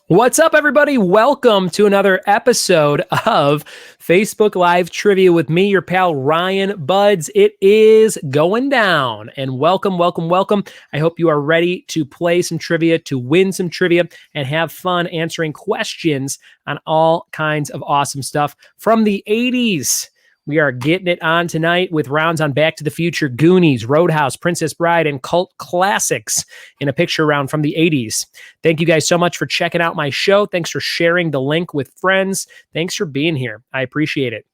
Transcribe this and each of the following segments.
What's up, everybody? Welcome to another episode of Facebook Live Trivia with me, your pal, Ryan Buds. It is going down, and welcome. I hope you are ready to play some trivia, to win some trivia, and have fun answering questions on all kinds of awesome stuff from the 80s. We are getting it on tonight with rounds on Back to the Future, Goonies, Roadhouse, Princess Bride, and cult classics in a picture round from the 80s. Thank you guys so much for checking out my show. Thanks for sharing the link with friends. Thanks for being here. I appreciate it.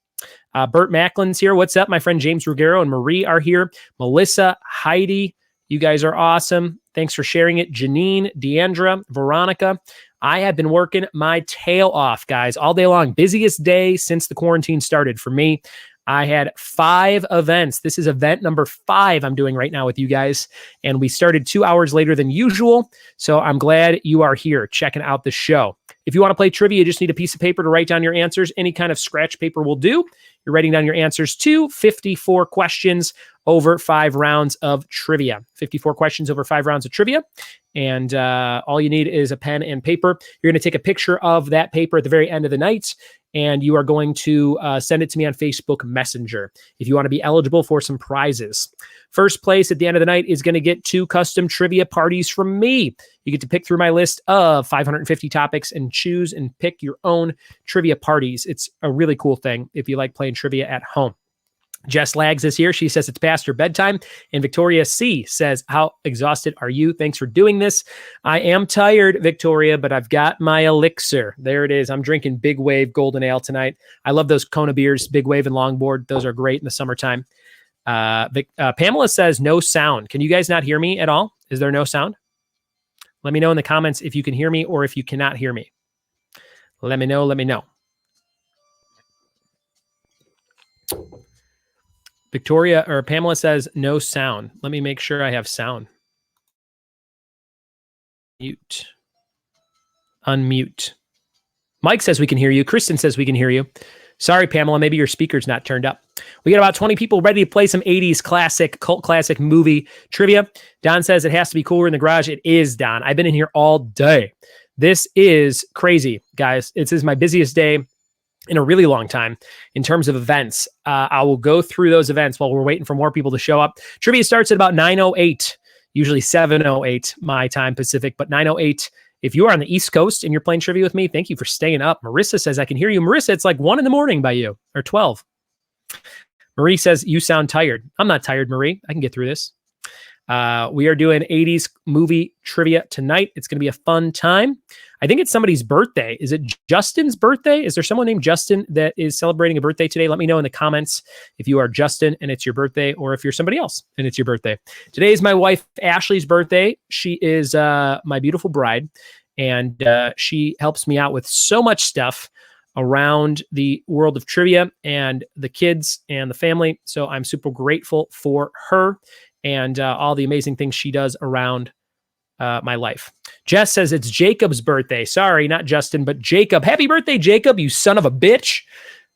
Bert Macklin's here. What's up? My friend James Ruggiero and Marie are here. Melissa, Heidi, you guys are awesome. Thanks for sharing it. Janine, Deandra, Veronica. I have been working my tail off, guys, all day long. Busiest day since the quarantine started for me. I had 5 events. This is event number 5 I'm doing right now with you guys. And we started 2 hours later than usual. So I'm glad you are here checking out the show. If you want to play trivia, you just need a piece of paper to write down your answers. Any kind of scratch paper will do. You're writing down your answers to 54 questions over 5 rounds of trivia. 54 questions over 5 rounds of trivia. And all you need is a pen and paper. You're going to take a picture of that paper at the very end of the night, and you are going to send it to me on Facebook Messenger if you want to be eligible for some prizes. First place at the end of the night is going to get 2 custom trivia parties from me. You get to pick through my list of 550 topics and choose and pick your own trivia parties. It's a really cool thing if you like playing trivia at home. Jess Lags is here. She says it's past her bedtime. And Victoria C says, how exhausted are you? Thanks for doing this. I am tired, Victoria, but I've got my elixir. There it is. I'm drinking Big Wave Golden Ale tonight. I love those Kona beers, Big Wave and Longboard. Those are great in the summertime. Pamela says no sound. Can you guys not hear me at all? Is there no sound? Let me know in the comments if you can hear me or if you cannot hear me. Let me know. Victoria or Pamela says no sound. Let me make sure I have sound. Mute. Unmute. Mike says we can hear you. Kristen says we can hear you. Sorry, Pamela, maybe your speaker's not turned up. We got about 20 people ready to play some 80s classic, cult classic movie trivia. Don says it has to be cooler in the garage. It is, Don. I've been in here all day. This is crazy, guys. This is my busiest day in a really long time in terms of events. I will go through those events while we're waiting for more people to show up. Trivia starts at about 9:08, usually 7:08 my time Pacific, but 9:08. If you are on the East Coast and you're playing trivia with me, thank you for staying up. Marissa says, I can hear you. Marissa, it's like 1 a.m. by you, or 12. Marie says, you sound tired. I'm not tired, Marie. I can get through this. We are doing 80s movie trivia tonight. It's going to be a fun time. I think it's somebody's birthday. Is it Justin's birthday? Is there someone named Justin that is celebrating a birthday today? Let me know in the comments if you are Justin and it's your birthday, or if you're somebody else and it's your birthday. Today is my wife Ashley's birthday. She is my beautiful bride, and she helps me out with so much stuff around the world of trivia and the kids and the family. So I'm super grateful for her and all the amazing things she does around my life. Jess says it's Jacob's birthday. Sorry, not Justin, but Jacob. Happy birthday, Jacob, you son of a bitch.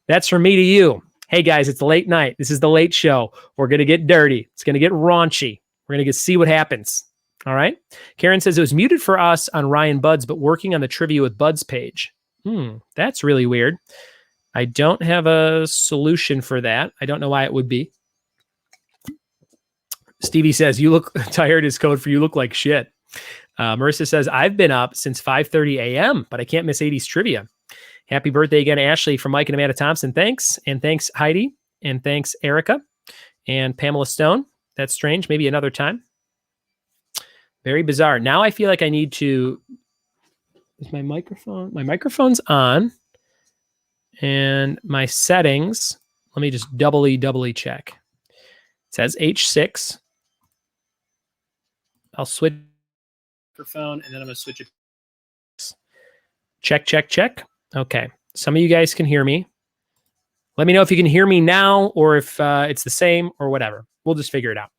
That's from me to you. Hey, guys, it's the late night. This is the late show. We're going to get dirty. It's going to get raunchy. We're going to see what happens. All right? Karen says it was muted for us on Ryan Buds, but working on the Trivia with Buds page. That's really weird. I don't have a solution for that. I don't know why it would be. Stevie says, you look tired is code for you look like shit. Marissa says, I've been up since 5:30 a.m., but I can't miss 80s trivia. Happy birthday again, Ashley, from Mike and Amanda Thompson. Thanks. And thanks, Heidi. And thanks, Erica. And Pamela Stone. That's strange. Maybe another time. Very bizarre. Now I feel like I need to... Is my microphone? My microphone's on. And my settings... Let me just doubly check. It says H6. I'll switch microphone, and then I'm going to switch it. Check. Okay. Some of you guys can hear me. Let me know if you can hear me now or if it's the same or whatever. We'll just figure it out.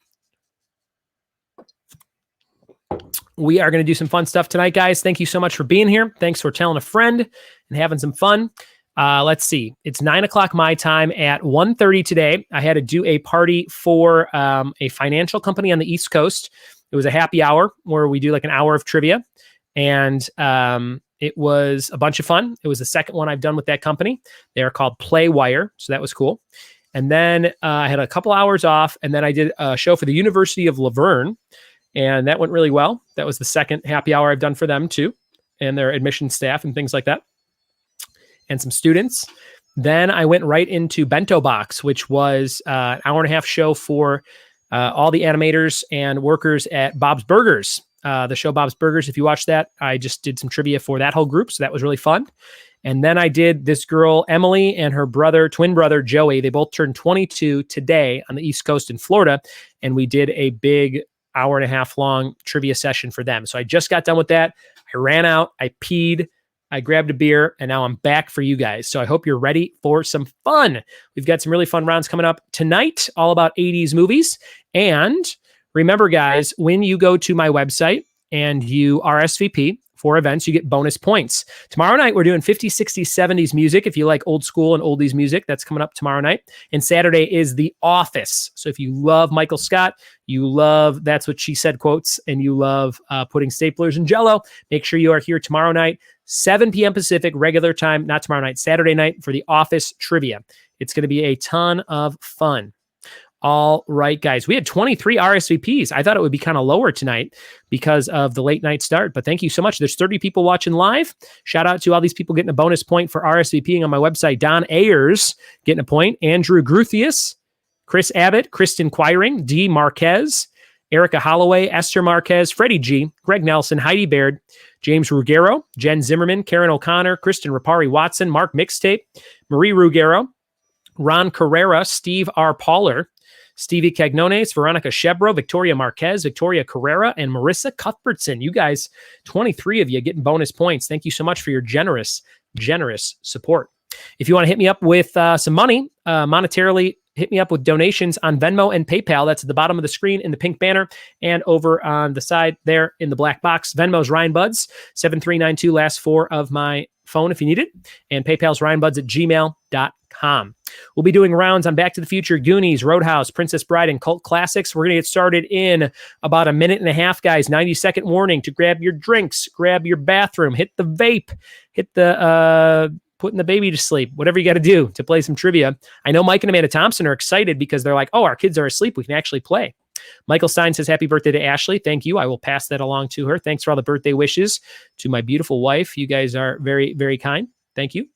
We are going to do some fun stuff tonight, guys. Thank you so much for being here. Thanks for telling a friend and having some fun. Let's see. It's 9 o'clock my time. At 1:30 today, I had to do a party for a financial company on the East Coast. It was a happy hour where we do like an hour of trivia. And It was a bunch of fun. It was the second one I've done with that company. They are called Playwire, so that was cool. And then I had a couple hours off, and then I did a show for the University of Laverne, and that went really well. That was the second happy hour I've done for them too, and their admission staff and things like that, and some students. Then I went right into Bento Box, which was an hour and a half show for all the animators and workers at Bob's Burgers. The show Bob's Burgers, if you watch that, I just did some trivia for that whole group, so that was really fun. And then I did this girl, Emily, and her twin brother, Joey. They both turned 22 today on the East Coast in Florida, and we did a big hour and a half long trivia session for them. So I just got done with that. I ran out, I peed, I grabbed a beer, and now I'm back for you guys. So I hope you're ready for some fun. We've got some really fun rounds coming up tonight, all about 80s movies. And remember, guys, when you go to my website and you RSVP for events, you get bonus points. Tomorrow night, we're doing 50s, 60s, 70s music. If you like old school and oldies music, that's coming up tomorrow night. And Saturday is The Office. So if you love Michael Scott, you love That's What She Said quotes, and you love putting staplers in Jell-O, make sure you are here tomorrow night, 7 p.m. Pacific, regular time, not tomorrow night, Saturday night, for The Office trivia. It's going to be a ton of fun. All right, guys, we had 23 RSVPs. I thought it would be kind of lower tonight because of the late night start, but thank you so much. There's 30 people watching live. Shout out to all these people getting a bonus point for RSVPing on my website. Don Ayers getting a point. Andrew Gruthius, Chris Abbott, Kristen Quiring, D. Marquez, Erica Holloway, Esther Marquez, Freddie G., Greg Nelson, Heidi Baird, James Ruggiero, Jen Zimmerman, Karen O'Connor, Kristen Rapari Watson, Mark Mixtape, Marie Ruggiero, Ron Carrera, Steve R. Pauler, Stevie Cagnones, Veronica Shebro, Victoria Marquez, Victoria Carrera, and Marissa Cuthbertson. You guys, 23 of you getting bonus points. Thank you so much for your generous support. If you want to hit me up with some money, monetarily, hit me up with donations on Venmo and PayPal. That's at the bottom of the screen in the pink banner, and over on the side there in the black box. Venmo's Ryan Buds, 7392, last 4 of my phone if you need it, and PayPal's ryanbuds@gmail.com. We'll be doing rounds on Back to the Future, Goonies, Roadhouse, Princess Bride, and Cult Classics. We're going to get started in about a minute and a half, guys. 90-second warning to grab your drinks, grab your bathroom, hit the vape, hit the putting the baby to sleep, whatever you got to do to play some trivia. I know Mike and Amanda Thompson are excited because they're like, oh, our kids are asleep. We can actually play. Michael Stein says, happy birthday to Ashley. Thank you. I will pass that along to her. Thanks for all the birthday wishes to my beautiful wife. You guys are very, very kind. Thank you.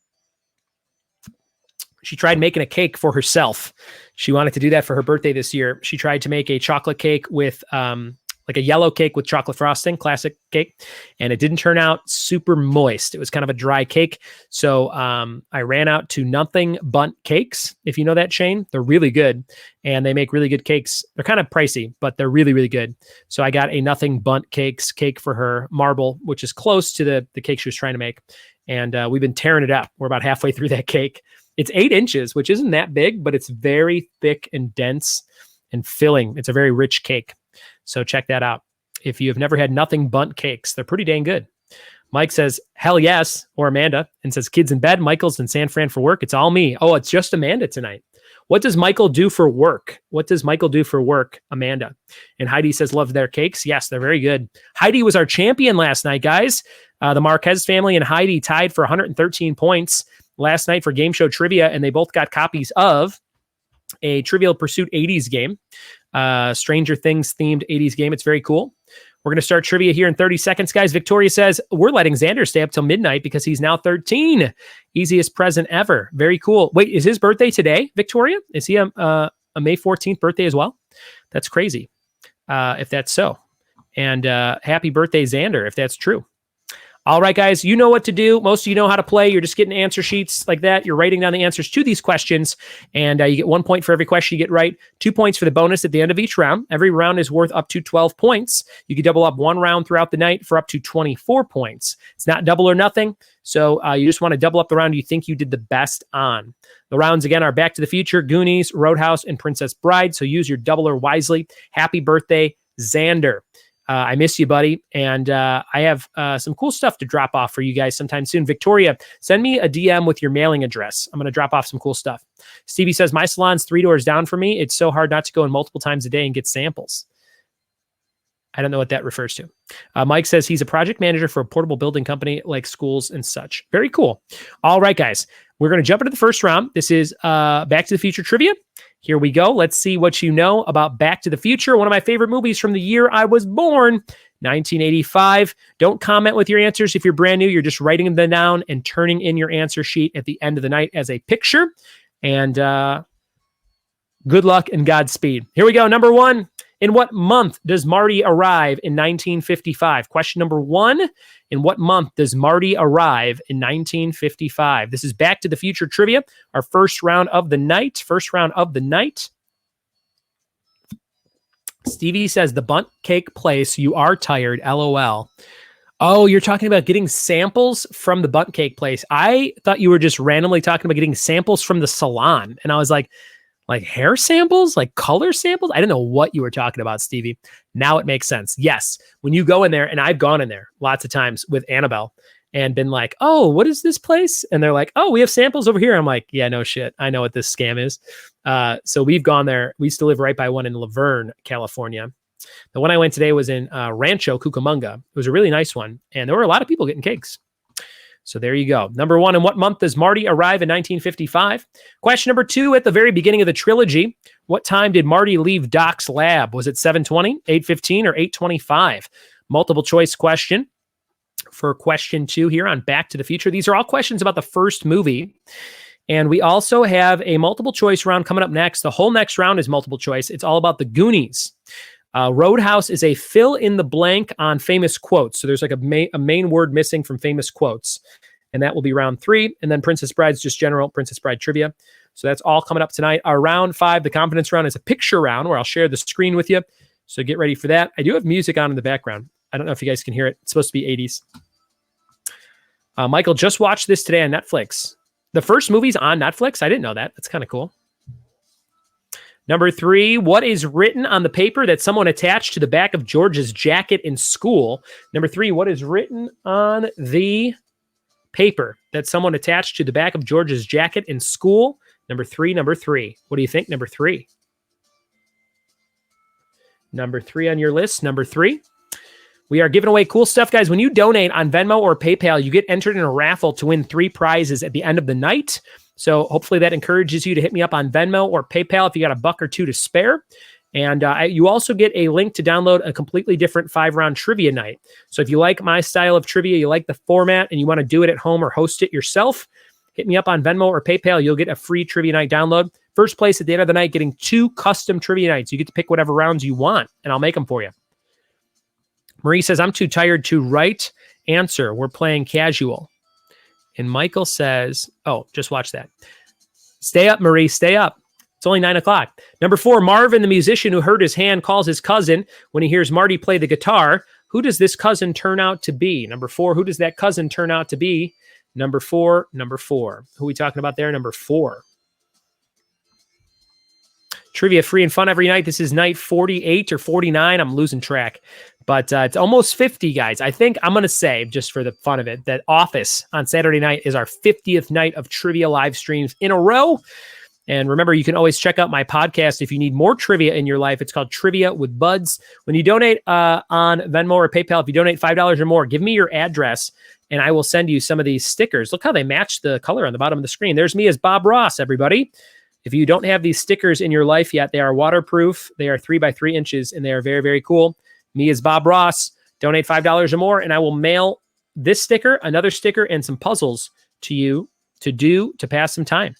She tried making a cake for herself. She wanted to do that for her birthday this year. She tried to make a chocolate cake with like a yellow cake with chocolate frosting, classic cake, and it didn't turn out super moist. It was kind of a dry cake. So I ran out to Nothing Bundt Cakes, if you know that chain. They're really good, and they make really good cakes. They're kind of pricey, but they're really, really good. So I got a Nothing Bundt Cakes cake for her, marble, which is close to the cake she was trying to make. And we've been tearing it up. We're about halfway through that cake. It's 8 inches, which isn't that big, but it's very thick and dense and filling. It's a very rich cake. So check that out. If you have never had Nothing Bundt Cakes, they're pretty dang good. Mike says, hell yes, or Amanda, and says, kids in bed, Michael's in San Fran for work. It's all me. Oh, it's just Amanda tonight. What does Michael do for work? What does Michael do for work, Amanda? And Heidi says, love their cakes. Yes, they're very good. Heidi was our champion last night, guys. The Marquez family and Heidi tied for 113 points last night for game show trivia, and they both got copies of a Trivial Pursuit 80s game, Stranger Things themed 80s game. It's very cool. We're going to start trivia here in 30 seconds, guys. Victoria says, we're letting Xander stay up till midnight because he's now 13. Easiest present ever. Very cool. Wait, is his birthday today, Victoria? Is he a May 14th birthday as well? That's crazy, if that's so. And happy birthday, Xander, if that's true. All right, guys, you know what to do. Most of you know how to play. You're just getting answer sheets like that. You're writing down the answers to these questions, and you get 1 point for every question you get right, 2 points for the bonus at the end of each round. Every round is worth up to 12 points. You can double up one round throughout the night for up to 24 points. It's not double or nothing, so you just want to double up the round you think you did the best on. The rounds, again, are Back to the Future, Goonies, Roadhouse, and Princess Bride, so use your doubler wisely. Happy birthday, Xander. I miss you, buddy. And I have some cool stuff to drop off for you guys sometime soon. Victoria, send me a DM with your mailing address. I'm going to drop off some cool stuff. Stevie says, my salon's 3 doors down from me. It's so hard not to go in multiple times a day and get samples. I don't know what that refers to. Mike says he's a project manager for a portable building company like schools and such. Very cool. All right, guys. We're going to jump into the first round. This is Back to the Future trivia. Here we go. Let's see what you know about Back to the Future, one of my favorite movies from the year I was born, 1985. Don't comment with your answers if you're brand new. You're just writing them down and turning in your answer sheet at the end of the night as a picture. And good luck and Godspeed. Here we go. Number one. In what month does Marty arrive in 1955? Question number one. In what month does Marty arrive in 1955? This is Back to the Future trivia. Our first round of the night. Stevie says the Bunt Cake Place. You are tired. LOL. Oh, you're talking about getting samples from the Bunt Cake Place. I thought you were just randomly talking about getting samples from the salon. And I was like hair samples, like color samples. I didn't know what you were talking about, Stevie. Now it makes sense. Yes. When you go in there, and I've gone in there lots of times with Annabelle and been like, oh, what is this place? And they're like, oh, we have samples over here. I'm like, yeah, no shit. I know what this scam is. So we've gone there. We used to live right by one in Laverne, California. The one I went today was in Rancho Cucamonga. It was a really nice one. And there were a lot of people getting cakes. So there you go. Number one, in what month does Marty arrive in 1955? Question number two, at the very beginning of the trilogy, what time did Marty leave Doc's lab? Was it 7:20, 8:15, or 8:25? Multiple choice question for question two here on Back to the Future. These are all questions about the first movie. And we also have a multiple choice round coming up next. The whole next round is multiple choice. It's all about the Goonies. Roadhouse is a fill in the blank on famous quotes. So there's like a main word missing from famous quotes. And that will be round three. And then Princess Bride's just general Princess Bride trivia. So that's all coming up tonight. Our round five, the confidence round, is a picture round where I'll share the screen with you. So get ready for that. I do have music on in the background. I don't know if you guys can hear it. It's supposed to be 80s. Michael just watched this today on Netflix. The first movie's on Netflix. I didn't know that. That's kind of cool. Number three, what is written on the paper that someone attached to the back of George's jacket in school? Number three, what is written on the paper that someone attached to the back of George's jacket in school? Number three. What do you think? Number three on your list. Number three. We are giving away cool stuff, guys. When you donate on Venmo or PayPal, you get entered in a raffle to win 3 prizes at the end of the night. So hopefully that encourages you to hit me up on Venmo or PayPal if you got $1 or $2 to spare. And you also get a link to download a completely different 5-round trivia night. So if you like my style of trivia, you like the format, and you want to do it at home or host it yourself, hit me up on Venmo or PayPal. You'll get a free trivia night download. First place at the end of the night, getting 2 custom trivia nights. You get to pick whatever rounds you want, and I'll make them for you. Marie says, I'm too tired to write. Answer, we're playing casual. And Michael says, oh, just watch that. Stay up, Marie, stay up. It's only 9 o'clock. Number 4, Marvin, the musician who hurt his hand, calls his cousin when he hears Marty play the guitar. Who does this cousin turn out to be? Number 4, who does that cousin turn out to be? Number 4. Who are we talking about there? Number 4. Trivia free and fun every night. This is night 48 or 49. I'm losing track. But it's almost 50, guys. I think I'm going to say, just for the fun of it, that Office on Saturday night is our 50th night of trivia live streams in a row. And remember, you can always check out my podcast if you need more trivia in your life. It's called Trivia with Buds. When you donate on Venmo or PayPal, if you donate $5 or more, give me your address, and I will send you some of these stickers. Look how they match the color on the bottom of the screen. There's me as Bob Ross, everybody. If you don't have these stickers in your life yet, they are waterproof. They are 3 by 3 inches, and they are very, very cool. Me as Bob Ross. Donate $5 or more, and I will mail this sticker, another sticker, and some puzzles to you to pass some time.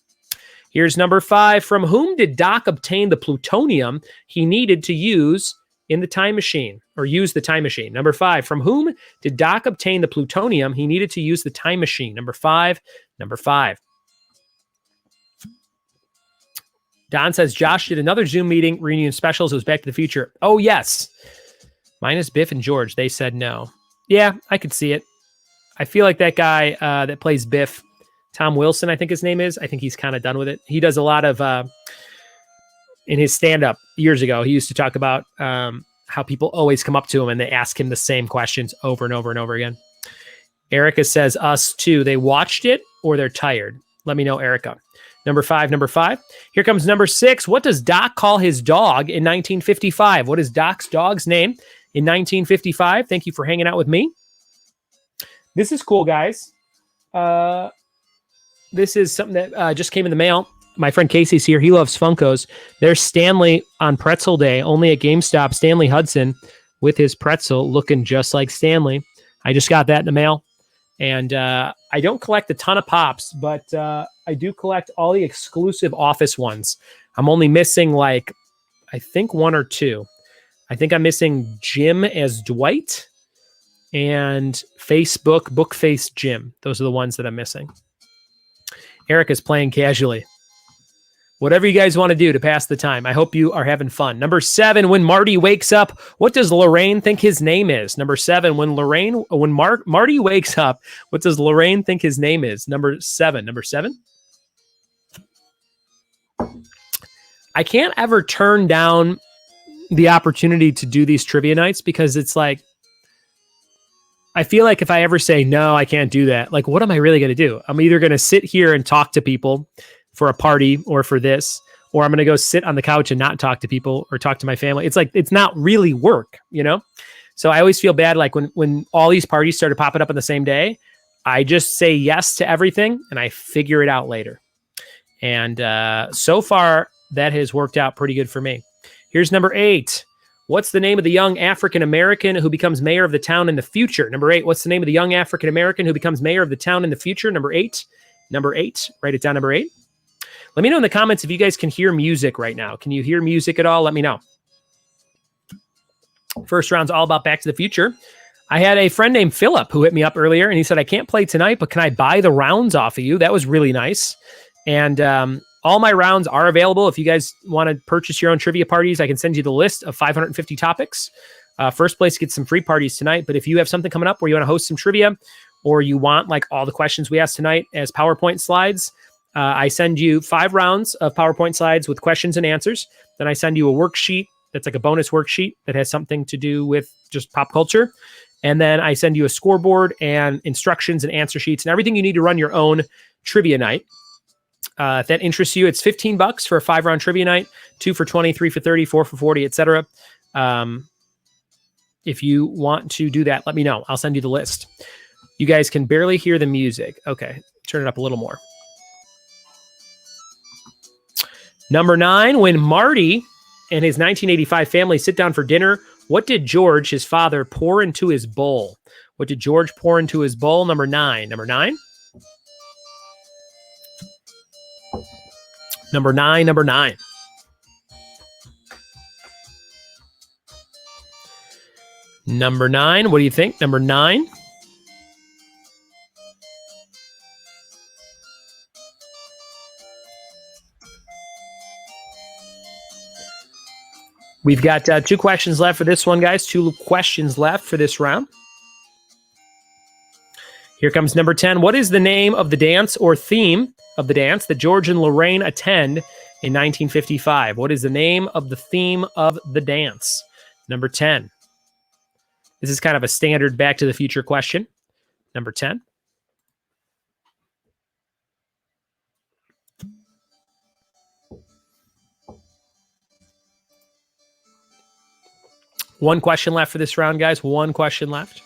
Here's number 5. From whom did Doc obtain the plutonium he needed to use in the time machine, or use the time machine? Number 5. From whom did Doc obtain the plutonium he needed to use the time machine? Number 5. Don says Josh did another Zoom meeting reunion specials. It was Back to the Future. Oh, yes. Minus Biff and George. They said no. Yeah, I could see it. I feel like that guy that plays Biff, Tom Wilson, I think his name is. I think he's kind of done with it. He does a lot of, in his stand-up years ago, he used to talk about how people always come up to him and they ask him the same questions over and over and over again. Erica says us too. They watched it or they're tired. Let me know, Erica. Number 5. Here comes number 6. What does Doc call his dog in 1955? What is Doc's dog's name in 1955. Thank you for hanging out with me. This is cool, guys. This is something that just came in the mail. My friend Casey's here. He loves Funkos. There's Stanley on Pretzel Day, only at GameStop. Stanley Hudson with his pretzel looking just like Stanley. I just got that in the mail. And I don't collect a ton of Pops, but I do collect all the exclusive Office ones. I'm only missing I think 1 or 2. I think I'm missing Jim as Dwight and Bookface Jim. Those are the ones that I'm missing. Eric is playing casually. Whatever you guys want to do to pass the time. I hope you are having fun. Number 7, when Marty wakes up, what does Lorraine think his name is? Number 7, when Marty wakes up, what does Lorraine think his name is? Number 7. I can't ever turn down the opportunity to do these trivia nights because it's like, I feel like if I ever say, no, I can't do that, like, what am I really going to do? I'm either going to sit here and talk to people for a party or for this, or I'm going to go sit on the couch and not talk to people or talk to my family. It's like, it's not really work, you know? So I always feel bad. Like when all these parties started popping up on the same day, I just say yes to everything and I figure it out later. And so far that has worked out pretty good for me. Here's number 8. What's the name of the young African-American who becomes mayor of the town in the future? Number 8. What's the name of the young African-American who becomes mayor of the town in the future? Number 8. Write it down, number 8. Let me know in the comments if you guys can hear music right now. Can you hear music at all? Let me know. First round's all about Back to the Future. I had a friend named Philip who hit me up earlier, and he said, I can't play tonight, but can I buy the rounds off of you? That was really nice. And all my rounds are available. If you guys want to purchase your own trivia parties, I can send you the list of 550 topics. First place gets some free parties tonight. But if you have something coming up where you want to host some trivia, or you want like all the questions we asked tonight as PowerPoint slides, I send you 5 rounds of PowerPoint slides with questions and answers. Then I send you a worksheet that's like a bonus worksheet that has something to do with just pop culture. And then I send you a scoreboard and instructions and answer sheets and everything you need to run your own trivia night. If that interests you, it's $15 for a 5-round trivia night, 2 for 20, 3 for 30, 4 for 40, etc. If you want to do that, let me know. I'll send you the list. You guys can barely hear the music. Okay, turn it up a little more. Number 9, when Marty and his 1985 family sit down for dinner, what did George, his father, pour into his bowl? What did George pour into his bowl? Number 9. Number 9. Number 9. Number 9. Number 9. What do you think? Number 9. We've got 2 questions left for this one, guys. 2 questions left for this round. Here comes number 10. What is the name of the dance or theme of the dance that George and Lorraine attend in 1955? What is the name of the theme of the dance? Number 10. This is kind of a standard Back to the Future question. Number 10. One question left for this round, guys. 1 question left.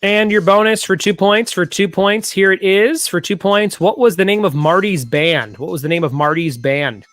And your bonus for 2 points. For 2 points, here it is. For 2 points, what was the name of Marty's band? What was the name of Marty's band?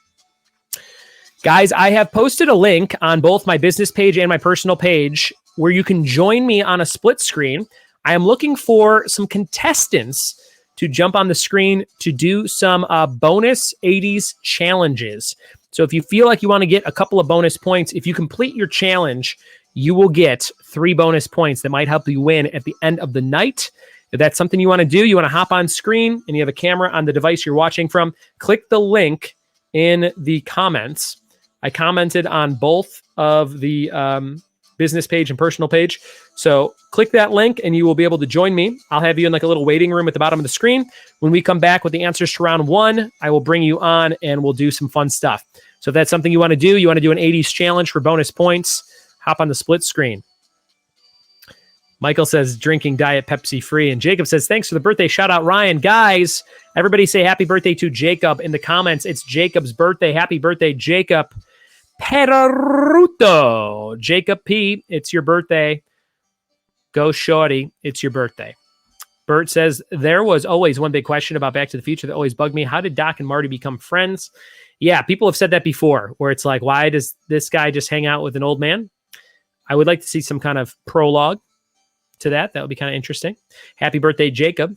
Guys, I have posted a link on both my business page and my personal page where you can join me on a split screen. I am looking for some contestants to jump on the screen to do some bonus 80s challenges. So if you feel like you want to get a couple of bonus points, if you complete your challenge, you will get 3 bonus points that might help you win at the end of the night. If that's something you want to do, you want to hop on screen and you have a camera on the device you're watching from, click the link in the comments. I commented on both of the business page and personal page. So click that link and you will be able to join me. I'll have you in like a little waiting room at the bottom of the screen. When we come back with the answers to round 1, I will bring you on and we'll do some fun stuff. So if that's something you want to do an 80s challenge for bonus points, hop on the split screen. Michael says drinking Diet Pepsi free. And Jacob says, thanks for the birthday shout out, Ryan. Guys, everybody say happy birthday to Jacob in the comments. It's Jacob's birthday. Happy birthday, Jacob Peruto. Jacob P, it's your birthday. Go shorty, it's your birthday. Bert says, there was always one big question about Back to the Future that always bugged me. How did Doc and Marty become friends? Yeah, people have said that before, where it's like, why does this guy just hang out with an old man? I would like to see some kind of prologue to that. That would be kind of interesting. Happy birthday, Jacob.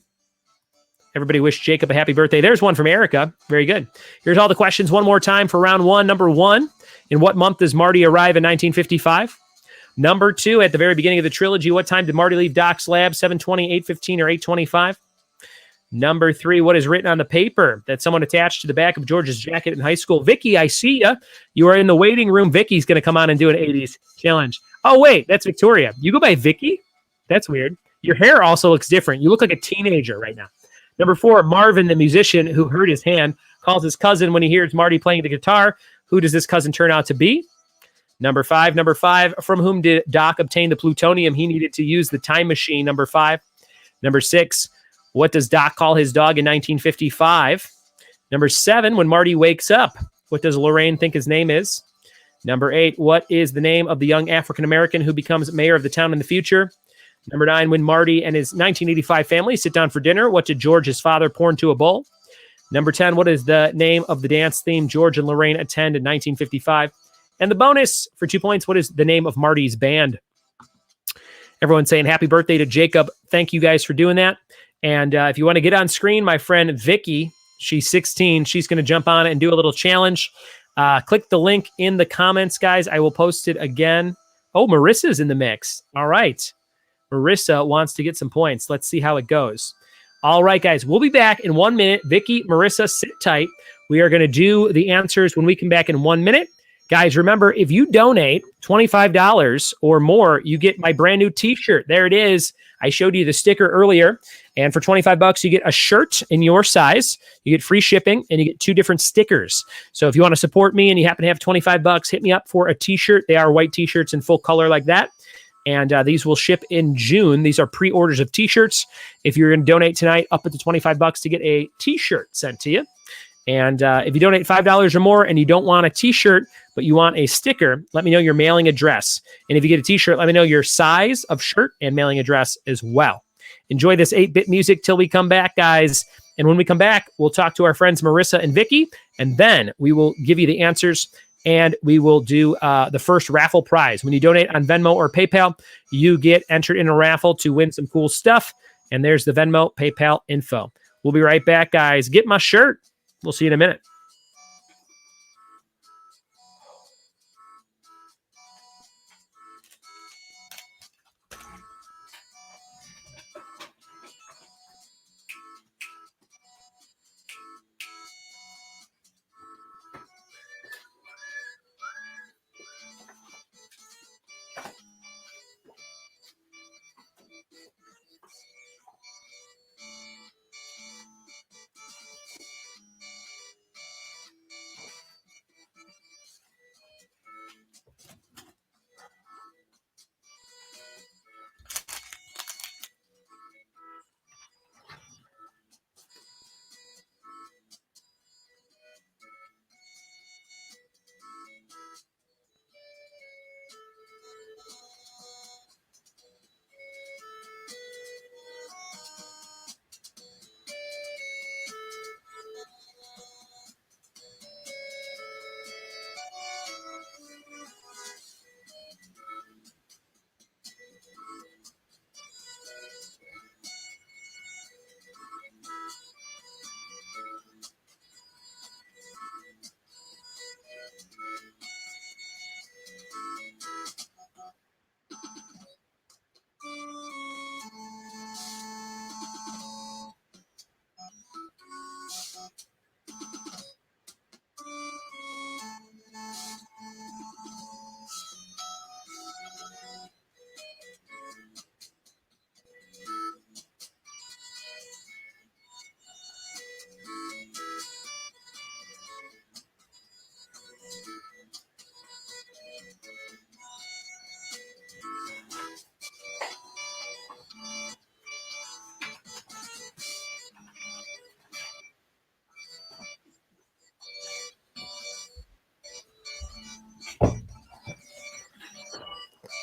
Everybody wish Jacob a happy birthday. There's one from Erica. Very good. Here's all the questions one more time for round 1. Number 1, in what month does Marty arrive in 1955? Number 2, at the very beginning of the trilogy, what time did Marty leave Doc's lab? 7:20, 8:15, or 8:25? Number 3, what is written on the paper that someone attached to the back of George's jacket in high school? Vicky, I see ya. You are in the waiting room. Vicky's going to come on and do an 80s challenge. Oh, wait, that's Victoria. You go by Vicky? That's weird. Your hair also looks different. You look like a teenager right now. Number 4, Marvin, the musician who hurt his hand, calls his cousin when he hears Marty playing the guitar. Who does this cousin turn out to be? Number 5, from whom did Doc obtain the plutonium he needed to use the time machine? Number 5. Number 6, what does Doc call his dog in 1955? Number 7, when Marty wakes up, what does Lorraine think his name is? Number 8, what is the name of the young African-American who becomes mayor of the town in the future? Number 9, when Marty and his 1985 family sit down for dinner, what did George, his father, pour into a bowl? Number 10, what is the name of the dance theme George and Lorraine attend in 1955? And the bonus for 2 points, what is the name of Marty's band? Everyone's saying happy birthday to Jacob. Thank you guys for doing that. And if you want to get on screen, my friend Vicky, she's 16. She's going to jump on it and do a little challenge. Click the link in the comments, guys. I will post it again. Oh, Marissa's in the mix. All right. Marissa wants to get some points. Let's see how it goes. All right, guys, we'll be back in 1 minute. Vicky, Marissa, sit tight. We are going to do the answers when we come back in 1 minute. Guys, remember, if you donate $25 or more, you get my brand new t-shirt. There it is. I showed you the sticker earlier. And for $25, you get a shirt in your size. You get free shipping, and you get 2 different stickers. So if you want to support me and you happen to have $25, hit me up for a t-shirt. They are white t-shirts in full color like that. And these will ship in June. These are pre-orders of t-shirts. If you're going to donate tonight, up at the $25 to get a t-shirt sent to you. And if you donate $5 or more and you don't want a t-shirt, but you want a sticker, let me know your mailing address. And if you get a t-shirt, let me know your size of shirt and mailing address as well. Enjoy this 8-bit music till we come back, guys. And when we come back, we'll talk to our friends Marissa and Vicky, and then we will give you the answers. And we will do the first raffle prize. When you donate on Venmo or PayPal, you get entered in a raffle to win some cool stuff. And there's the Venmo, PayPal info. We'll be right back, guys. Get my shirt. We'll see you in a minute.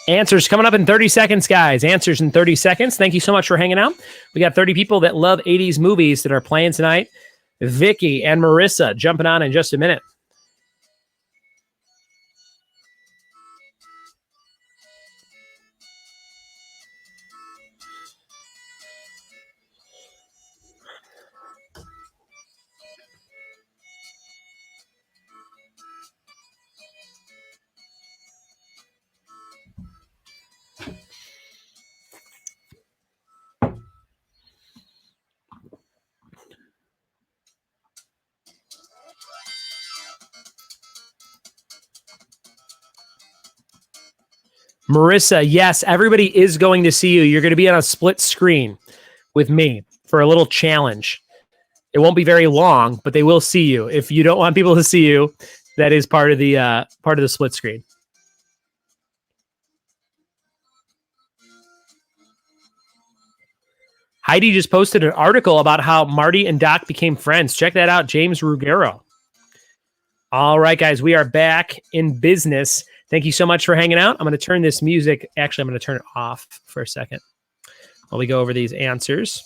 Answers coming up in 30 seconds, guys. Answers in 30 seconds. Thank you so much for hanging out. We got 30 people that love 80s movies that are playing tonight. Vicky and Marissa jumping on in just a minute. Marissa, yes, everybody is going to see you. You're going to be on a split screen with me for a little challenge. It won't be very long, but they will see you. If you don't want people to see you, that is part of the split screen. Heidi just posted an article about how Marty and Doc became friends. Check that out, James Ruggiero. All right, guys, we are back in business. Thank you so much for hanging out. I'm going to turn this music. Actually, I'm going to turn it off for a second while we go over these answers.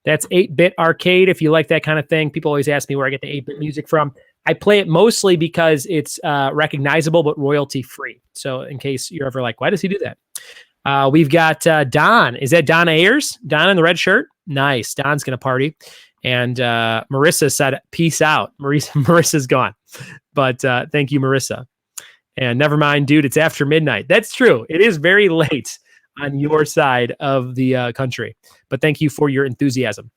That's 8-Bit Arcade. If you like that kind of thing, people always ask me where I get the 8-Bit music from. I play it mostly because it's recognizable but royalty free. So in case you're ever like, why does he do that? We've got Don. Is that Don Ayers? Don in the red shirt? Nice. Don's going to party. And Marissa said, peace out. Marissa's gone. But thank you, Marissa. And never mind, dude, it's after midnight. That's true. It is very late on your side of the country. But thank you for your enthusiasm.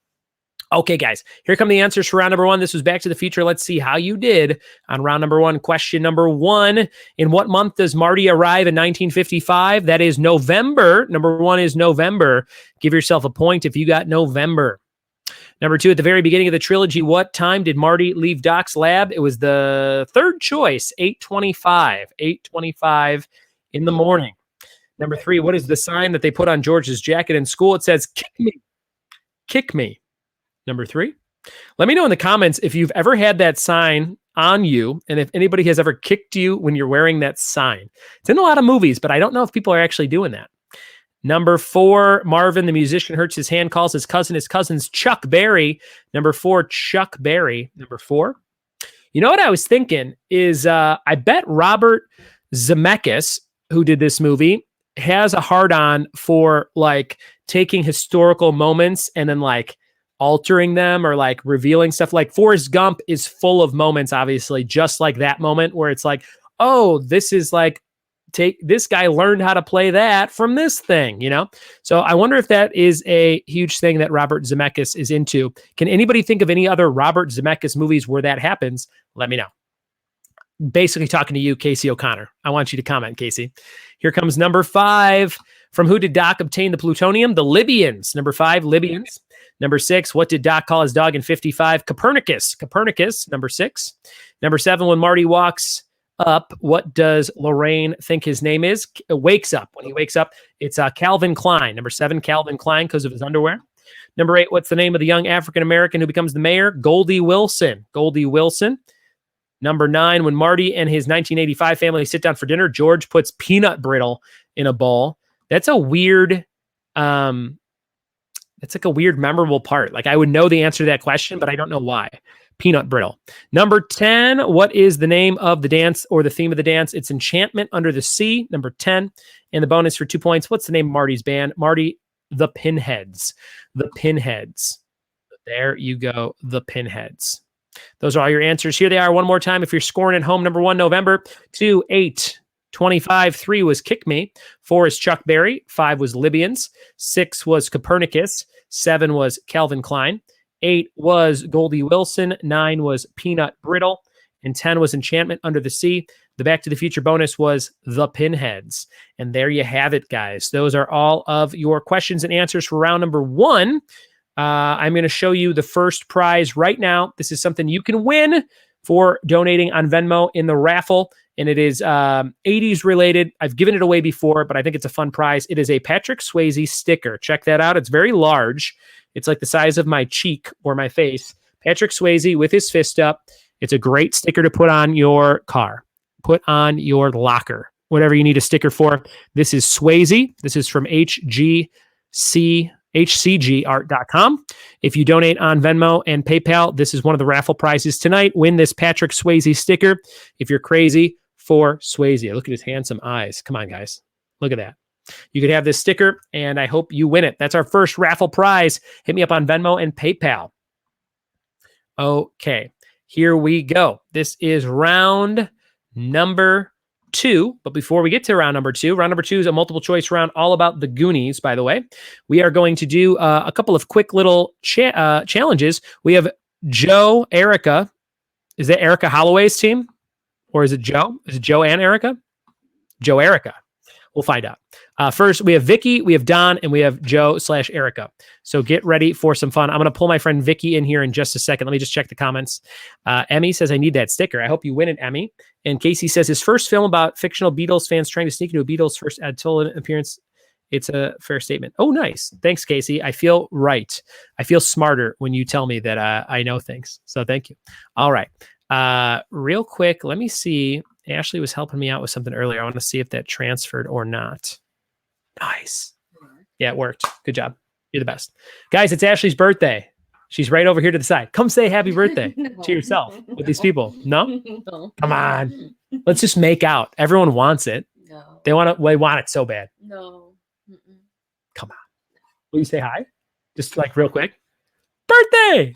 Okay, guys, here come the answers for round number one. This was Back to the Future. Let's see how you did on round number one. Question number one. In what month does Marty arrive in 1955? That is November. Number one is November. Give yourself a point if you got November. Number two, at the very beginning of the trilogy, what time did Marty leave Doc's lab? It was the third choice, 8:25. 8:25 in the morning. Number three, what is the sign that they put on George's jacket in school? It says, kick me. Kick me. Number three, let me know in the comments if you've ever had that sign on you and if anybody has ever kicked you when you're wearing that sign. It's in a lot of movies, but I don't know if people are actually doing that. Number four, Marvin, the musician, hurts his hand, calls his cousin's Chuck Berry. Number four, Chuck Berry. Number four. You know what I was thinking is I bet Robert Zemeckis, who did this movie, has a hard-on for like taking historical moments and then like altering them or like revealing stuff. Like Forrest Gump is full of moments, obviously, just like that moment where it's like, oh, this is like, this guy learned how to play that from this thing, you know? So I wonder if that is a huge thing that Robert Zemeckis is into. Can anybody think of any other Robert Zemeckis movies where that happens? Let me know. Basically talking to you, Casey O'Connor. I want you to comment, Casey. Here comes number five. From who did Doc obtain the plutonium? The Libyans. Number five, Libyans. Number six, what did Doc call his dog in 55? Copernicus. Copernicus, number six. Number seven, when Marty walks up, what does Lorraine think his name is? Wakes up. When he wakes up, it's Calvin Klein. Number seven, Calvin Klein, because of his underwear. Number eight, what's the name of the young African-American who becomes the mayor? Goldie Wilson. Goldie Wilson. Number nine, when Marty and his 1985 family sit down for dinner, George puts peanut brittle in a bowl. That's a weird, it's like a weird, memorable part. Like I would know the answer to that question, but I don't know why. Peanut brittle. Number 10, what is the name of the dance or the theme of the dance? It's Enchantment Under the Sea. Number 10. And the bonus for 2 points. What's the name of Marty's band? Marty, the Pinheads. The Pinheads. There you go. The Pinheads. Those are all your answers. Here they are one more time. If you're scoring at home, number one, November. 2, 8, 25. 3 was Kick Me. 4 is Chuck Berry. 5 was Libyans. 6 was Copernicus. 7 was Calvin Klein. 8 was Goldie Wilson. 9 was Peanut Brittle. And 10 was Enchantment Under the Sea. The Back to the Future bonus was The Pinheads. And there you have it, guys. Those are all of your questions and answers for round number one. I'm going to show you the first prize right now. This is something you can win for donating on Venmo in the raffle. And it is 80s related. I've given it away before, but I think it's a fun prize. It is a Patrick Swayze sticker. Check that out. It's very large. It's like the size of my cheek or my face. Patrick Swayze with his fist up. It's a great sticker to put on your car. Put on your locker. whatever you need a sticker for. This is Swayze. This is from hcgart.com. If you donate on Venmo and PayPal, this is one of the raffle prizes tonight. Win this Patrick Swayze sticker if you're crazy for Swayze. Look at his handsome eyes. Come on, guys. Look at that. You could have this sticker, and I hope you win it. That's our first raffle prize. Hit me up on Venmo and PayPal. Okay, here we go. This is round number 2. But before we get to round number 2 is a multiple choice round all about the Goonies, by the way. We are going to do a couple of quick little challenges. We have Joe, Erica. Is that Erica Holloway's team? Or is it Joe? Is it Joe and Erica? Joe, Erica. We'll find out. First, we have Vicky, we have Don, and we have Joe/Erica. So get ready for some fun. I'm going to pull my friend Vicky in here in just a second. Let me just check the comments. Emmy says, I need that sticker. I hope you win it, Emmy. And Casey says, his first film about fictional Beatles fans trying to sneak into a Beatles first Attila appearance. It's a fair statement. Oh, nice. Thanks, Casey. I feel right. I feel smarter when you tell me that I know things. So thank you. All right. Real quick, let me see. Ashley was helping me out with something earlier. I want to see if that transferred or not. Nice. Yeah, it worked. Good job. You're the best. Guys, it's Ashley's birthday. She's right over here to the side. Come say happy birthday to yourself with these people. No? No. Come on. Let's just make out. Everyone wants it. No. They want it so bad. No. Come on. Will you say hi? Just like real quick. Birthday.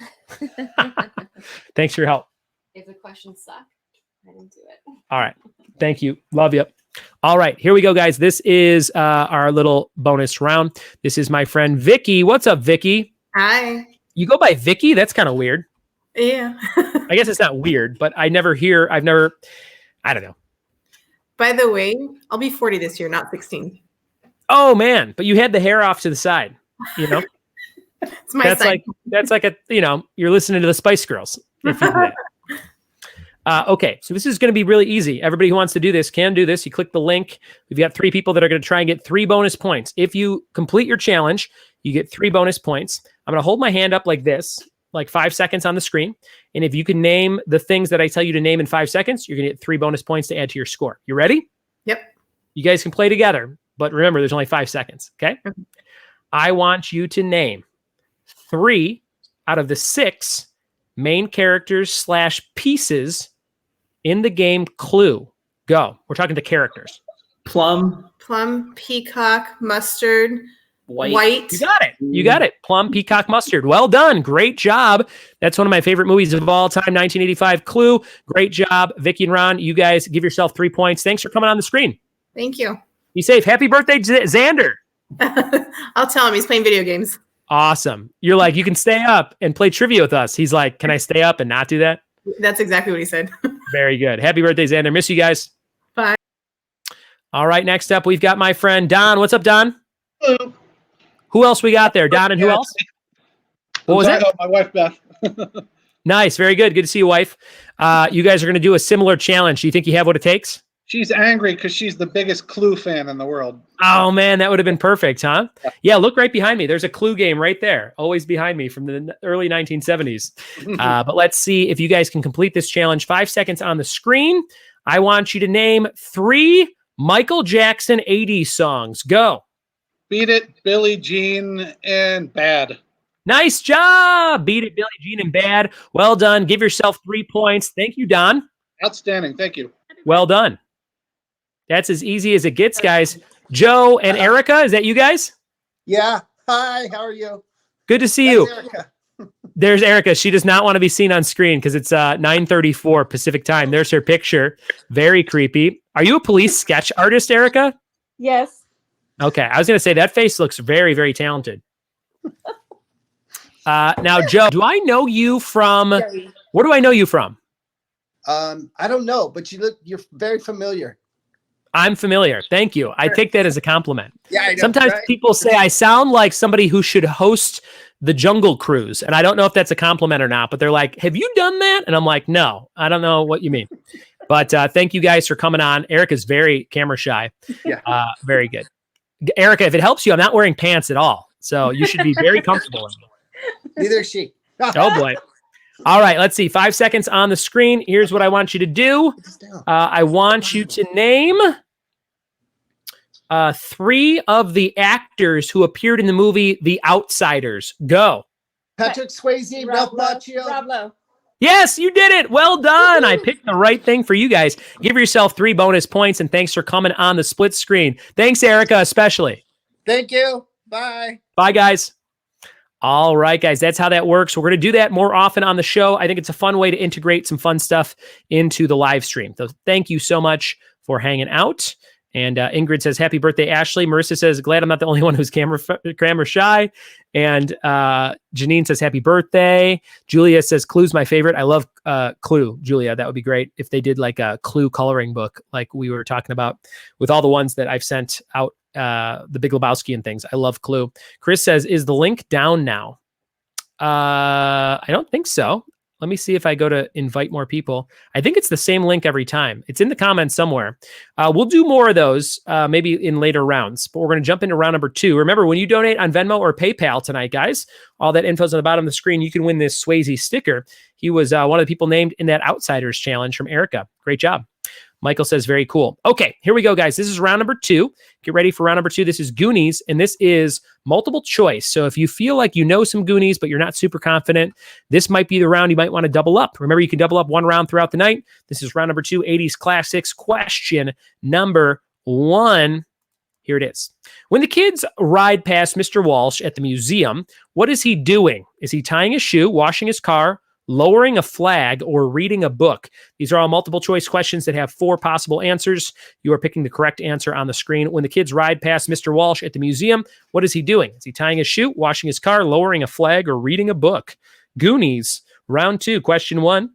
Thanks for your help. If the questions suck, I didn't do it. All right. Thank you. Love you. All right. Here we go, guys. This is our little bonus round. This is my friend Vicky. What's up, Vicky? Hi. You go by Vicky? That's kind of weird. Yeah. I guess it's not weird, but I don't know. By the way, I'll be 40 this year, not 16. Oh, man. But you had the hair off to the side, you know? It's my side. That's like a, you're listening to the Spice Girls. If you do that. Okay, so this is going to be really easy. Everybody who wants to do this can do this. You click the link. We've got 3 people that are going to try and get 3 bonus points. If you complete your challenge, you get 3 bonus points. I'm going to hold my hand up like this, like 5 seconds on the screen. And if you can name the things that I tell you to name in 5 seconds, you're going to get 3 bonus points to add to your score. You ready? Yep. You guys can play together, but remember, there's only 5 seconds, okay? I want you to name 3 out of the 6 main characters / pieces in the game Clue. Go. We're talking to characters. Plum, peacock, mustard, white. You got it. Plum, peacock, mustard. Well done. Great job. That's one of my favorite movies of all time, 1985, Clue. Great job. Vicky and Ron, you guys give yourself 3 points. Thanks for coming on the screen. Thank you. Be safe. Happy birthday, Xander. I'll tell him he's playing video games. Awesome. You're like, you can stay up and play trivia with us. He's like, can I stay up and not do that? That's exactly what he said. Very good. Happy birthday, Xander. Miss you guys. Bye. All right. Next up, we've got my friend Don. What's up, Don? Hello. Who else we got there? Don and who else? What was it? Oh, my wife, Beth. Nice. Very good. Good to see you, wife. You guys are going to do a similar challenge. Do you think you have what it takes? She's angry because she's the biggest Clue fan in the world. Oh, man. That would have been perfect, huh? Yeah. Look right behind me. There's a Clue game right there. Always behind me from the early 1970s. But let's see if you guys can complete this challenge. 5 seconds on the screen. I want you to name 3 Michael Jackson 80s songs. Go. Beat It, Billie Jean, and Bad. Nice job. Beat It, Billie Jean, and Bad. Well done. Give yourself 3 points. Thank you, Don. Outstanding. Thank you. Well done. That's as easy as it gets, guys. Joe and Erica, is that you guys? Yeah. Hi, how are you? Good to see you. Erica. There's Erica. She does not want to be seen on screen because it's 9:34 Pacific time. There's her picture. Very creepy. Are you a police sketch artist, Erica? Yes. Okay. I was going to say that face looks very, very talented. Now, Joe, do I know you from, where do I know you from? I don't know, but you're very familiar. I'm familiar. Thank you. I take that as a compliment. Yeah, I know, sometimes right? people say I sound like somebody who should host the Jungle Cruise. And I don't know if that's a compliment or not, but they're like, have you done that? And I'm like, no, I don't know what you mean. But thank you guys for coming on. Erica's very camera shy. Yeah. Very good. Erica, if it helps you, I'm not wearing pants at all. So you should be very comfortable. Neither is she. Oh, boy. All right. Let's see. 5 seconds on the screen. Here's what I want you to do. I want you to name Three of the actors who appeared in the movie The Outsiders. Go. Patrick Swayze, Ralph Macchio. Rob Lowe. Yes, you did it. Well done. I Woohoo! picked the right thing for you guys. Give yourself 3 bonus points, and thanks for coming on the split screen. Thanks, Erica, especially. Thank you. Bye. Bye, guys. All right, guys, that's how that works. We're going to do that more often on the show. I think it's a fun way to integrate some fun stuff into the live stream. So thank you so much for hanging out. And Ingrid says, happy birthday, Ashley. Marissa says, glad I'm not the only one who's camera shy. And Janine says, happy birthday. Julia says, Clue's my favorite. I love Clue, Julia. That would be great if they did like a Clue coloring book like we were talking about with all the ones that I've sent out, the Big Lebowski and things. I love Clue. Chris says, is the link down now? I don't think so. Let me see if I go to invite more people. I think it's the same link every time. It's in the comments somewhere. We'll do more of those maybe in later rounds, but we're going to jump into round number 2. Remember, when you donate on Venmo or PayPal tonight, guys, all that info's on the bottom of the screen. You can win this Swayze sticker. He was one of the people named in that Outsiders challenge from Erica. Great job. Michael says, very cool. Okay, here we go, guys. This is round number 2. Get ready for round number 2. This is Goonies, and this is multiple choice. So if you feel like you know some Goonies, but you're not super confident, this might be the round you might want to double up. Remember, you can double up one round throughout the night. This is round number 2, 80s Classics. Question number 1. Here it is. When the kids ride past Mr. Walsh at the museum, what is he doing? Is he tying a shoe, washing his car, lowering a flag, or reading a book? These are all multiple choice questions that have 4 possible answers. You are picking the correct answer on the screen. When the kids ride past Mr. Walsh at the museum, what is he doing? Is he tying a shoe, washing his car, lowering a flag, or reading a book? Goonies, round 2, question 1.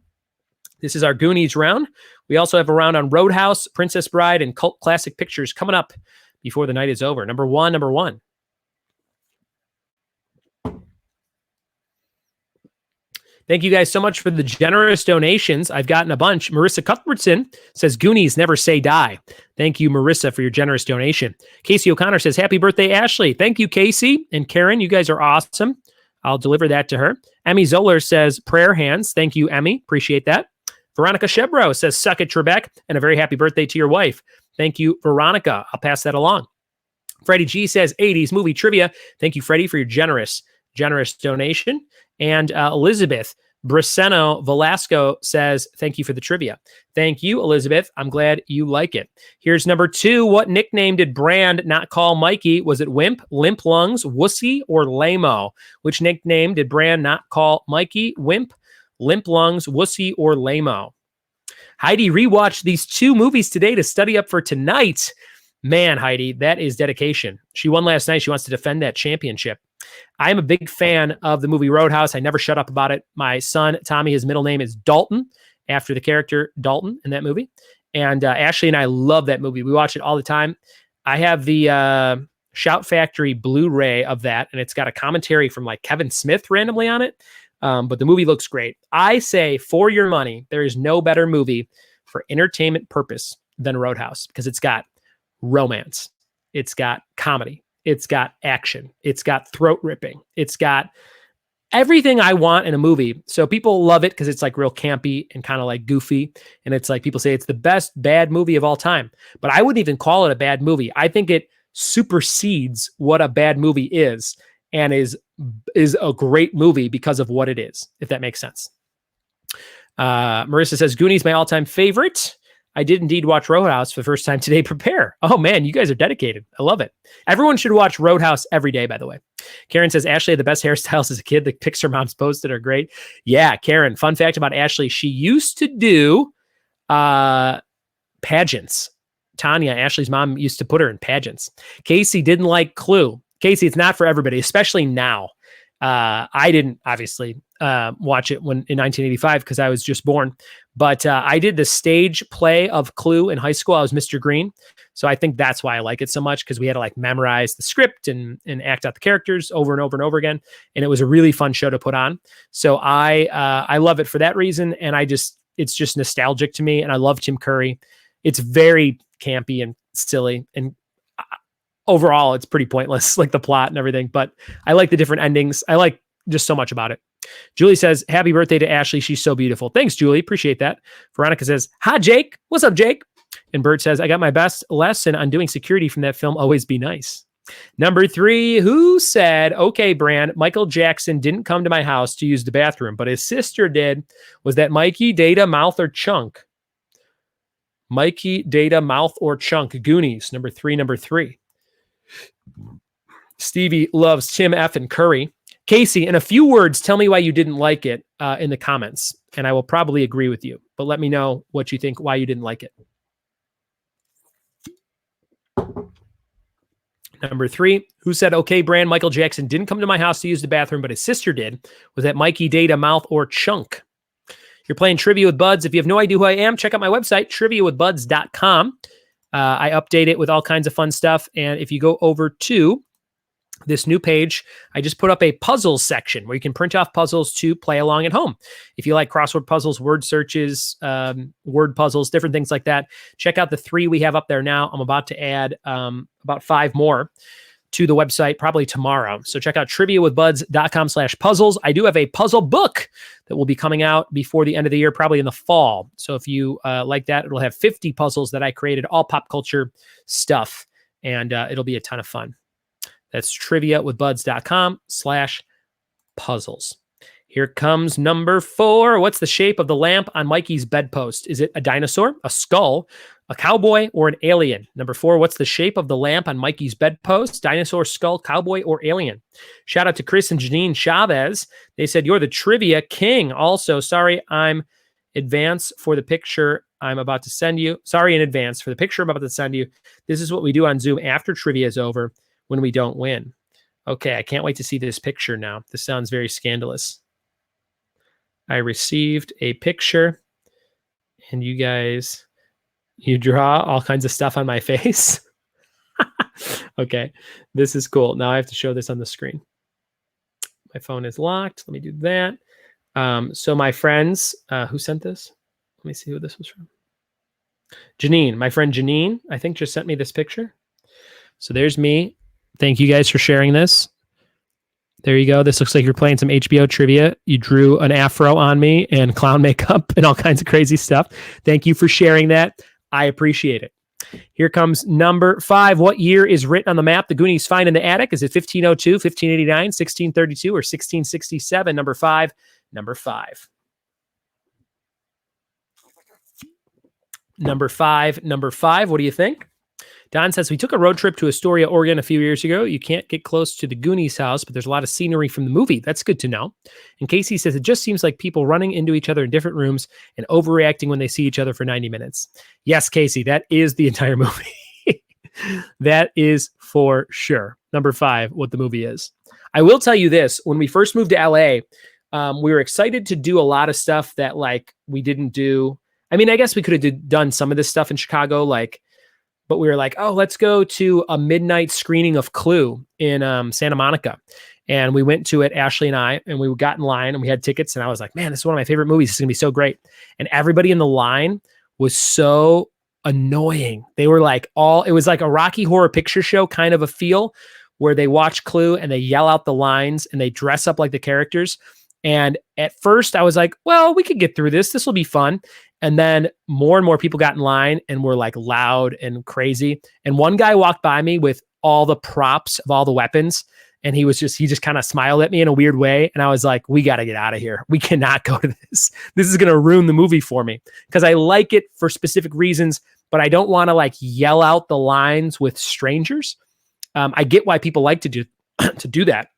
This is our Goonies round. We also have a round on Roadhouse, Princess Bride, and cult classic pictures coming up before the night is over. Number one. Thank you guys so much for the generous donations. I've gotten a bunch. Marissa Cuthbertson says, Goonies never say die. Thank you, Marissa, for your generous donation. Casey O'Connor says, happy birthday, Ashley. Thank you, Casey. And Karen, you guys are awesome. I'll deliver that to her. Emmy Zoller says, prayer hands. Thank you, Emmy. Appreciate that. Veronica Shebro says, suck it, Trebek. And a very happy birthday to your wife. Thank you, Veronica. I'll pass that along. Freddie G says, 80s movie trivia. Thank you, Freddie, for your generous donation. And Elizabeth Briseno Velasco says, thank you for the trivia. Thank you, Elizabeth. I'm glad you like it. Here's number 2. What nickname did Brand not call Mikey? Was it Wimp, Limp Lungs, Wussy, or Lamo? Which nickname did Brand not call Mikey? Wimp, Limp Lungs, Wussy, or Lamo? Heidi rewatched these 2 movies today to study up for tonight. Man, Heidi, that is dedication. She won last night. She wants to defend that championship. I'm a big fan of the movie Roadhouse. I never shut up about it. My son, Tommy, his middle name is Dalton, after the character Dalton in that movie. And Ashley and I love that movie. We watch it all the time. I have the Shout Factory Blu-ray of that, and it's got a commentary from like Kevin Smith randomly on it. But the movie looks great. I say, for your money, there is no better movie for entertainment purpose than Roadhouse, because it's got romance. It's got comedy. It's got action. It's got throat ripping. It's got everything I want in a movie. So people love it because it's like real campy and kind of like goofy. And it's like people say it's the best bad movie of all time. But I wouldn't even call it a bad movie. I think it supersedes what a bad movie is and is a great movie because of what it is, if that makes sense. Marissa says, Goonies, my all-time favorite. I did indeed watch Roadhouse for the first time today. Prepare. Oh man, you guys are dedicated. I love it. Everyone should watch Roadhouse every day, by the way. Karen says, Ashley had the best hairstyles as a kid. The pics her mom's posted are great. Yeah, Karen, fun fact about Ashley. She used to do pageants. Tanya, Ashley's mom, used to put her in pageants. Casey didn't like Clue. Casey, it's not for everybody, especially now. I didn't obviously watch it in 1985 because I was just born, but I did the stage play of Clue in high school. I was Mr. Green. So I think that's why I like it so much, because we had to like memorize the script and act out the characters over and over and over again. And it was a really fun show to put on. So I love it for that reason. And it's just nostalgic to me. And I love Tim Curry. It's very campy and silly, and overall, it's pretty pointless, like the plot and everything, but I like the different endings. I like just so much about it. Julie says, happy birthday to Ashley. She's so beautiful. Thanks, Julie. Appreciate that. Veronica says, hi, Jake. What's up, Jake? And Bert says, I got my best lesson on doing security from that film, Always Be Nice. Number 3, who said, okay, Brand, Michael Jackson didn't come to my house to use the bathroom, but his sister did. Was that Mikey, Data, Mouth, or Chunk? Mikey, Data, Mouth, or Chunk? Goonies, number 3. Stevie loves Tim F. and Curry. Casey, in a few words, tell me why you didn't like it in the comments, and I will probably agree with you, but let me know what you think, why you didn't like it. Number 3, who said, okay, Brand, Michael Jackson didn't come to my house to use the bathroom, but his sister did. Was that Mikey, Data, Mouth, or Chunk? You're playing Trivia with Buds. If you have no idea who I am, check out my website, triviawithbuds.com. I update it with all kinds of fun stuff. And if you go over to this new page, I just put up a puzzles section where you can print off puzzles to play along at home. If you like crossword puzzles, word searches, word puzzles, different things like that, check out the 3 we have up there now. I'm about to add about 5 more to the website probably tomorrow. So check out triviawithbuds.com/puzzles. I do have a puzzle book that will be coming out before the end of the year, probably in the fall. So if you like that, it'll have 50 puzzles that I created, all pop culture stuff, and it'll be a ton of fun. That's triviawithbuds.com/puzzles. Here comes number 4. What's the shape of the lamp on Mikey's bedpost? Is it a dinosaur, a skull, a cowboy, or an alien? Number 4, what's the shape of the lamp on Mikey's bedpost? Dinosaur, skull, cowboy, or alien? Shout out to Chris and Janine Chavez. They said, you're the trivia king. Also, sorry, I'm advance for the picture I'm about to send you. Sorry in advance for the picture I'm about to send you. This is what we do on Zoom after trivia is over when we don't win. Okay, I can't wait to see this picture now. This sounds very scandalous. I received a picture, and you guys, you draw all kinds of stuff on my face. Okay, this is cool. Now I have to show this on the screen. My phone is locked. Let me do that. So my friends, who sent this? Let me see who this was from. Janine, my friend Janine, I think just sent me this picture. So there's me. Thank you guys for sharing this. There you go. This looks like you're playing some HBO trivia. You drew an afro on me and clown makeup and all kinds of crazy stuff. Thank you for sharing that. I appreciate it. Here comes number 5. What year is written on the map the Goonies find in the attic? Is it 1502, 1589, 1632, or 1667? Number 5. Number 5. Number 5. Number 5. What do you think? Don says, we took a road trip to Astoria, Oregon a few years ago. You can't get close to the Goonies house, but there's a lot of scenery from the movie. That's good to know. And Casey says, it just seems like people running into each other in different rooms and overreacting when they see each other for 90 minutes. Yes, Casey, that is the entire movie. That is for sure. Number 5, what the movie is. I will tell you this. When we first moved to LA, we were excited to do a lot of stuff that like we didn't do. I mean, I guess we could have done some of this stuff in Chicago, but we were like, oh, let's go to a midnight screening of Clue in Santa Monica. And we went to it, Ashley and I, and we got in line and we had tickets. And I was like, man, this is one of my favorite movies. It's going to be so great. And everybody in the line was so annoying. They were like it was like a Rocky Horror Picture Show kind of a feel where they watch Clue and they yell out the lines and they dress up like the characters. And at first I was like, well, we could get through this. This will be fun. And then more and more people got in line and were like loud and crazy. And one guy walked by me with all the props of all the weapons. And he just kind of smiled at me in a weird way. And I was like, we got to get out of here. We cannot go to this. This is going to ruin the movie for me because I like it for specific reasons, but I don't want to like yell out the lines with strangers. I get why people like to do that,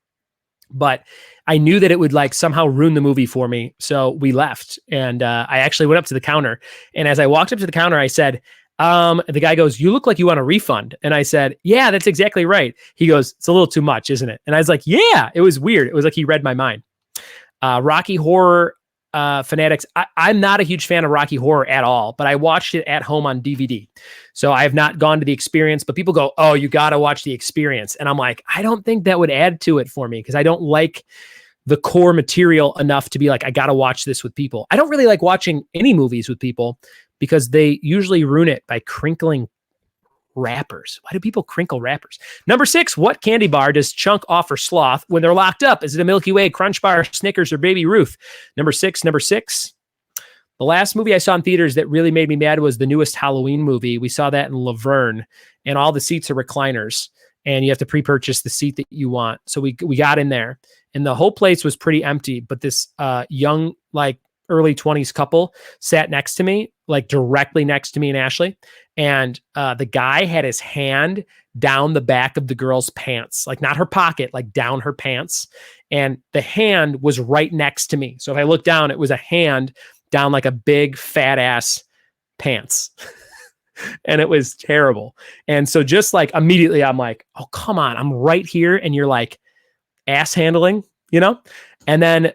but I knew that it would like somehow ruin the movie for me. So we left and I actually went up to the counter. And as I walked up to the counter, I said, the guy goes, you look like you want a refund. And I said, yeah, that's exactly right. He goes, it's a little too much, isn't it? And I was like, yeah, it was weird. It was like he read my mind. Rocky Horror fanatics. I'm not a huge fan of Rocky Horror at all, but I watched it at home on DVD. So I have not gone to the experience, but people go, oh, you got to watch the experience. And I'm like, I don't think that would add to it for me because I don't like the core material enough to be like, I got to watch this with people. I don't really like watching any movies with people because they usually ruin it by crinkling wrappers. Why do people crinkle wrappers? Number 6, what candy bar does Chunk offer Sloth when they're locked up? Is it a Milky Way, Crunch Bar, Snickers, or Baby Ruth? Number 6. The last movie I saw in theaters that really made me mad was the newest Halloween movie. We saw that in Laverne, and all the seats are recliners, and you have to pre-purchase the seat that you want. So we got in there, and the whole place was pretty empty. But this young, like early 20s couple sat next to me, like directly next to me and Ashley, and the guy had his hand down the back of the girl's pants, like not her pocket, like down her pants, and the hand was right next to me. So if I looked down, it was a hand down like a big fat ass pants. And it was terrible. And so just like immediately I'm like, oh, come on, I'm right here. And you're like ass handling, you know? And then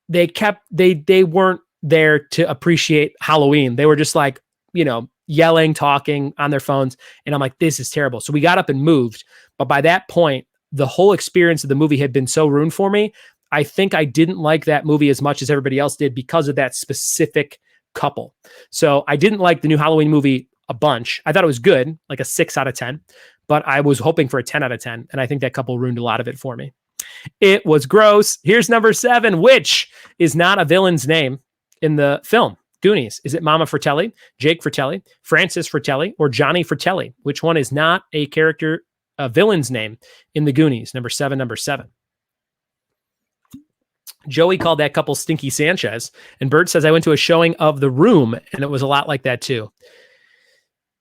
they weren't there to appreciate Halloween. They were just like, you know, yelling, talking on their phones. And I'm like, this is terrible. So we got up and moved. But by that point, the whole experience of the movie had been so ruined for me. I think I didn't like that movie as much as everybody else did because of that specific couple. So I didn't like the new Halloween movie a bunch. I thought it was good, like a 6 out of 10, but I was hoping for a 10 out of 10. And I think that couple ruined a lot of it for me. It was gross. Here's number 7, which is not a villain's name in the film Goonies. Is it Mama Fratelli, Jake Fratelli, Francis Fratelli, or Johnny Fratelli? Which one is not a character, a villain's name in the Goonies? Number 7. Joey called that couple Stinky Sanchez, and Bert says, I went to a showing of The Room, and it was a lot like that too.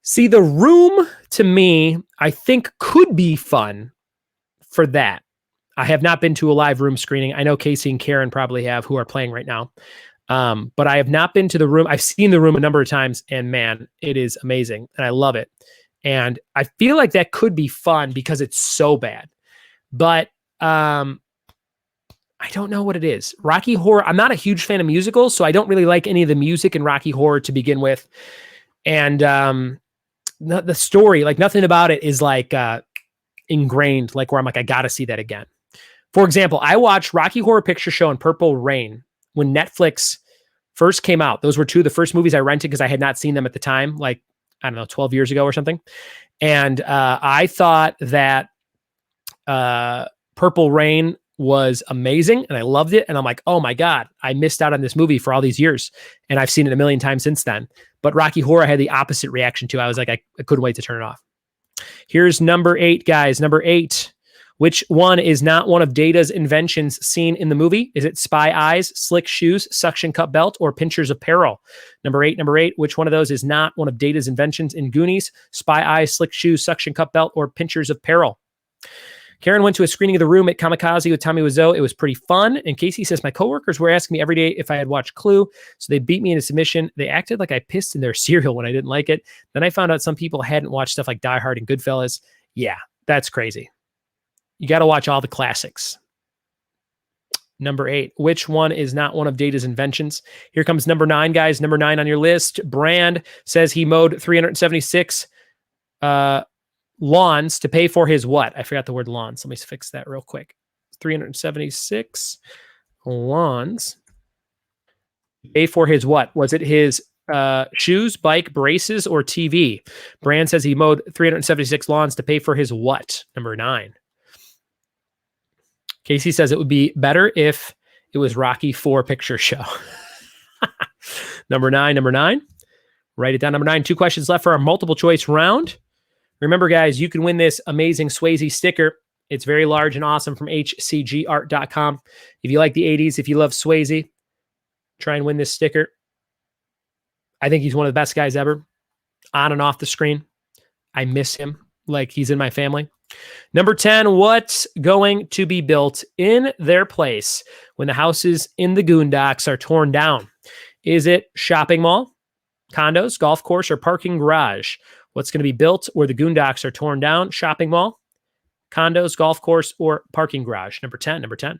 See, The Room, to me, I think could be fun for that. I have not been to a live Room screening. I know Casey and Karen probably have, who are playing right now. But I have not been to The Room. I've seen The Room a number of times, and man, it is amazing, and I love it. And I feel like that could be fun because it's so bad. But I don't know what it is. Rocky Horror, I'm not a huge fan of musicals, so I don't really like any of the music in Rocky Horror to begin with. And the story, like nothing about it is like ingrained, like where I'm like, I got to see that again. For example, I watched Rocky Horror Picture Show and Purple Rain when Netflix first came out. Those were two of the first movies I rented because I had not seen them at the time, like, I don't know, 12 years ago or something. And I thought that Purple Rain was amazing and I loved it. And I'm like, oh my God, I missed out on this movie for all these years. And I've seen it a million times since then. But Rocky Horror, I had the opposite reaction to. I was like, I couldn't wait to turn it off. Here's number 8, guys. Number 8. Which one is not one of Data's inventions seen in the movie? Is it spy eyes, slick shoes, suction cup belt, or pincher's apparel? Number 8. Which one of those is not one of Data's inventions in Goonies? Spy eyes, slick shoes, suction cup belt, or pincher's apparel? Karen went to a screening of The Room at Kamikaze with Tommy Wiseau. It was pretty fun. And Casey says, my coworkers were asking me every day if I had watched Clue. So they beat me into submission. They acted like I pissed in their cereal when I didn't like it. Then I found out some people hadn't watched stuff like Die Hard and Goodfellas. Yeah, that's crazy. You got to watch all the classics. Number 8. Which one is not one of Data's inventions? Here comes number 9, guys. Number 9 on your list. Brand says he mowed 376 lawns to pay for his what? I forgot the word lawns. Let me fix that real quick. 376 lawns. Pay for his what? Was it his shoes, bike, braces, or TV? Brand says he mowed 376 lawns to pay for his what? Number 9. Casey says it would be better if it was Rocky IV Picture Show. Number 9. Write it down. Number 9. 2 questions left for our multiple choice round. Remember, guys, you can win this amazing Swayze sticker. It's very large and awesome from hcgart.com. If you like the 80s, if you love Swayze, try and win this sticker. I think he's one of the best guys ever, on and off the screen. I miss him like he's in my family. Number 10, what's going to be built in their place when the houses in the Goondocks are torn down? Is it shopping mall, condos, golf course, or parking garage? What's going to be built where the Goondocks are torn down? Shopping mall, condos, golf course, or parking garage? Number 10.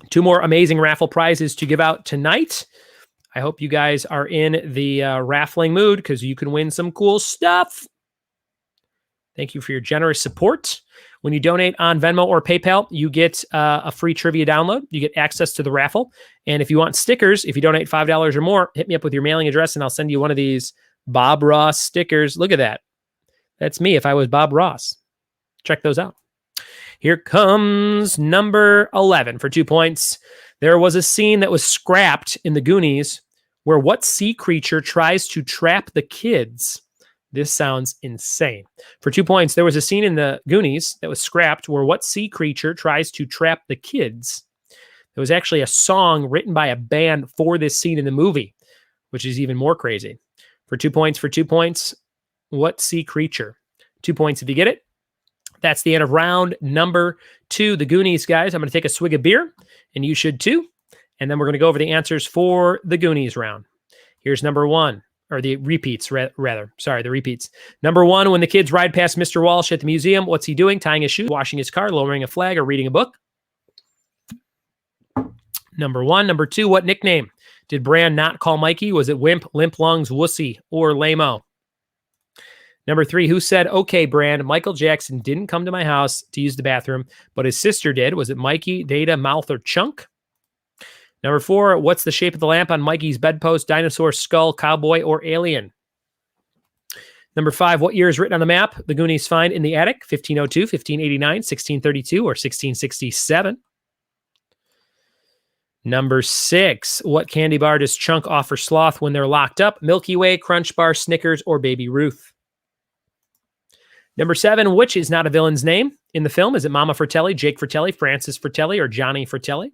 2 more amazing raffle prizes to give out tonight. I hope you guys are in the raffling mood because you can win some cool stuff. Thank you for your generous support. When you donate on Venmo or PayPal, you get a free trivia download. You get access to the raffle. And if you want stickers, if you donate $5 or more, hit me up with your mailing address and I'll send you one of these Bob Ross stickers. Look at that. That's me if I was Bob Ross. Check those out. Here comes number 11 for 2 points. There was a scene that was scrapped in the Goonies where what sea creature tries to trap the kids? This sounds insane. For 2 points, there was a scene in the Goonies that was scrapped where what sea creature tries to trap the kids? There was actually a song written by a band for this scene in the movie, which is even more crazy. For 2 points, what sea creature? 2 points if you get it. That's the end of round number 2. The Goonies, guys. I'm going to take a swig of beer, and you should too. And then we're going to go over the answers for the Goonies round. Here's number 1, or the repeats, rather. Sorry, the repeats. Number 1, when the kids ride past Mr. Walsh at the museum, what's he doing? Tying his shoes, washing his car, lowering a flag, or reading a book? Number 1. Number 2, what nickname did Bran not call Mikey? Was it Wimp, Limp Lungs, Wussy, or Lame-O? Number 3, who said, okay, Bran, Michael Jackson didn't come to my house to use the bathroom, but his sister did. Was it Mikey, Data, Mouth, or Chunk? Number 4, what's the shape of the lamp on Mikey's bedpost? Dinosaur, skull, cowboy, or alien? Number 5, what year is written on the map the Goonies find in the attic? 1502, 1589, 1632, or 1667? Number 6, what candy bar does Chunk offer Sloth when they're locked up? Milky Way, Crunch Bar, Snickers, or Baby Ruth? Number 7, which is not a villain's name in the film? Is it Mama Fratelli, Jake Fratelli, Francis Fratelli, or Johnny Fratelli?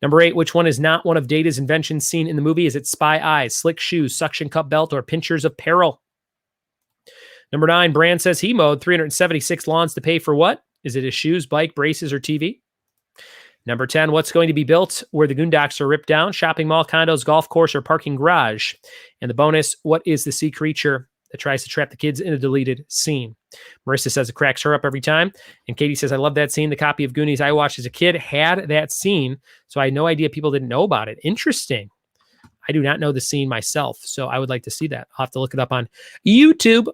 Number 8, which one is not one of Data's inventions seen in the movie? Is it spy eyes, slick shoes, suction cup belt, or pinchers of peril? Number 9, Bran says he mowed 376 lawns to pay for what? Is it his shoes, bike, braces, or TV? Number 10, what's going to be built where the Goondocks are ripped down? Shopping mall, condos, golf course, or parking garage? And the bonus, what is the sea creature that tries to trap the kids in a deleted scene? Marissa says it cracks her up every time. And Katie says, I love that scene. The copy of Goonies I watched as a kid had that scene, so I had no idea people didn't know about it. Interesting. I do not know the scene myself, so I would like to see that. I'll have to look it up on YouTube.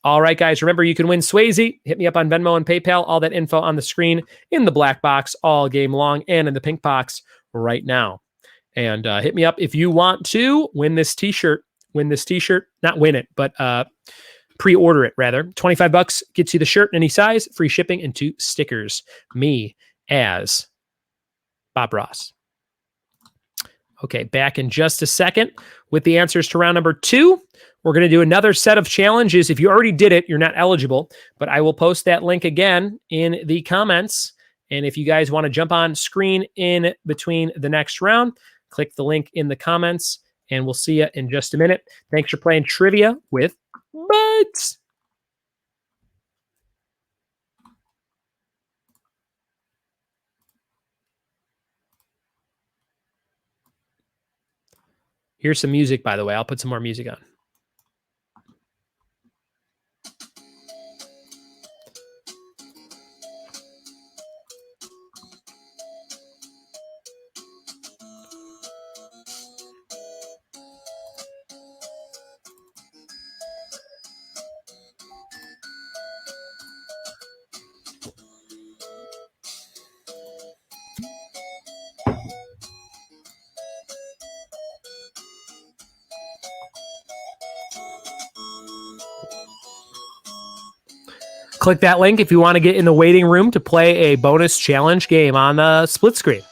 All right, guys, remember you can win Swayze. Hit me up on Venmo and PayPal. All that info on the screen in the black box all game long and in the pink box right now. And hit me up if you want to win this t-shirt. Not win it, but pre-order it rather. $25 gets you the shirt in any size, free shipping, and 2 stickers. Me as Bob Ross. Okay, back in just a second with the answers to round number 2. We're going to do another set of challenges. If you already did it, you're not eligible, but I will post that link again in the comments. And if you guys want to jump on screen in between the next round, click the link in the comments, and we'll see you in just a minute. Thanks for playing Trivia with Buds. Here's some music, by the way. I'll put some more music on. Click that link if you want to get in the waiting room to play a bonus challenge game on the split screen.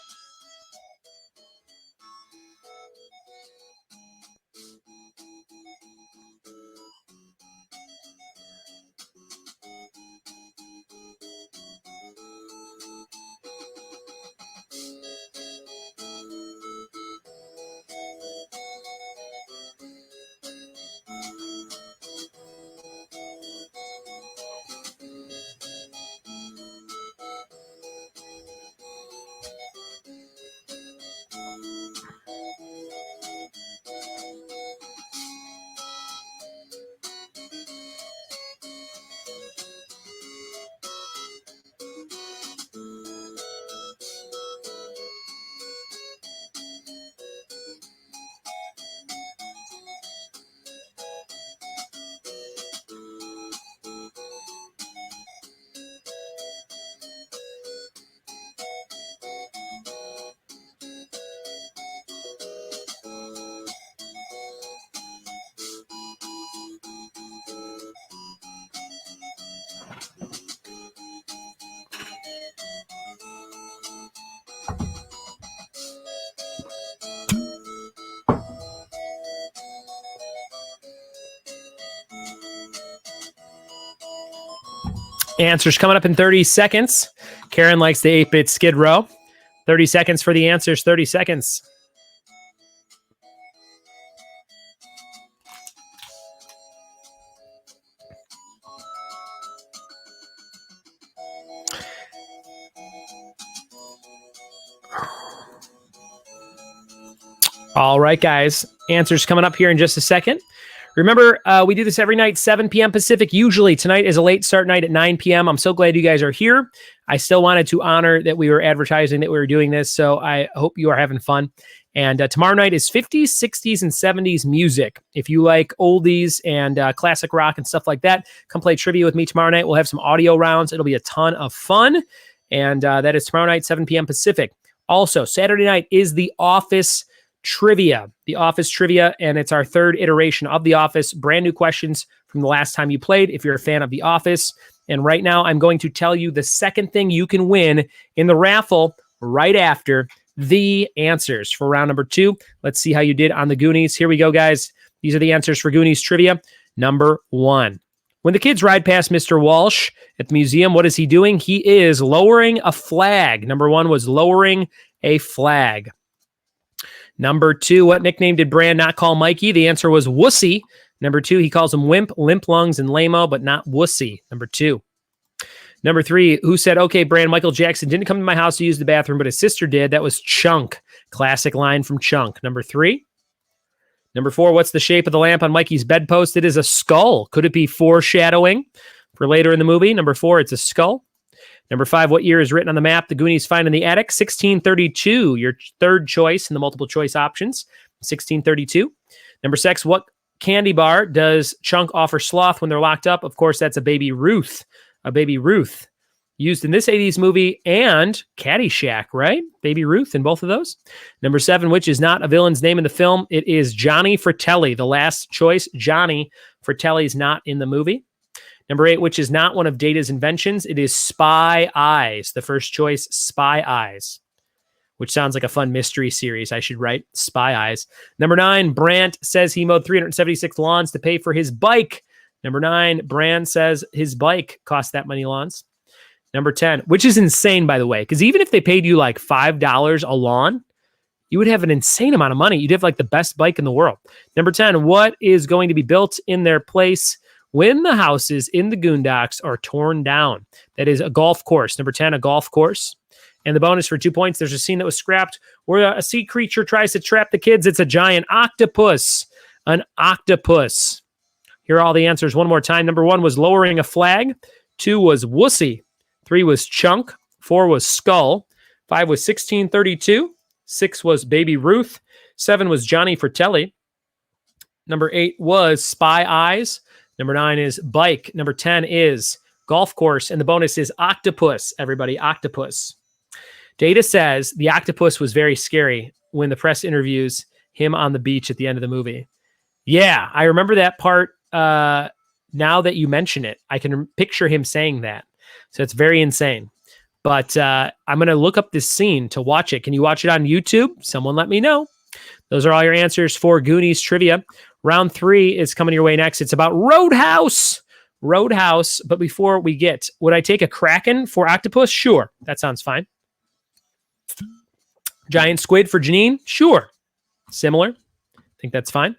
Answers coming up in 30 seconds. Karen likes the 8-bit Skid Row. 30 seconds for the answers. 30 seconds. All right, guys. Answers coming up here in just a second. Remember, we do this every night, 7 p.m. Pacific. Usually tonight is a late start night at 9 p.m. I'm so glad you guys are here. I still wanted to honor that we were advertising that we were doing this, so I hope you are having fun. And tomorrow night is 50s, 60s, and 70s music. If you like oldies and classic rock and stuff like that, come play trivia with me tomorrow night. We'll have some audio rounds. It'll be a ton of fun. And that is tomorrow night, 7 p.m. Pacific. Also, Saturday night is The Office Trivia. The Office Trivia, and it's our third iteration of The Office. Brand new questions from the last time you played if you're a fan of The Office. And right now, I'm going to tell you the second thing you can win in the raffle right after the answers for round number 2. Let's see how you did on the Goonies. Here we go, guys. These are the answers for Goonies Trivia. Number 1. When the kids ride past Mr. Walsh at the museum, what is he doing? He is lowering a flag. Number 1 was lowering a flag. Number 2, what nickname did Bran not call Mikey? The answer was Wussy. Number 2, he calls him Wimp, Limp Lungs, and Lame-o, but not Wussy. Number 2. Number 3, who said, okay, Bran, Michael Jackson didn't come to my house to use the bathroom, but his sister did. That was Chunk. Classic line from Chunk. Number 3. Number 4, what's the shape of the lamp on Mikey's bedpost? It is a skull. Could it be foreshadowing for later in the movie? Number 4, it's a skull. Number 5, what year is written on the map the Goonies find in the attic? 1632, your third choice in the multiple choice options. 1632. Number 6, what candy bar does Chunk offer Sloth when they're locked up? Of course, that's a Baby Ruth. A Baby Ruth. Used in this 80s movie and Caddyshack, right? Baby Ruth in both of those. Number 7, which is not a villain's name in the film. It is Johnny Fratelli. The last choice, Johnny Fratelli, is not in the movie. Number 8, which is not one of Data's inventions. It is Spy Eyes. The first choice, Spy Eyes, which sounds like a fun mystery series I should write. Spy Eyes. Number 9, Brandt says he mowed 376 lawns to pay for his bike. Number 9, Brand says his bike cost that many lawns. Number 10, which is insane, by the way, because even if they paid you like $5 a lawn, you would have an insane amount of money. You'd have like the best bike in the world. Number 10, what is going to be built in their place when the houses in the Goondocks are torn down? That is a golf course. Number 10, a golf course. And the bonus for 2 points, there's a scene that was scrapped where a sea creature tries to trap the kids. It's a giant octopus. An octopus. Here are all the answers one more time. Number 1 was lowering a flag. 2 was Wussy. 3 was Chunk. 4 was Skull. 5 was 1632. 6 was Baby Ruth. 7 was Johnny Fratelli. Number 8 was Spy Eyes. Number 9 is bike. Number 10 is golf course. And the bonus is octopus, everybody, octopus. Data says the octopus was very scary when the press interviews him on the beach at the end of the movie. Yeah, I remember that part. Now that you mention it, I can picture him saying that. So it's very insane. But I'm going to look up this scene to watch it. Can you watch it on YouTube? Someone let me know. Those are all your answers for Goonies Trivia. Round 3 is coming your way next. It's about Roadhouse. Roadhouse. But before we get, would I take a Kraken for octopus? Sure. That sounds fine. Giant squid for Janine? Sure. Similar. I think that's fine.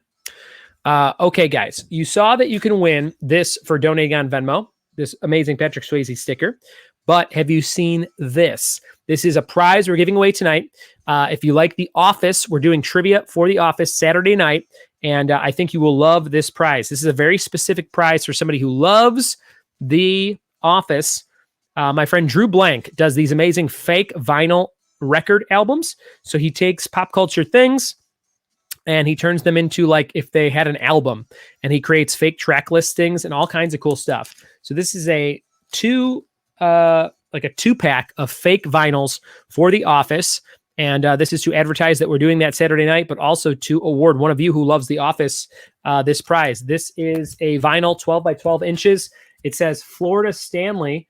Okay, guys. You saw that you can win this for donating on Venmo, this amazing Patrick Swayze sticker. But have you seen this? This is a prize we're giving away tonight. If you like The Office, we're doing trivia for The Office Saturday night. And I think you will love this prize. This is a very specific prize for somebody who loves The Office. My friend Drew Blank does these amazing fake vinyl record albums. So he takes pop culture things and he turns them into like if they had an album, and he creates fake track listings and all kinds of cool stuff. So this is a 2-pack of fake vinyls for The Office. And this is to advertise that we're doing that Saturday night, but also to award one of you who loves The Office this prize. This is a vinyl 12 by 12 inches. It says Florida Stanley,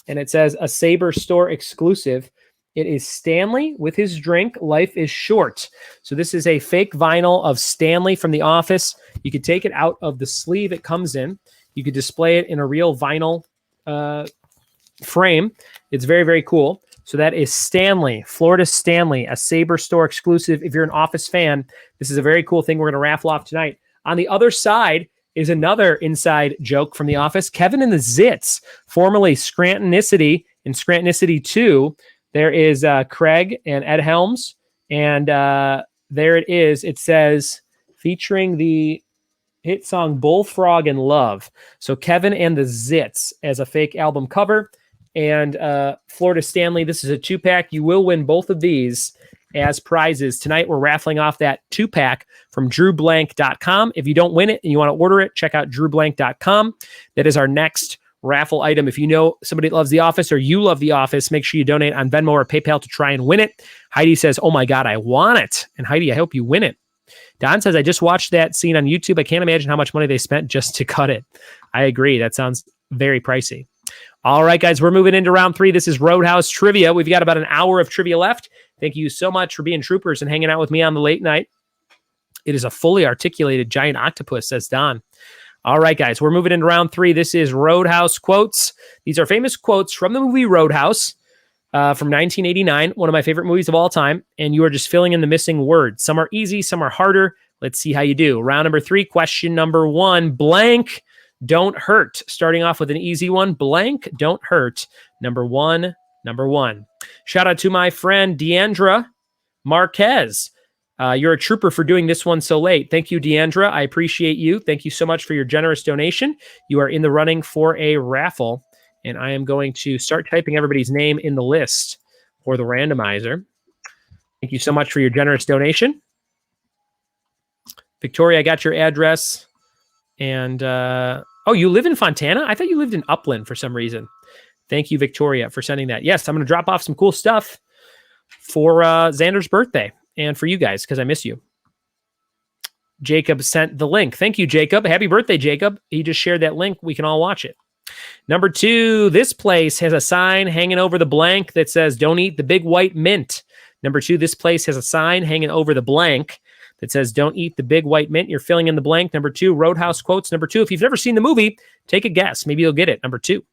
and it says a Sabre store exclusive. It is Stanley with his drink. Life is short. So this is a fake vinyl of Stanley from The Office. You could take it out of the sleeve it comes in. You could display it in a real vinyl frame. It's very, very cool. So that is Stanley, Florida Stanley, a Sabre Store exclusive. If you're an Office fan, this is a very cool thing we're going to raffle off tonight. On the other side is another inside joke from The Office. Kevin and the Zits, formerly Scrantonicity in Scrantonicity 2. There is Craig and Ed Helms. And there it is. It says, featuring the hit song Bullfrog and Love. So Kevin and the Zits as a fake album cover. And Florida Stanley, this is a 2-pack. You will win both of these as prizes. Tonight, we're raffling off that 2-pack from drewblank.com. If you don't win it and you want to order it, check out drewblank.com. That is our next raffle item. If you know somebody that loves The Office or you love The Office, make sure you donate on Venmo or PayPal to try and win it. Heidi says, oh my God, I want it. And Heidi, I hope you win it. Don says, I just watched that scene on YouTube. I can't imagine how much money they spent just to cut it. I agree. That sounds very pricey. All right, guys, we're moving into round 3. This is Roadhouse Trivia. We've got about an hour of trivia left. Thank you so much for being troopers and hanging out with me on the late night. It is a fully articulated giant octopus, says Don. All right, guys, we're moving into round 3. This is Roadhouse quotes. These are famous quotes from the movie Roadhouse from 1989, one of my favorite movies of all time, and you are just filling in the missing words. Some are easy, some are harder. Let's see how you do. Round number 3, question number 1, blank. Don't hurt. Starting off with an easy one. Blank. Don't hurt. Number one. Shout out to my friend Deandra Marquez. You're a trooper for doing this one so late. Thank you, Deandra. I appreciate you. Thank you so much for your generous donation. You are in the running for a raffle, and I am going to start typing everybody's name in the list for the randomizer. Thank you so much for your generous donation. Victoria, I got your address. And, oh, you live in Fontana? I thought you lived in Upland for some reason. Thank you, Victoria, for sending that. Yes, I'm going to drop off some cool stuff for Xander's birthday and for you guys because I miss you. Jacob sent the link. Thank you, Jacob. Happy birthday, Jacob. He just shared that link. We can all watch it. Number 2, this place has a sign hanging over the blank that says, don't eat the big white mint. Number 2, this place has a sign hanging over the blank that says, don't eat the big white mint. You're filling in the blank. Number 2, Roadhouse quotes. Number 2, if you've never seen the movie, take a guess. Maybe you'll get it. Number 2.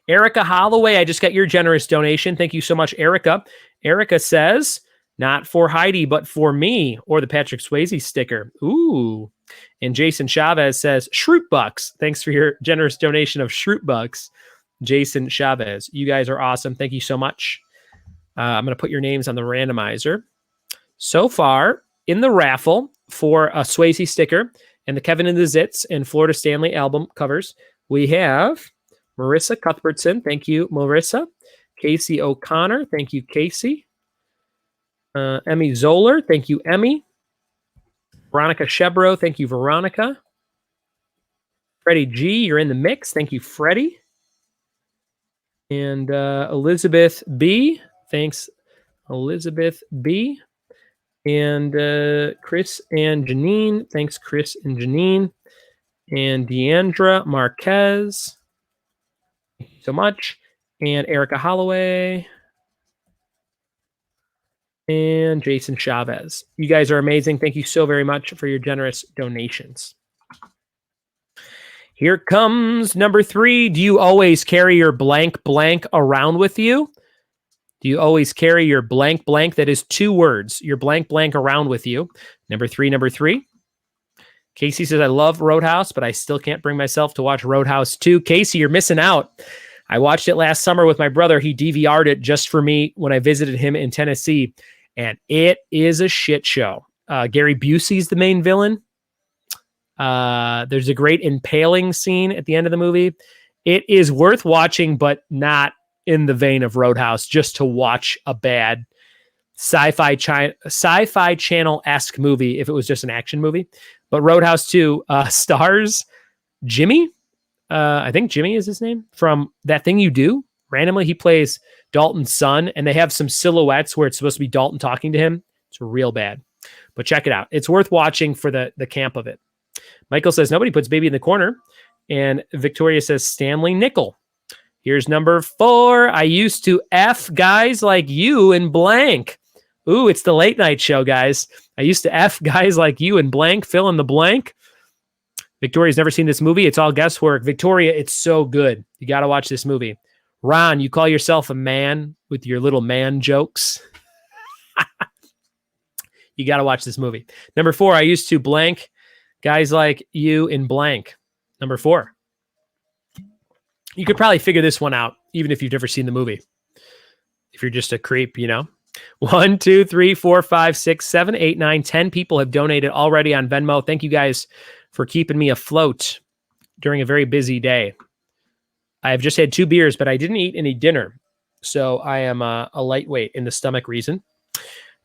Erica Holloway, I just got your generous donation. Thank you so much, Erica. Erica says, not for Heidi, but for me, or the Patrick Swayze sticker. Ooh. And Jason Chavez says, Shroot Bucks. Thanks for your generous donation of Shroot Bucks, Jason Chavez. You guys are awesome. Thank you so much. I'm going to put your names on the randomizer. So far, in the raffle for a Swayze sticker and the Kevin and the Zits and Florida Stanley album covers, we have Marissa Cuthbertson. Thank you, Marissa. Casey O'Connor. Thank you, Casey. Emmy Zoller. Thank you, Emmy. Veronica Shebro. Thank you, Veronica. Freddie G, you're in the mix. Thank you, Freddie. And Elizabeth B. Thanks, Elizabeth B. And Chris and Janine. Thanks, Chris and Janine. And Deandra Marquez. Thank you so much. And Erica Holloway. And Jason Chavez. You guys are amazing. Thank you so very much for your generous donations. Here comes number 3. Do you always carry your blank blank around with you? Do you always carry your blank blank? That is 2 words. Your blank blank around with you. Number 3. Casey says, I love Roadhouse, but I still can't bring myself to watch Roadhouse 2. Casey, you're missing out. I watched it last summer with my brother. He DVR'd it just for me when I visited him in Tennessee, and it is a shit show. Gary Busey's the main villain. There's a great impaling scene at the end of the movie. It is worth watching, but not in the vein of Roadhouse, just to watch a bad sci-fi channel-esque movie if it was just an action movie. But Roadhouse 2 stars Jimmy. I think Jimmy is his name, from That Thing You Do. Randomly, he plays Dalton's son, and they have some silhouettes where it's supposed to be Dalton talking to him. It's real bad. But check it out. It's worth watching for the camp of it. Michael says, nobody puts baby in the corner. And Victoria says, Stanley Nickel. Here's number 4. I used to F guys like you in blank. Ooh, it's the late night show, guys. I used to F guys like you in blank. Fill in the blank. Victoria's never seen this movie. It's all guesswork. Victoria, it's so good. You got to watch this movie. Ron, you call yourself a man with your little man jokes. You got to watch this movie. Number 4, I used to blank guys like you in blank. Number 4. You could probably figure this one out, even if you've never seen the movie. If you're just a creep, you know. 1, 2, 3, 4, 5, 6, 7, 8, 9, 10 people have donated already on Venmo. Thank you guys for keeping me afloat during a very busy day. I have just had 2 beers, but I didn't eat any dinner. So I am a lightweight in the stomach reason.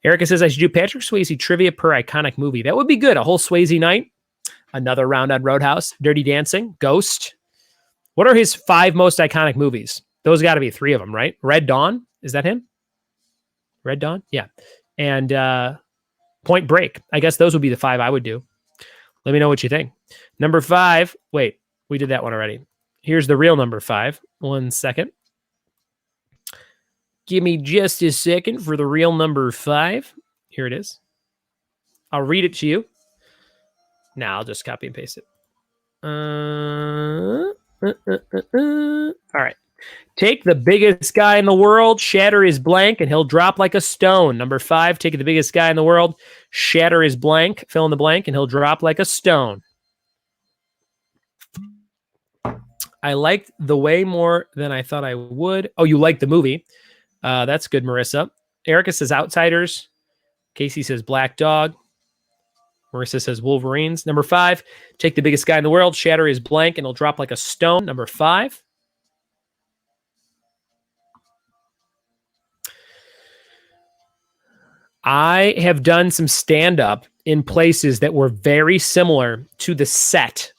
Erica says I should do Patrick Swayze trivia per iconic movie. That would be good. A whole Swayze night. Another round on Roadhouse. Dirty Dancing. Ghost. What are his 5 most iconic movies? Those got to be 3 of them, right? Red Dawn. Is that him? Red Dawn? Yeah. And Point Break. I guess those would be the 5 I would do. Let me know what you think. Number 5. Wait, we did that one already. Here's the real number 5. 1 second. Give me just a second for the real number 5. Here it is. I'll read it to you. Now I'll just copy and paste it. All right. Take the biggest guy in the world, shatter his blank, and he'll drop like a stone. Number 5, take the biggest guy in the world, shatter his blank, fill in the blank, and he'll drop like a stone. I liked The Way more than I thought I would. Oh, you liked the movie. That's good, Marissa. Erica says Outsiders. Casey says Black Dog. Marissa says Wolverines. Number 5, take the biggest guy in the world, shatter his blank, and he'll drop like a stone. Number 5. I have done some stand-up in places that were very similar to the set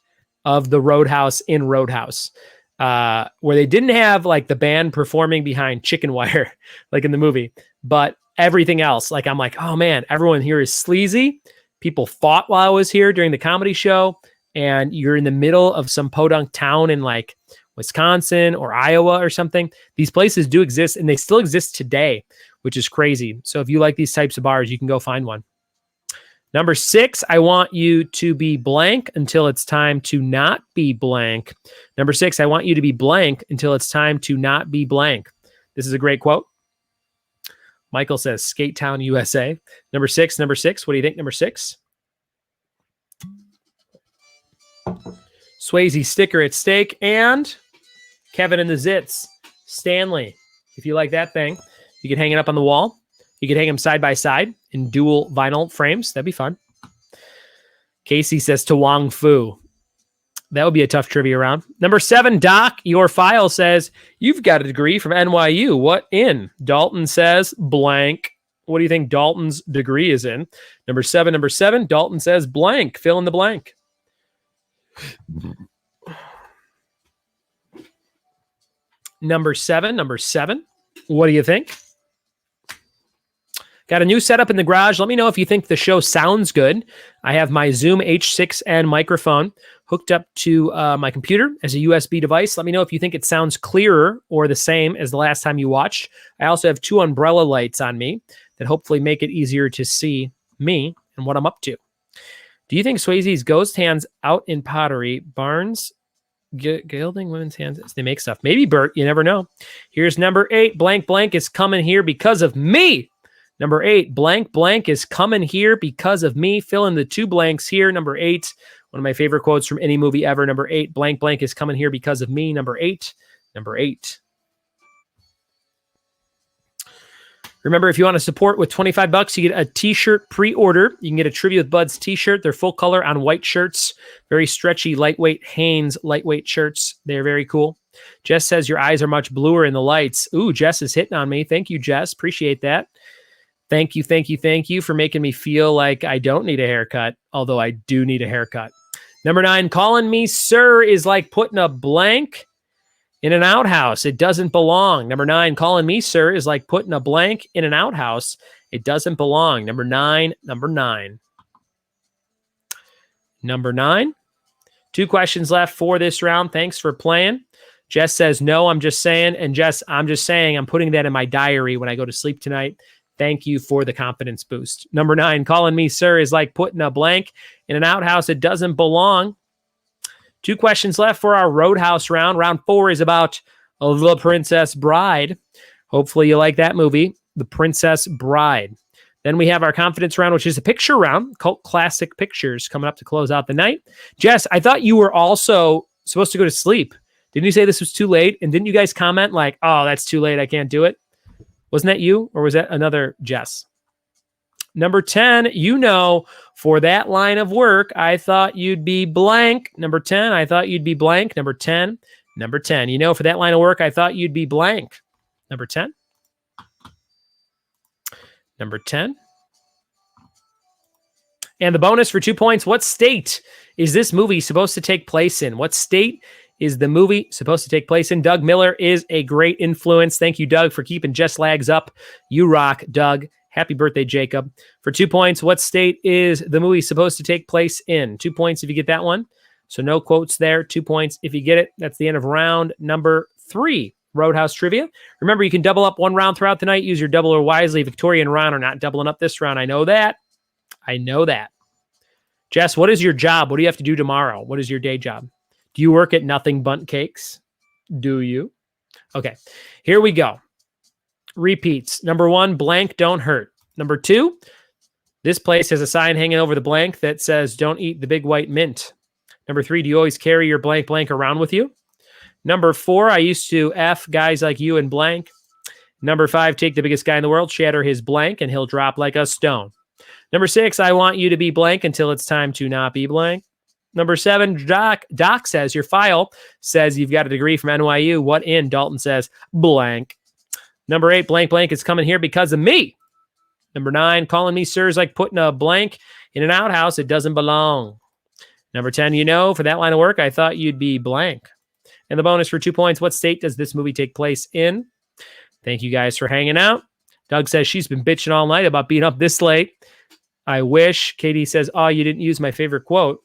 of the Roadhouse in Roadhouse, where they didn't have like the band performing behind chicken wire, like in the movie, but everything else. Like, I'm like, oh man, everyone here is sleazy. People fought while I was here during the comedy show, and you're in the middle of some podunk town in like Wisconsin or Iowa or something. These places do exist, and they still exist today, which is crazy. So if you like these types of bars, you can go find one. Number 6, I want you to be blank until it's time to not be blank. Number 6, I want you to be blank until it's time to not be blank. This is a great quote. Michael says, Skate Town, USA. Number 6. What do you think? Number 6. Swayze sticker at stake. And Kevin and the Zits. Stanley. If you like that thing, you could hang it up on the wall. You could hang them side by side in dual vinyl frames. That'd be fun. Casey says to Wong Fu. That would be a tough trivia round. Number 7, Doc, your file says, you've got a degree from NYU. What in? Dalton says blank. What do you think Dalton's degree is in? Number 7, Dalton says blank. Fill in the blank. Number 7. What do you think? Got a new setup in the garage. Let me know if you think the show sounds good. I have my Zoom H6n microphone hooked up to my computer as a USB device. Let me know if you think it sounds clearer or the same as the last time you watched. I also have 2 umbrella lights on me that hopefully make it easier to see me and what I'm up to. Do you think Swayze's ghost hands out in pottery, Barnes, gilding women's hands? They make stuff. Maybe, Bert. You never know. Here's number 8. Blank blank is coming here because of me. Number 8, blank blank is coming here because of me. Fill in the 2 blanks here. Number 8, one of my favorite quotes from any movie ever. Number 8, blank blank is coming here because of me. Number 8. Remember, if you want to support with $25, you get a t-shirt pre-order. You can get a Trivia with Buds t-shirt. They're full color on white shirts. Very stretchy, lightweight Hanes lightweight shirts. They're very cool. Jess says your eyes are much bluer in the lights. Ooh, Jess is hitting on me. Thank you, Jess. Appreciate that. Thank you for making me feel like I don't need a haircut, although I do need a haircut. Number 9, calling me sir is like putting a blank in an outhouse. It doesn't belong. Number 9, calling me sir is like putting a blank in an outhouse. It doesn't belong. Number 9. 2 questions left for this round. Thanks for playing. Jess says, no, I'm just saying. And Jess, I'm just saying, I'm putting that in my diary when I go to sleep tonight. Thank you for the confidence boost. Number 9, calling me sir is like putting a blank in an outhouse. It doesn't belong. 2 questions left for our Roadhouse round. Round 4 is about The Princess Bride. Hopefully you like that movie, The Princess Bride. Then we have our confidence round, which is a picture round, cult classic pictures coming up to close out the night. Jess, I thought you were also supposed to go to sleep. Didn't you say this was too late? And didn't you guys comment like, oh, that's too late, I can't do it? Wasn't that you, or was that another Jess? Number 10, for that line of work, I thought you'd be blank. Number 10, I thought you'd be blank. Number 10, for that line of work, I thought you'd be blank. Number 10. Number 10. And the bonus for 2 points, what state is this movie supposed to take place in? What state is the movie supposed to take place in? Doug Miller is a great influence. Thank you, Doug, for keeping Jess Lags up. You rock, Doug. Happy birthday, Jacob. For 2 points, what state is the movie supposed to take place in? 2 points if you get that one. So no quotes there. 2 points if you get it. That's the end of round number 3. Roadhouse Trivia. Remember, you can double up one round throughout the night. Use your doubler wisely. Victoria and Ron are not doubling up this round. I know that. Jess, what is your job? What do you have to do tomorrow? What is your day job? Do you work at Nothing Bundt Cakes? Do you? Okay, here we go. Repeats. Number 1, blank, don't hurt. Number 2, this place has a sign hanging over the blank that says, don't eat the big white mint. Number 3, do you always carry your blank blank around with you? Number 4, I used to F guys like you and blank. Number 5, take the biggest guy in the world, shatter his blank, and he'll drop like a stone. Number 6, I want you to be blank until it's time to not be blank. Number 7, Doc says your file says you've got a degree from NYU. What in? Dalton says blank. Number 8, blank blank is coming here because of me. Number 9, calling me sir is like putting a blank in an outhouse. It doesn't belong. Number 10, for that line of work, I thought you'd be blank. And the bonus for 2 points, what state does this movie take place in? Thank you guys for hanging out. Doug says she's been bitching all night about being up this late. I wish. Katie says, oh, you didn't use my favorite quote.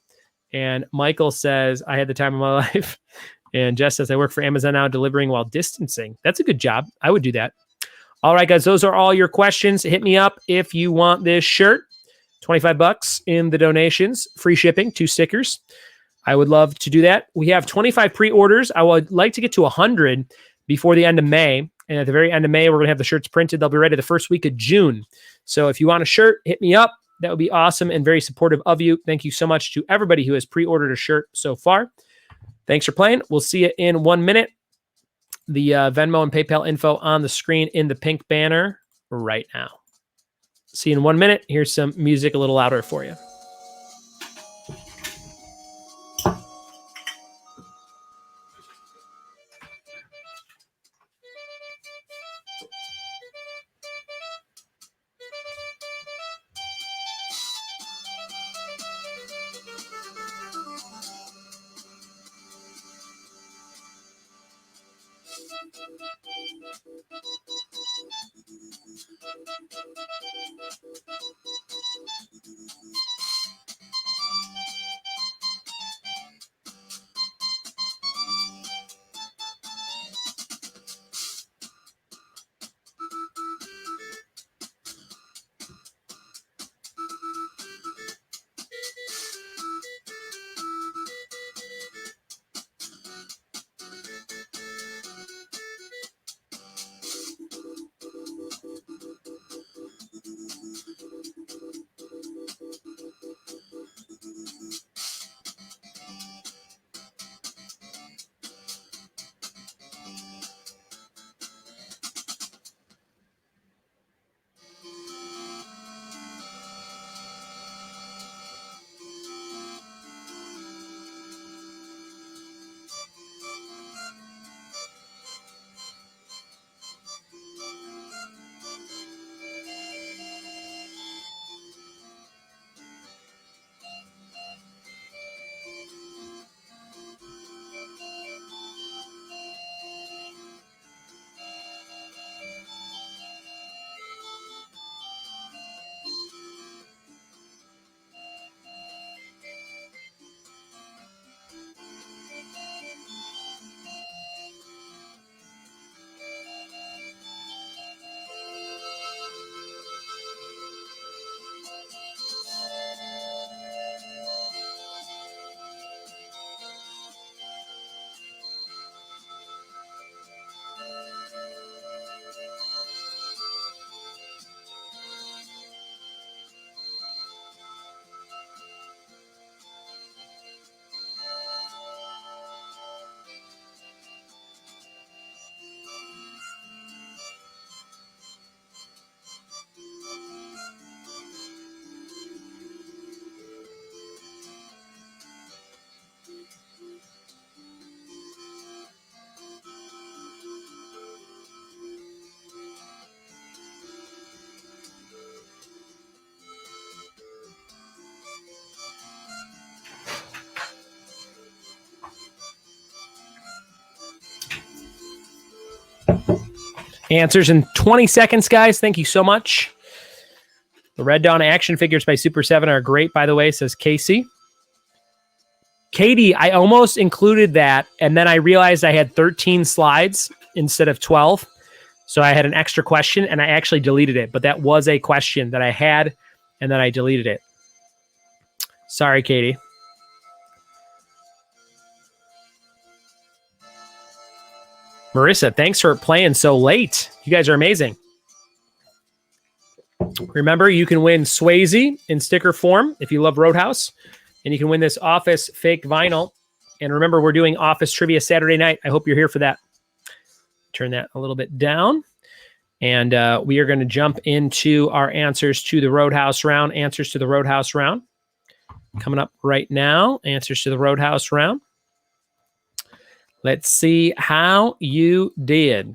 And Michael says, I had the time of my life. And Jess says, I work for Amazon now delivering while distancing. That's a good job. I would do that. All right, guys, those are all your questions. Hit me up if you want this shirt. $25 in the donations. Free shipping, 2 stickers. I would love to do that. We have 25 pre-orders. I would like to get to 100 before the end of May. And at the very end of May, we're going to have the shirts printed. They'll be ready the first week of June. So if you want a shirt, hit me up. That would be awesome and very supportive of you. Thank you so much to everybody who has pre-ordered a shirt so far. Thanks for playing. We'll see you in 1 minute. The Venmo and PayPal info on the screen in the pink banner right now. See you in 1 minute. Here's some music a little louder for you. Answers in 20 seconds, guys. Thank you so much. The Red Dawn action figures by Super 7 are great, by the way, says Casey. Katie, I almost included that, and then I realized I had 13 slides instead of 12. So I had an extra question, and I actually deleted it. But that was a question that I had, and then I deleted it. Sorry, Katie. Marissa, thanks for playing so late. You guys are amazing. Remember, you can win Swayze in sticker form if you love Roadhouse. And you can win this Office fake vinyl. And remember, we're doing Office Trivia Saturday night. I hope you're here for that. Turn that a little bit down. And we are going to jump into our answers to the Roadhouse round. Answers to the Roadhouse round. Coming up right now. Answers to the Roadhouse round. Let's see how you did.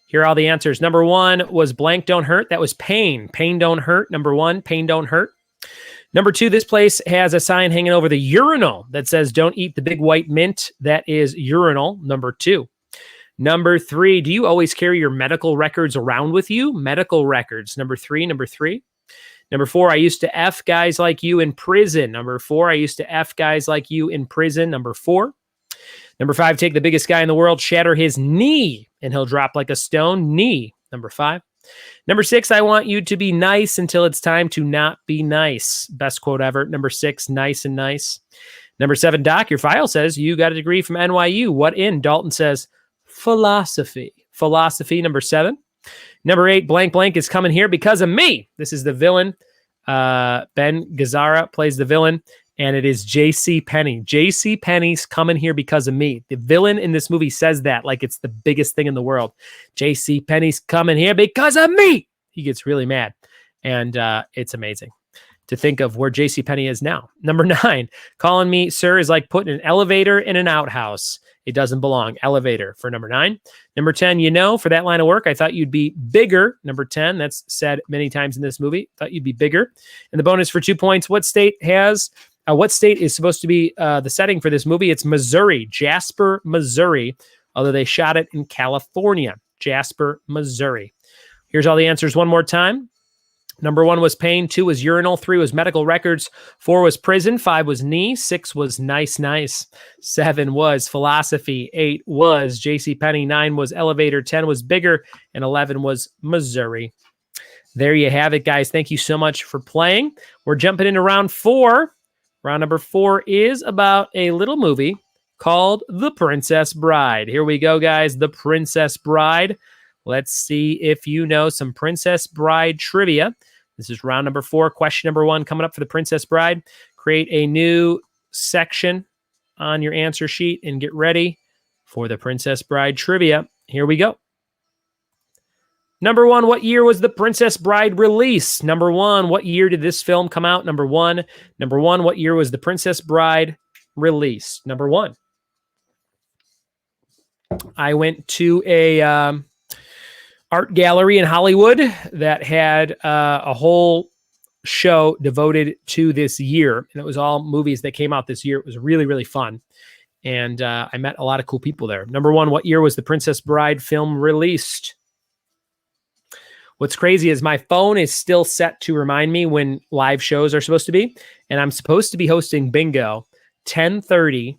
Here are all the answers. Number 1 was blank don't hurt. That was pain. Pain don't hurt. Number 1, pain don't hurt. Number 2, this place has a sign hanging over the urinal that says don't eat the big white mint. That is urinal. Number 2. Number 3, do you always carry your medical records around with you? Medical records. Number 3. Number 4, I used to F guys like you in prison. Number 4, I used to F guys like you in prison. Number 4. Number 5, take the biggest guy in the world, shatter his knee, and he'll drop like a stone. Knee. Number 5. Number 6, I want you to be nice until it's time to not be nice. Best quote ever. Number 6, nice and nice. Number 7, Doc, your file says you got a degree from NYU. What in? Dalton says philosophy. Philosophy. Number 7. Number 8, blank blank is coming here because of me. This is the villain. Ben Gazzara plays the villain. And it is J.C. Penney. J.C. Penney's coming here because of me. The villain in this movie says that like it's the biggest thing in the world. J.C. Penney's coming here because of me. He gets really mad. And it's amazing to think of where J.C. Penney is now. Number 9, calling me sir is like putting an elevator in an outhouse. It doesn't belong. Elevator for number 9. Number 10, for that line of work, I thought you'd be bigger. Number 10, that's said many times in this movie. Thought you'd be bigger. And the bonus for 2 points, what state is supposed to be the setting for this movie? It's Missouri, Jasper, Missouri, although they shot it in California, Jasper, Missouri. Here's all the answers one more time. Number 1 was pain. 2 was urinal. 3 was medical records. 4 was prison. 5 was knee. 6 was nice, nice. 7 was philosophy. 8 was JCPenney. 9 was elevator. 10 was bigger. And 11 was Missouri. There you have it, guys. Thank you so much for playing. We're jumping into round 4. Round number 4 is about a little movie called The Princess Bride. Here we go, guys. The Princess Bride. Let's see if you know some Princess Bride trivia. This is round number 4. Question number 1 coming up for The Princess Bride. Create a new section on your answer sheet and get ready for The Princess Bride trivia. Here we go. Number 1, what year was The Princess Bride released? Number 1, what year did this film come out? Number 1, what year was The Princess Bride released? Number 1. I went to a art gallery in Hollywood that had a whole show devoted to this year. And it was all movies that came out this year. It was really, really fun. And I met a lot of cool people there. Number 1, what year was The Princess Bride film released? What's crazy is my phone is still set to remind me when live shows are supposed to be. And I'm supposed to be hosting bingo 10:30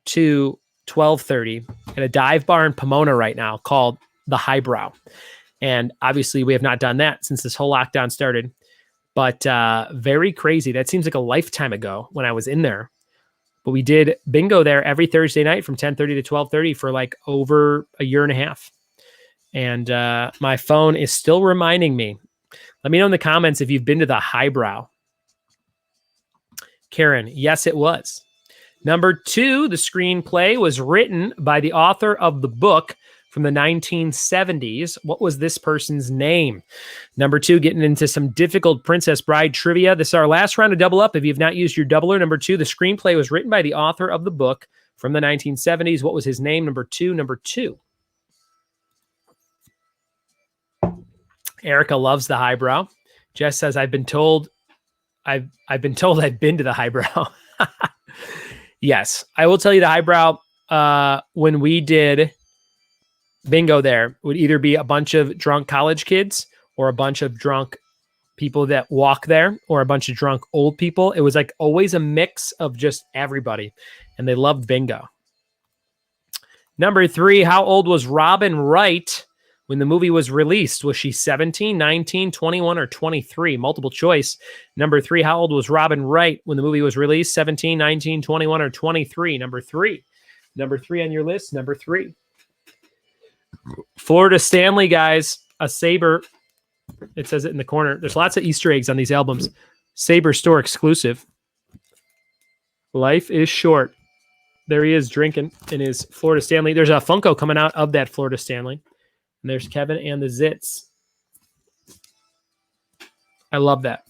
to 12:30 at a dive bar in Pomona right now called The Highbrow. And obviously we have not done that since this whole lockdown started. But very crazy. That seems like a lifetime ago when I was in there. But we did bingo there every Thursday night from 10:30 to 12:30 for like over a year and a half. And my phone is still reminding me. Let me know in the comments if you've been to the Highbrow. Karen, yes, it was. Number 2, the screenplay was written by the author of the book from the 1970s. What was this person's name? Number 2, getting into some difficult Princess Bride trivia. This is our last round of double up. If you've not used your doubler, number 2, the screenplay was written by the author of the book from the 1970s. What was his name? Number 2. Erica loves the Highbrow. Jess says, I've been told I've been to the Highbrow. Yes, I will tell you the Highbrow, when we did bingo there would either be a bunch of drunk college kids or a bunch of drunk people that walk there or a bunch of drunk old people. It was like always a mix of just everybody, and they loved bingo. Number 3, how old was Robin Wright when the movie was released? Was she 17, 19, 21, or 23? Multiple choice. Number 3, how old was Robin Wright when the movie was released? 17, 19, 21, or 23? Number 3. Number 3 on your list. Number 3. Florida Stanley, guys. A Sabre. It says it in the corner. There's lots of Easter eggs on these albums. Sabre store exclusive. Life is short. There he is drinking in his Florida Stanley. There's a Funko coming out of that Florida Stanley. And there's Kevin and the Zits. I love that.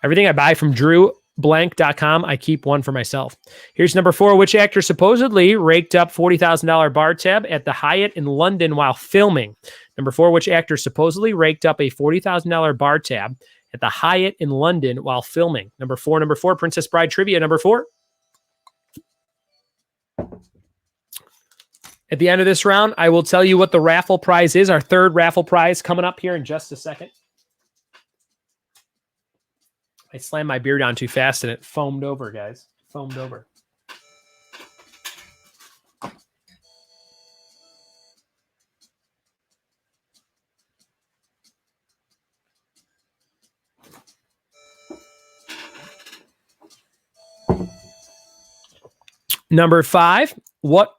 Everything I buy from drewblank.com, I keep one for myself. Here's number 4. Which actor supposedly raked up $40,000 bar tab at the Hyatt in London while filming? Number 4. Which actor supposedly raked up a $40,000 bar tab at the Hyatt in London while filming? Number 4. Number 4. Princess Bride trivia. Number 4. At the end of this round, I will tell you what the raffle prize is. Our third raffle prize coming up here in just a second. I slammed my beer down too fast and it foamed over, guys. Foamed over. Number 5, what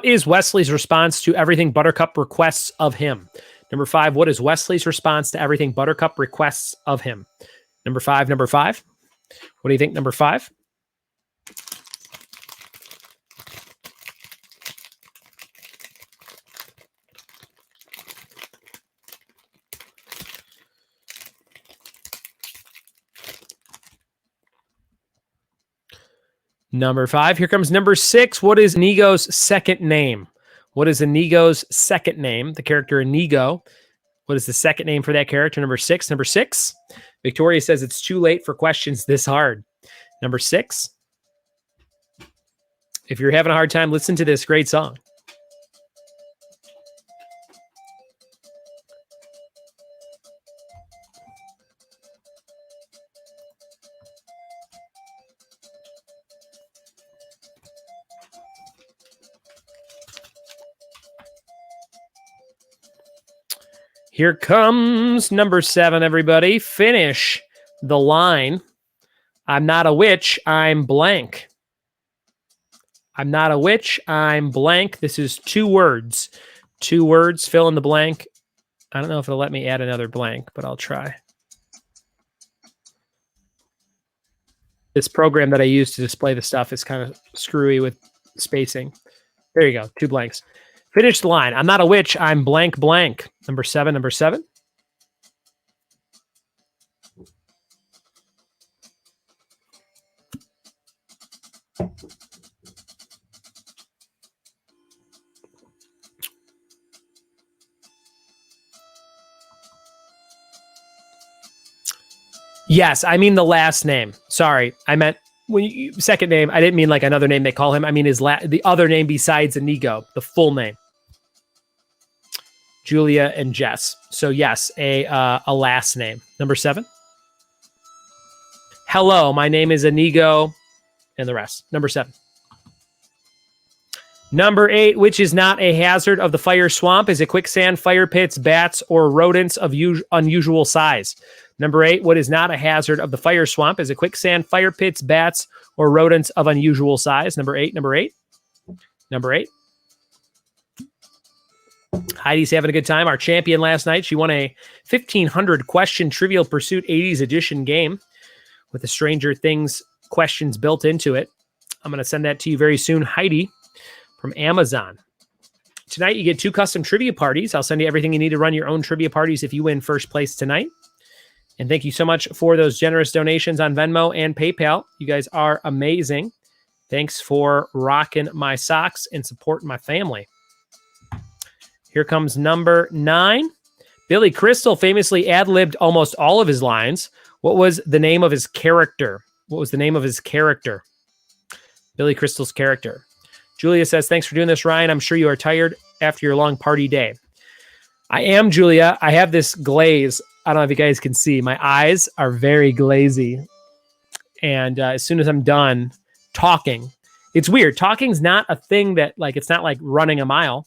is Wesley's response to everything Buttercup requests of him? Number 5, what is Wesley's response to everything Buttercup requests of him? Number 5. What do you think, number 5? Number 5. Here comes number 6. What is Inigo's second name? What is Inigo's second name? The character Inigo. What is the second name for that character? Number 6. Number 6. Victoria says it's too late for questions this hard. Number 6. If you're having a hard time, listen to this great song. Here comes number 7, everybody. Finish the line. I'm not a witch, I'm blank. I'm not a witch, I'm blank. This is 2 words. 2 words, fill in the blank. I don't know if it'll let me add another blank, but I'll try. This program that I use to display the stuff is kind of screwy with spacing. There you go, 2 blanks. Finish the line. I'm not a witch. I'm blank, blank. Number 7, number 7. Yes, I mean the last name. Sorry, I meant when you, second name. I didn't mean like another name they call him. I mean the other name besides Inigo, the full name. Julia and Jess. So yes, a last name. Number 7. Hello, my name is Inigo, and the rest. Number 7. Number 8, which is not a hazard of the fire swamp, is it quicksand, fire pits, bats, or rodents of unusual size? Number 8, what is not a hazard of the fire swamp, is it quicksand, fire pits, bats, or rodents of unusual size? Number 8, number 8. Number 8. Heidi's having a good time. Our champion last night, she won a 1,500 question Trivial Pursuit 80s edition game with the Stranger Things questions built into it. I'm going to send that to you very soon, Heidi, from Amazon. Tonight, you get 2 custom trivia parties. I'll send you everything you need to run your own trivia parties if you win first place tonight. And thank you so much for those generous donations on Venmo and PayPal. You guys are amazing. Thanks for rocking my socks and supporting my family. Here comes number 9. Billy Crystal famously ad-libbed almost all of his lines. What was the name of his character? What was the name of his character? Billy Crystal's character. Julia says, thanks for doing this, Ryan. I'm sure you are tired after your long party day. I am, Julia. I have this glaze. I don't know if you guys can see. My eyes are very glazy. And as soon as I'm done talking, it's weird. Talking's not a thing that, like, it's not like running a mile.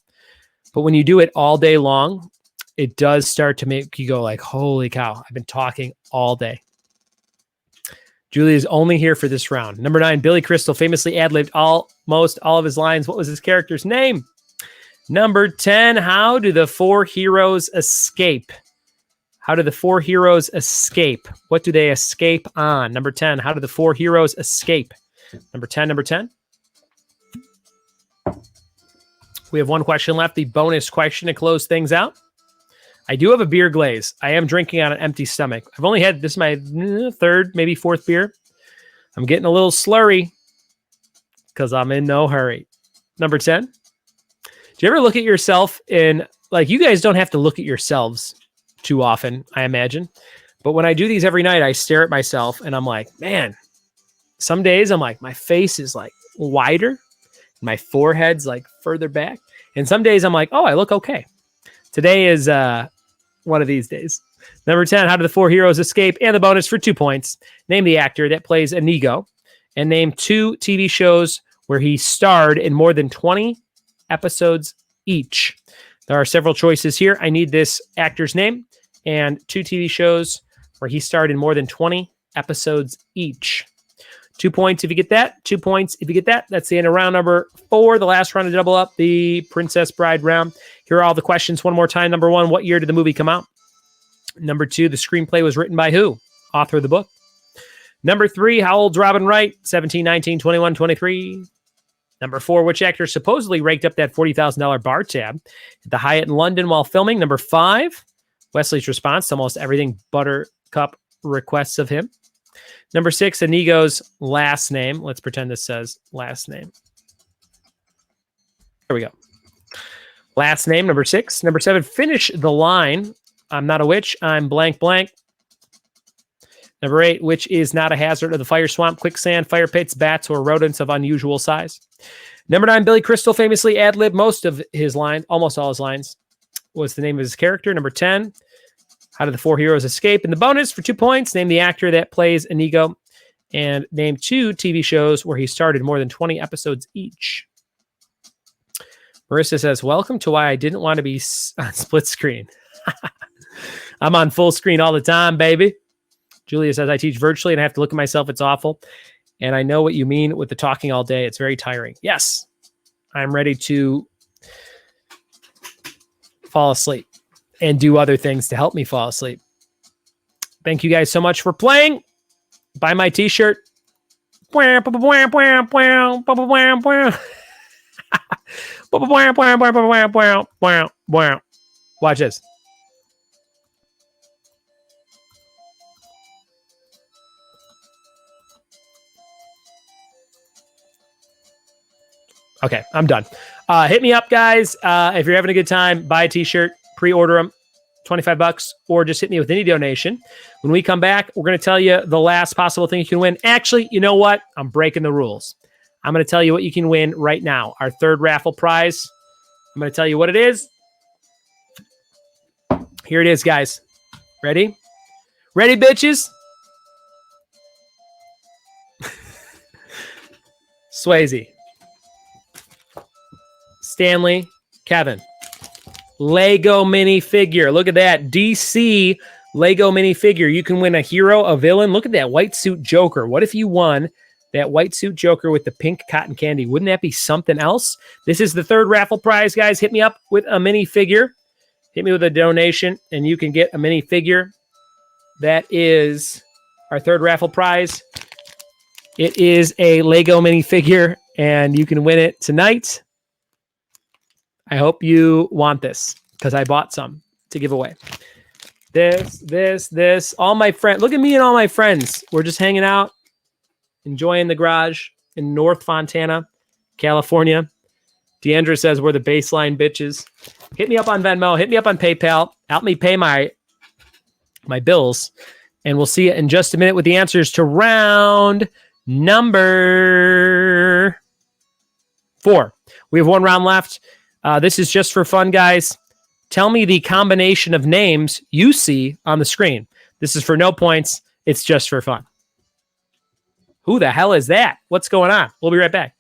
But when you do it all day long, it does start to make you go like, holy cow, I've been talking all day. Julia is only here for this round. Number 9, Billy Crystal famously ad-libbed almost all of his lines. What was his character's name? Number 10, how do the 4 heroes escape? How do the 4 heroes escape? What do they escape on? Number 10, how do the 4 heroes escape? Number 10. We have one question left, the bonus question to close things out. I do have a beer glaze. I am drinking on an empty stomach. I've only had, this is my 3rd, maybe 4th beer. I'm getting a little slurry because I'm in no hurry. Number 10. Do you ever look at yourself in, like, you guys don't have to look at yourselves too often, I imagine. But when I do these every night, I stare at myself and I'm like, man, some days I'm like, my face is like wider. My forehead's like further back. And some days I'm like, oh, I look okay. Today is one of these days. Number 10, how do the 4 heroes escape? And the bonus for 2 points. Name the actor that plays Inigo. And name 2 TV shows where he starred in more than 20 episodes each. There are several choices here. I need this actor's name and 2 TV shows where he starred in more than 20 episodes each. 2 points if you get that. 2 points if you get that. That's the end of round number 4, the last round to double up, the Princess Bride round. Here are all the questions one more time. Number 1, what year did the movie come out? Number 2, the screenplay was written by who? Author of the book. Number 3, how old's Robin Wright? 17, 19, 21, 23. Number 4, which actor supposedly raked up that $40,000 bar tab at the Hyatt in London while filming? Number 5, Wesley's response to almost everything Buttercup requests of him. Number 6, Inigo's last name. Let's pretend this says last name. There we go. Last name, number 6. Number 7, finish the line. I'm not a witch. I'm blank blank. Number 8, which is not a hazard of the fire swamp, quicksand, fire pits, bats, or rodents of unusual size. Number 9, Billy Crystal famously ad-libbed most of his lines, almost all his lines. What's the name of his character? Number 10, how do the 4 heroes escape? And the bonus for 2 points, name the actor that plays Inigo. And name 2 TV shows where he started more than 20 episodes each. Marissa says, welcome to why I didn't want to be on split screen. I'm on full screen all the time, baby. Julia says, I teach virtually and I have to look at myself. It's awful. And I know what you mean with the talking all day. It's very tiring. Yes, I'm ready to fall asleep and do other things to help me fall asleep. Thank you guys so much for playing. Buy my t-shirt. Watch this. Okay, I'm done. Hit me up, guys. If you're having a good time, buy a t-shirt, pre-order them, $25, or just hit me with any donation. When we come back, we're going to tell you the last possible thing you can win. Actually, you know what? I'm breaking the rules. I'm going to tell you what you can win right now. Our 3rd raffle prize. I'm going to tell you what it is. Here it is, guys. Ready? Ready, bitches? Swayze. Stanley. Kevin. Lego minifigure. Look at that. DC Lego minifigure. You can win a hero, a villain. Look at that white suit Joker. What if you won that white suit Joker with the pink cotton candy? Wouldn't that be something else? This is the 3rd raffle prize, guys. Hit me up with a minifigure. Hit me with a donation, and you can get a minifigure. That is our 3rd raffle prize. It is a Lego minifigure, and you can win it tonight. I hope you want this because I bought some to give away. This. All my friends. Look at me and all my friends. We're just hanging out, enjoying the garage in North Fontana, California. Deandra says we're the baseline bitches. Hit me up on Venmo. Hit me up on PayPal. Help me pay my bills. And we'll see you in just a minute with the answers to round number 4. We have 1 round left. This is just for fun, guys. Tell me the combination of names you see on the screen. This is for no points. It's just for fun. Who the hell is that? What's going on? We'll be right back.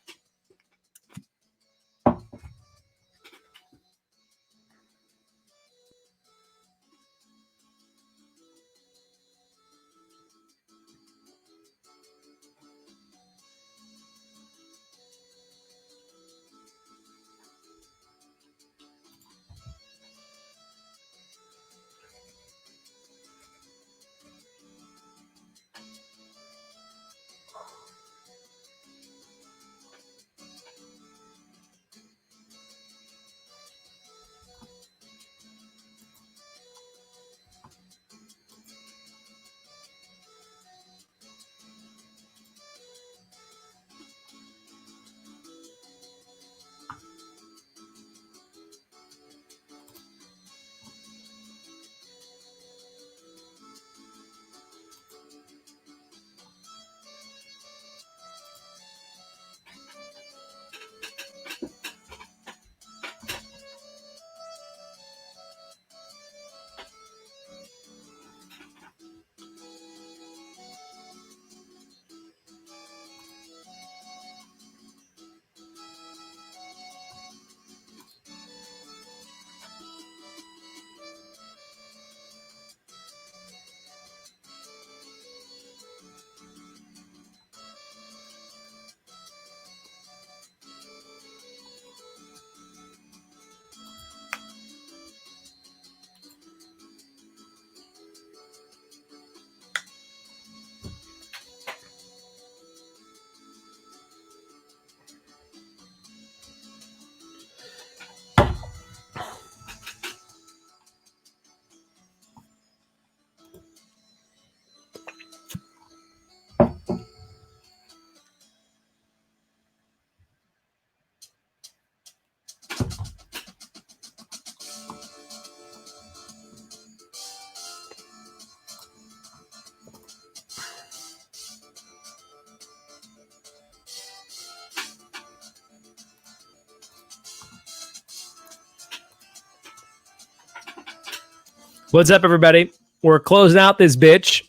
What's up, everybody? We're closing out this bitch.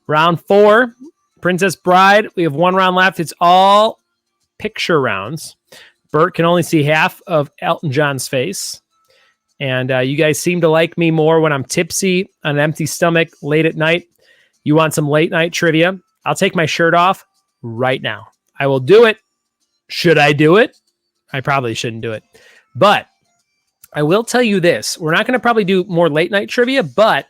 Round 4, Princess Bride. We have 1 round left. It's all picture rounds. Bert can only see half of Elton John's face. And you guys seem to like me more when I'm tipsy on an empty stomach late at night. You want some late night trivia? I'll take my shirt off right now. I will do it. Should I do it? I probably shouldn't do it. But I will tell you this. We're not going to probably do more late night trivia, but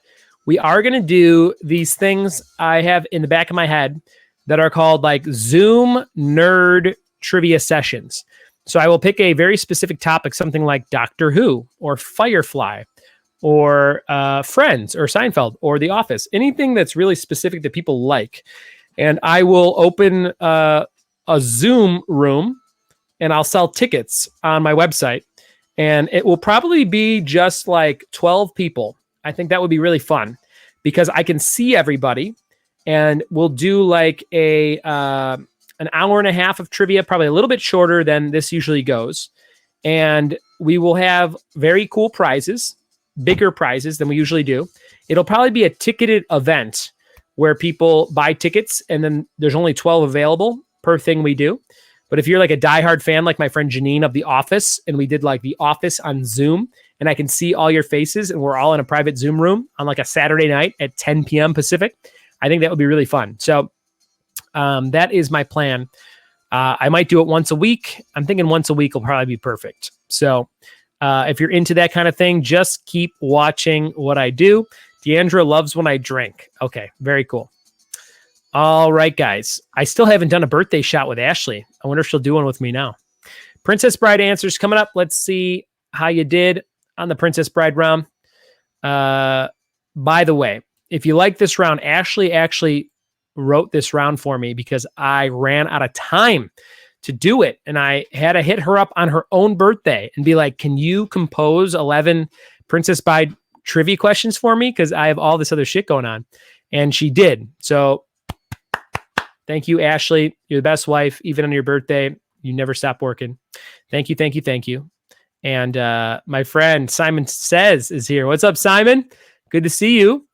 we are going to do these things I have in the back of my head that are called like Zoom nerd trivia sessions. So I will pick a very specific topic, something like Doctor Who or Firefly or Friends or Seinfeld or The Office, anything that's really specific that people like. And I will open a Zoom room and I'll sell tickets on my website. And it will probably be just like 12 people. I think that would be really fun because I can see everybody, and we'll do like an hour and a half of trivia, probably a little bit shorter than this usually goes. And we will have very cool prizes, bigger prizes than we usually do. It'll probably be a ticketed event where people buy tickets and then there's only 12 available per thing we do. But if you're like a diehard fan, like my friend Janine of The Office, and we did like The Office on Zoom, and I can see all your faces, and we're all in a private Zoom room on like a Saturday night at 10 p.m. Pacific, I think that would be really fun. So that is my plan. I might do it once a week. I'm thinking once a week will probably be perfect. So if you're into that kind of thing, just keep watching what I do. Deandra loves when I drink. Okay, very cool. All right, guys. I still haven't done a birthday shot with Ashley. I wonder if she'll do one with me now. Princess Bride answers coming up. Let's see how you did on the Princess Bride round. By the way, if you like this round, Ashley actually wrote this round for me because I ran out of time to do it. And I had to hit her up on her own birthday and be like, can you compose 11 Princess Bride trivia questions for me? Because I have all this other shit going on. And she did. So thank you, Ashley. You're the best wife, even on your birthday. You never stop working. Thank you, thank you, thank you. And my friend Simon Says is here. What's up, Simon? Good to see you.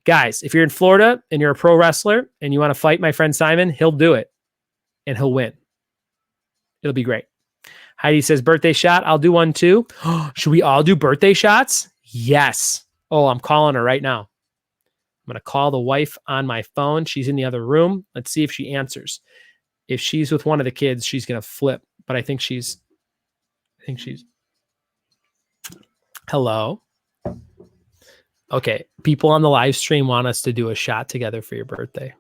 Guys, if you're in Florida and you're a pro wrestler and you want to fight my friend Simon, he'll do it. And he'll win. It'll be great. Heidi says, birthday shot. I'll do one too. Should we all do birthday shots? Yes. Oh, I'm calling her right now. I'm going to call the wife on my phone. She's in the other room. Let's see if she answers. If she's with one of the kids, she's going to flip. But I think she's. Hello. Okay. People on the live stream want us to do a shot together for your birthday.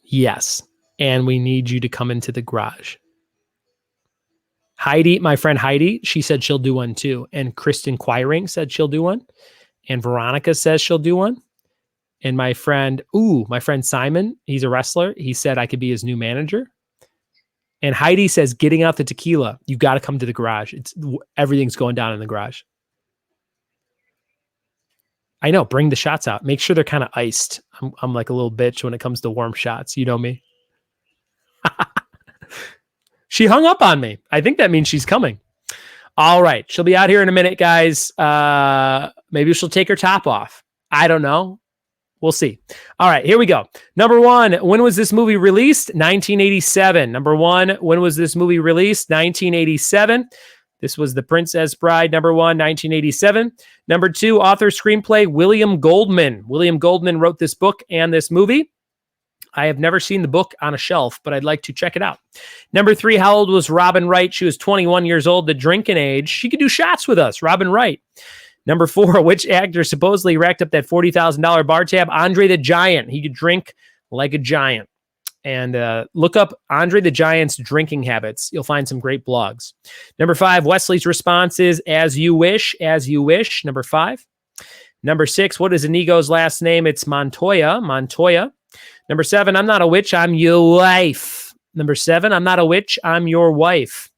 Yes. And we need you to come into the garage. Heidi, my friend Heidi, she said she'll do one too. And Kristen Quiring said she'll do one. And Veronica says she'll do one. And my friend Simon, he's a wrestler. He said I could be his new manager. And Heidi says, getting out the tequila, you got to come to the garage. Everything's going down in the garage. I know. Bring the shots out. Make sure they're kind of iced. I'm like a little bitch when it comes to warm shots. You know me. She hung up on me. I think that means she's coming. All right. She'll be out here in a minute, guys. Maybe she'll take her top off. I don't know. We'll see. All right. Here we go. Number one. When was this movie released? 1987. Number one. When was this movie released? 1987. This was The Princess Bride, number one, 1987. Number two, author screenplay, William Goldman. William Goldman wrote this book and this movie. I have never seen the book on a shelf, but I'd like to check it out. Number three, how old was Robin Wright? She was 21 years old, the drinking age. She could do shots with us, Robin Wright. Number four, which actor supposedly racked up that $40,000 bar tab? Andre the Giant. He could drink like a giant. And look up Andre the Giant's drinking habits. You'll find some great blogs. Number five, Wesley's response is as you wish, as you wish. Number five. Number six, what is Inigo's last name? It's Montoya. Montoya. Number seven, I'm not a witch, I'm your wife. Number seven, I'm not a witch, I'm your wife.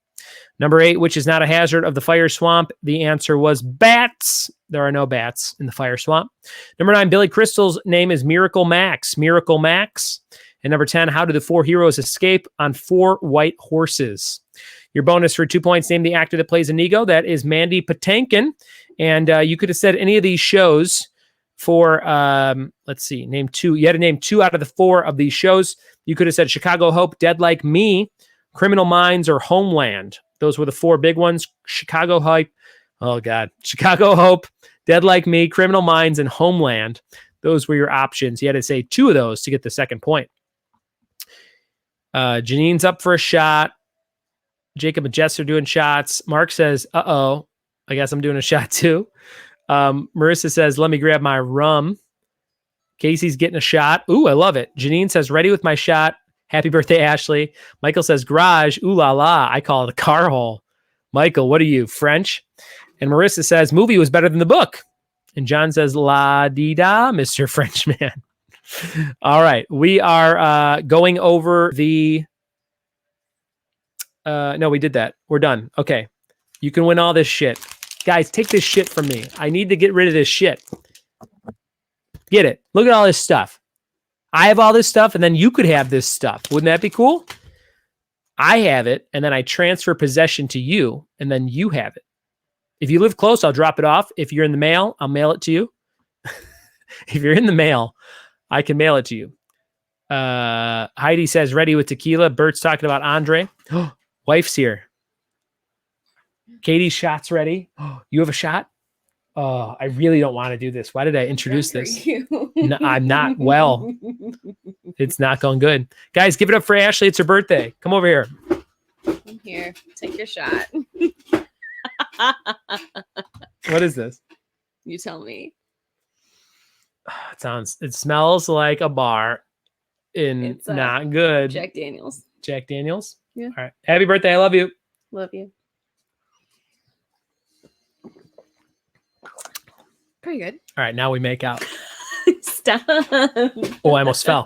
Number eight, which is not a hazard of the fire swamp? The answer was bats. There are no bats in the fire swamp. Number nine, Billy Crystal's name is Miracle Max. Miracle Max. And number 10, how do the four heroes escape on four white horses? Your bonus for 2 points, name the actor that plays Inigo. That is Mandy Patinkin. And you could have said any of these shows for, let's see, name two. You had to name two out of the four of these shows. You could have said Chicago Hope, Dead Like Me, Criminal Minds, or Homeland. Those were the four big ones. Chicago Hope, Chicago Hope, Dead Like Me, Criminal Minds, and Homeland. Those were your options. You had to say two of those to get the second point. Janine's up for a shot. Jacob and Jess are doing shots. Mark says, uh-oh, I guess I'm doing a shot too. Marissa says, let me grab my rum. Casey's getting a shot. Ooh, I love it. Janine says, ready with my shot. Happy birthday, Ashley. Michael says, garage. Ooh la la. I call it a car hole. Michael, what are you, French? And Marissa says, movie was better than the book. And John says, la-dee-da, Mr. Frenchman. All right. We are going over the... no, we did that. We're done. Okay. You can win all this shit. Guys, take this shit from me. I need to get rid of this shit. Get it. Look at all this stuff. I have all this stuff, and then you could have this stuff. Wouldn't that be cool? I have it, and then I transfer possession to you, and then you have it. If you live close, I'll drop it off. If you're in the mail, I'll mail it to you. If you're in the mail, I can mail it to you. Heidi says, ready with tequila. Bert's talking about Andre. Wife's here. Katie's shot's ready. You have a shot? Oh, I really don't want to do this. Why did I introduce this? No, I'm not well. It's not going good. Guys, give it up for Ashley. It's her birthday. Come over here. Here, take your shot. What is this? You tell me. It smells like a bar and It's, not good. Jack Daniels. Jack Daniels? Yeah. All right. Happy birthday. I love you. Love you. Pretty good. All right. Now we make out. Stop. Oh, I almost fell.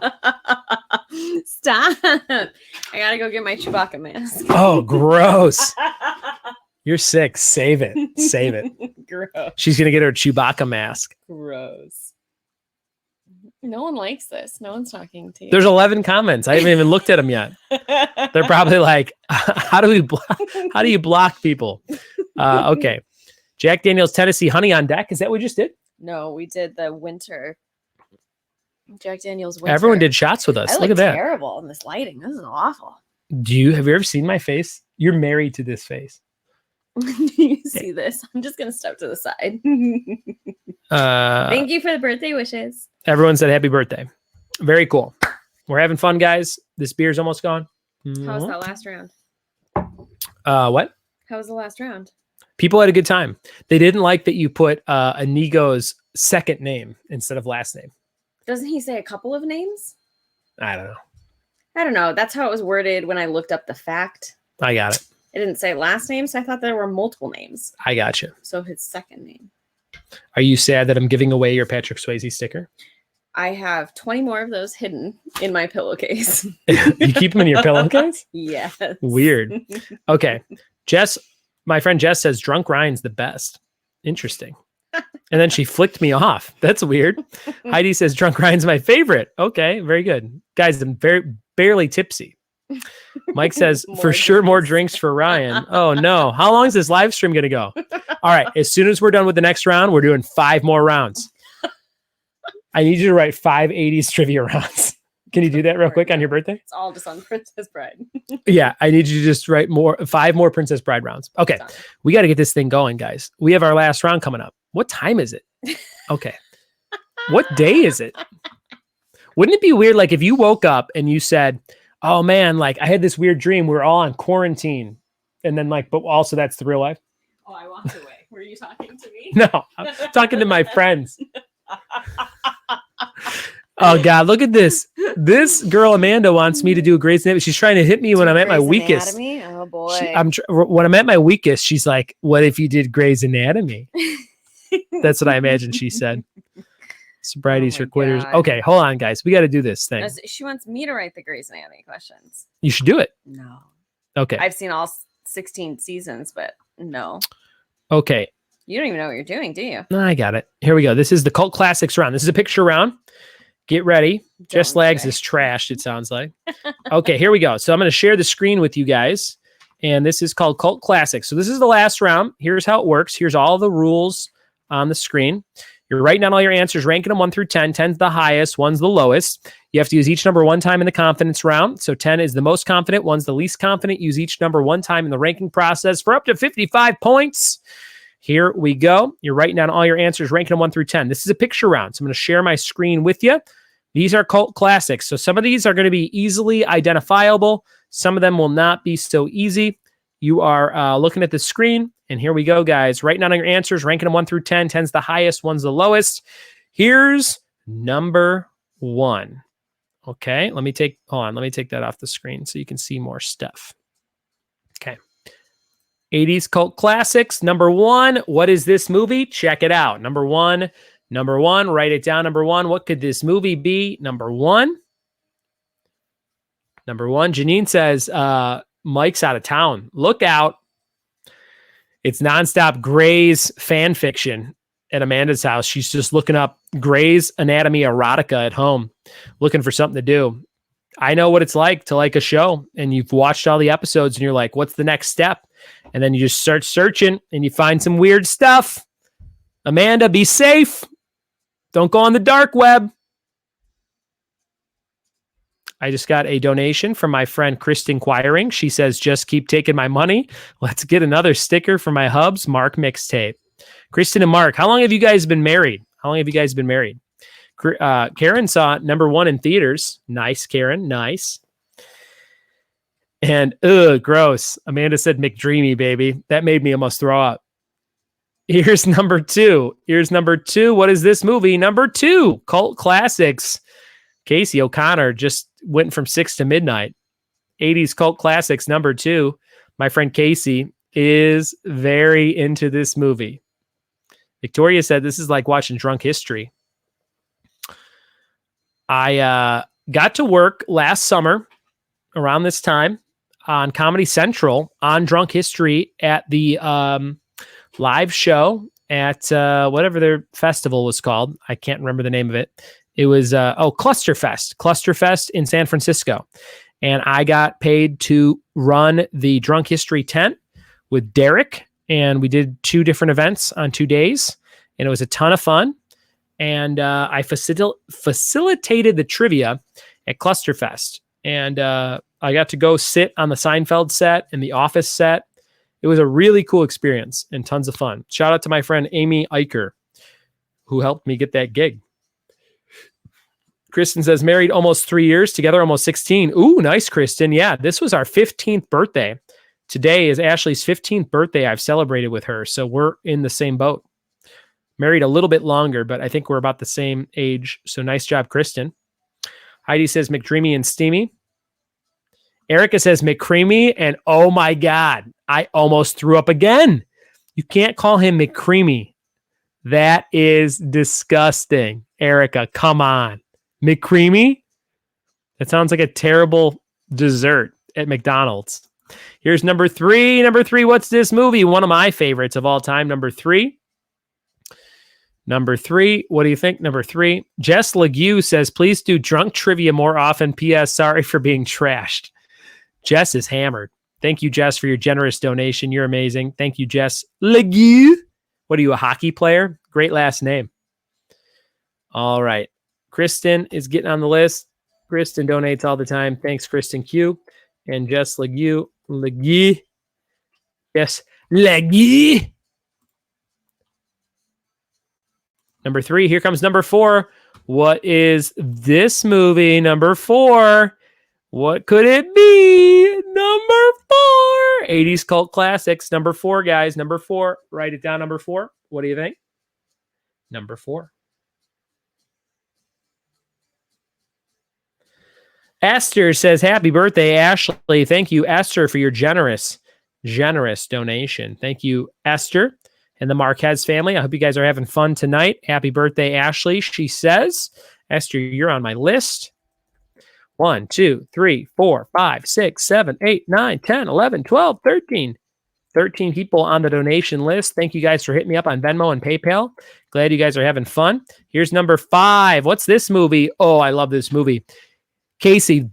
Stop. I gotta go get my Chewbacca mask. Oh, gross. You're sick. Save it. Save it. Gross. She's going to get her Chewbacca mask. Gross. No one likes this. No one's talking to you. There's 11 comments. I haven't even looked at them yet. They're probably like, how do you block people? Okay. Jack Daniel's Tennessee Honey on Deck. Is that what we just did? No, we did the winter. Jack Daniel's winter. Everyone did shots with us. I Look at that. terrible in this lighting. This is awful. Have you ever seen my face? You're married to this face. You see this? I'm just gonna step to the side. Thank you for the birthday wishes. Everyone said happy birthday. Very cool. We're having fun, guys. This beer's almost gone. How was that last round? What? How was the last round? People had a good time. They didn't like that you put Inigo's second name instead of last name. Doesn't he say a couple of names? I don't know. I don't know. That's how it was worded when I looked up the fact. I got it. It didn't say last name, so I thought there were multiple names. I got you. So his second name. Are you sad that I'm giving away your Patrick Swayze sticker? I have 20 more of those hidden in my pillowcase. You keep them in your pillowcase? Yes. Weird. Okay. Jess, my friend Jess says Drunk Ryan's the best. Interesting. And then she flicked me off. That's weird. Heidi says Drunk Ryan's my favorite. Okay, very good. Guys, I'm barely tipsy. Mike says, for sure, more drinks for Ryan. Oh, no. How long is this live stream going to go? All right. As soon as we're done with the next round, we're doing 5 more rounds. I need you to write 5 80s trivia rounds. Can you do that real quick on your birthday? It's all just on Princess Bride. Yeah. I need you to just write 5 more Princess Bride rounds. Okay. We got to get this thing going, guys. We have our last round coming up. What time is it? Okay. What day is it? Wouldn't it be weird, like, if you woke up and you said, oh man, like I had this weird dream. We were all on quarantine. And then like, but also that's the real life. Oh, I walked away. Were you talking to me? No, I'm talking to my friends. Oh God, look at this. This girl, Amanda, wants me to do a Grey's Anatomy. She's trying to hit me when I'm at my weakest. Anatomy? Oh boy. When I'm at my weakest, she's like, what if you did Grey's Anatomy? That's what I imagine she said. Sobriety's for quitters. God. Okay, hold on, guys. We got to do this thing. She wants me to write the Grey's Anatomy questions. You should do it. No. Okay. I've seen all 16 seasons, but no. Okay. You don't even know what you're doing, do you? I got it. Here we go. This is the Cult Classics round. This is a picture round. Get ready. Jess Lags is trashed, it sounds like. Okay, here we go. So I'm going to share the screen with you guys. And this is called Cult Classics. So this is the last round. Here's how it works. Here's all the rules on the screen. You're writing down all your answers, ranking them 1 through 10. 10's the highest, 1's the lowest. You have to use each number 1 time in the confidence round. So 10 is the most confident, 1's the least confident. Use each number 1 time in the ranking process for up to 55 points. Here we go. You're writing down all your answers, ranking them 1 through 10. This is a picture round. So I'm going to share my screen with you. These are cult classics. So some of these are going to be easily identifiable. Some of them will not be so easy. You are looking at the screen. And here we go, guys. Writing down your answers, ranking them 1 through 10. 10's the highest, 1's the lowest. Here's number 1. Okay, let me take that off the screen so you can see more stuff. Okay. 80s cult classics. Number 1. What is this movie? Check it out. Number 1. Write it down. Number 1. What could this movie be? Number 1. Janine says, Mike's out of town. Look out. It's nonstop Grey's fan fiction at Amanda's house. She's just looking up Grey's Anatomy erotica at home, looking for something to do. I know what it's like to like a show and you've watched all the episodes and you're like, what's the next step? And then you just start searching and you find some weird stuff. Amanda, be safe. Don't go on the dark web. I just got a donation from my friend Kristen Quiring. She says, just keep taking my money. Let's get another sticker for my Hubs Mark mixtape. Kristen and Mark, how long have you guys been married? Karen saw number 1 in theaters. Nice, Karen. Nice. And, gross. Amanda said McDreamy, baby. That made me almost throw up. Here's number 2. What is this movie? Number 2, cult classics. Casey O'Connor just went from 6 to midnight. 80s cult classics, number 2. My friend Casey is very into this movie. Victoria said this is like watching Drunk History. I got to work last summer around this time on Comedy Central on Drunk History at the live show at whatever their festival was called. I can't remember the name of it. It was Clusterfest in San Francisco. And I got paid to run the Drunk History tent with Derek. And we did 2 different events on 2 days. And it was a ton of fun. And I facilitated the trivia at Clusterfest. And I got to go sit on the Seinfeld set and the Office set. It was a really cool experience and tons of fun. Shout out to my friend Amy Eicher, who helped me get that gig. Kristen says, married almost 3 years, together almost 16. Ooh, nice, Kristen. Yeah, this was our 15th birthday. Today is Ashley's 15th birthday. I've celebrated with her, so we're in the same boat. Married a little bit longer, but I think we're about the same age. So nice job, Kristen. Heidi says McDreamy and Steamy. Erica says McCreamy, and oh my God, I almost threw up again. You can't call him McCreamy. That is disgusting. Erica, come on. McCreamy? That sounds like a terrible dessert at McDonald's. Here's number 3. Number 3, what's this movie? One of my favorites of all time. Number 3. Number 3, what do you think? Number 3, Jess Legue says, please do drunk trivia more often. P.S. Sorry for being trashed. Jess is hammered. Thank you, Jess, for your generous donation. You're amazing. Thank you, Jess Legue. What are you, a hockey player? Great last name. All right. Kristen is getting on the list. Kristen donates all the time. Thanks, Kristen Q. And Jess Legue. Yes, Legue. Number 3, here comes number 4. What is this movie? Number 4. What could it be? Number 4. 80s cult classics. Number 4, guys. Number 4. Write it down, number 4. What do you think? Number 4. Esther says, happy birthday, Ashley. Thank you, Esther, for your generous donation. Thank you, Esther and the Marquez family. I hope you guys are having fun tonight. Happy birthday, Ashley. She says, Esther, you're on my list. 1, 2, 3, 4, 5, 6, 7, 8, 9, 10, 11, 12, 13. 13 people on the donation list. Thank you guys for hitting me up on Venmo and PayPal. Glad you guys are having fun. Here's number 5. What's this movie? Oh, I love this movie. Casey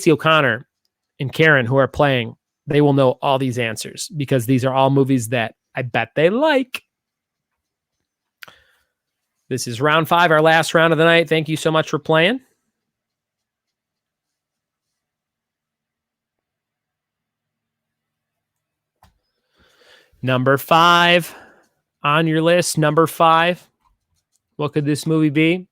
O'Connor and Karen, who are playing, they will know all these answers because these are all movies that I bet they like. This is round 5, our last round of the night. Thank you so much for playing. Number 5 on your list. Number 5. What could this movie be?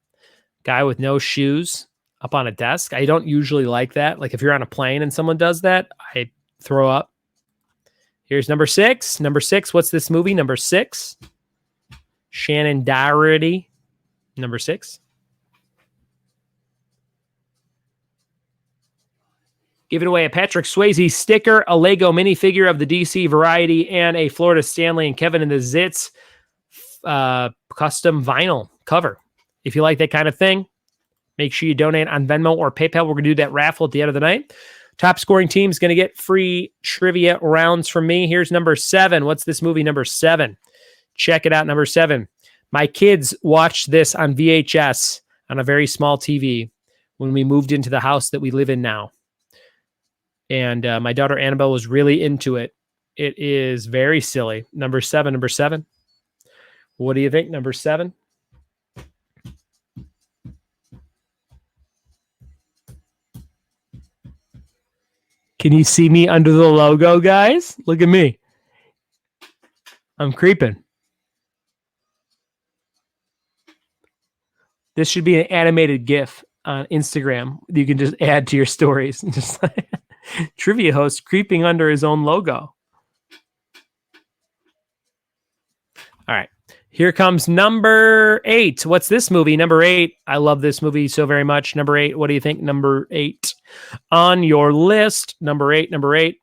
Guy with no shoes up on a desk. I don't usually like that. Like if you're on a plane and someone does that, I throw up. Here's number 6. Number 6. What's this movie? Number 6. Shannon Doherty. Number 6. Giving away a Patrick Swayze sticker, a Lego minifigure of the DC variety, and a Florida Stanley and Kevin and the Zits custom vinyl cover. If you like that kind of thing, make sure you donate on Venmo or PayPal. We're going to do that raffle at the end of the night. Top scoring team is going to get free trivia rounds from me. Here's number 7. What's this movie? Number 7. Check it out. Number 7. My kids watched this on VHS on a very small TV when we moved into the house that we live in now. And my daughter Annabelle was really into it. It is very silly. Number 7. Number 7. What do you think? Number 7. Can you see me under the logo, guys? Look at me. I'm creeping. This should be an animated GIF on Instagram. You can just add to your stories. Just like trivia host creeping under his own logo. All right. Here comes number 8. What's this movie? Number 8. I love this movie so very much. Number 8. What do you think? Number 8 on your list. Number 8. Number 8.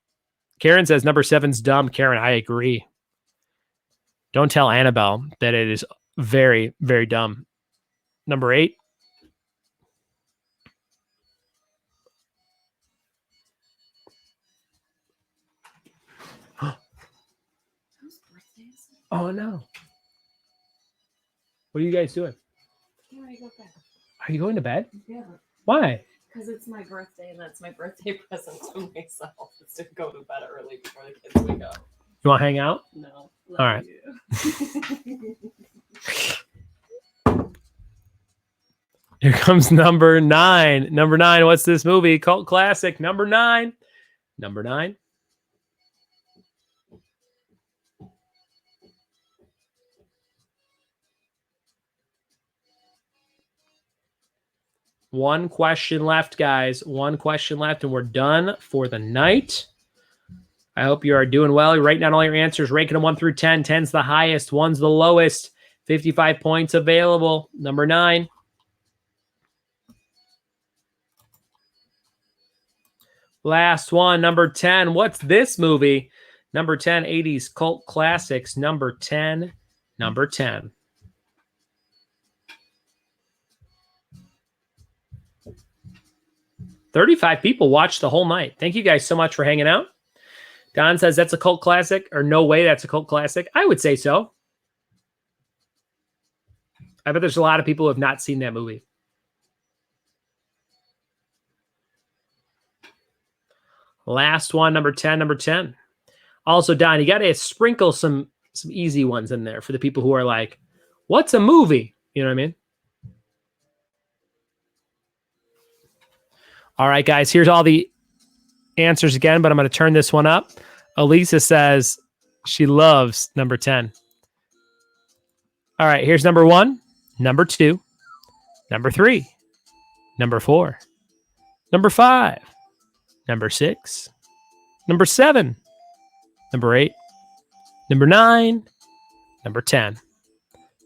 Karen says number 7's dumb. Karen, I agree. Don't tell Annabelle that it is very, very dumb. Number 8. Oh, no. What are you guys doing? Where do I go back? Are you going to bed? Yeah. Why? Because it's my birthday, and that's my birthday present to myself. Is to go to bed early before the kids wake up. You want to hang out? No. All right. Here comes number 9. Number 9, what's this movie? Cult classic. Number 9. Number 9. One question left, guys. One question left, and we're done for the night. I hope you are doing well. You're writing down all your answers, ranking them 1 through 10. 10's the highest, 1's the lowest. 55 points available. Number 9. Last one, number 10. What's this movie? Number 10, 80s cult classics. Number 10. Number 10. "35 people watched the whole night. Thank you guys so much for hanging out. Don says that's a cult classic, or no way that's a cult classic. I would say so. I bet there's a lot of people who have not seen that movie. Last one, number 10, number 10. Also, Don, you got to sprinkle some easy ones in there for the people who are like, what's a movie? You know what I mean? All right, guys, here's all the answers again, but I'm going to turn this one up. Elisa says she loves number 10. All right, here's number 1, number 2, number 3, number 4, number 5, number 6, number 7, number 8, number 9, number 10.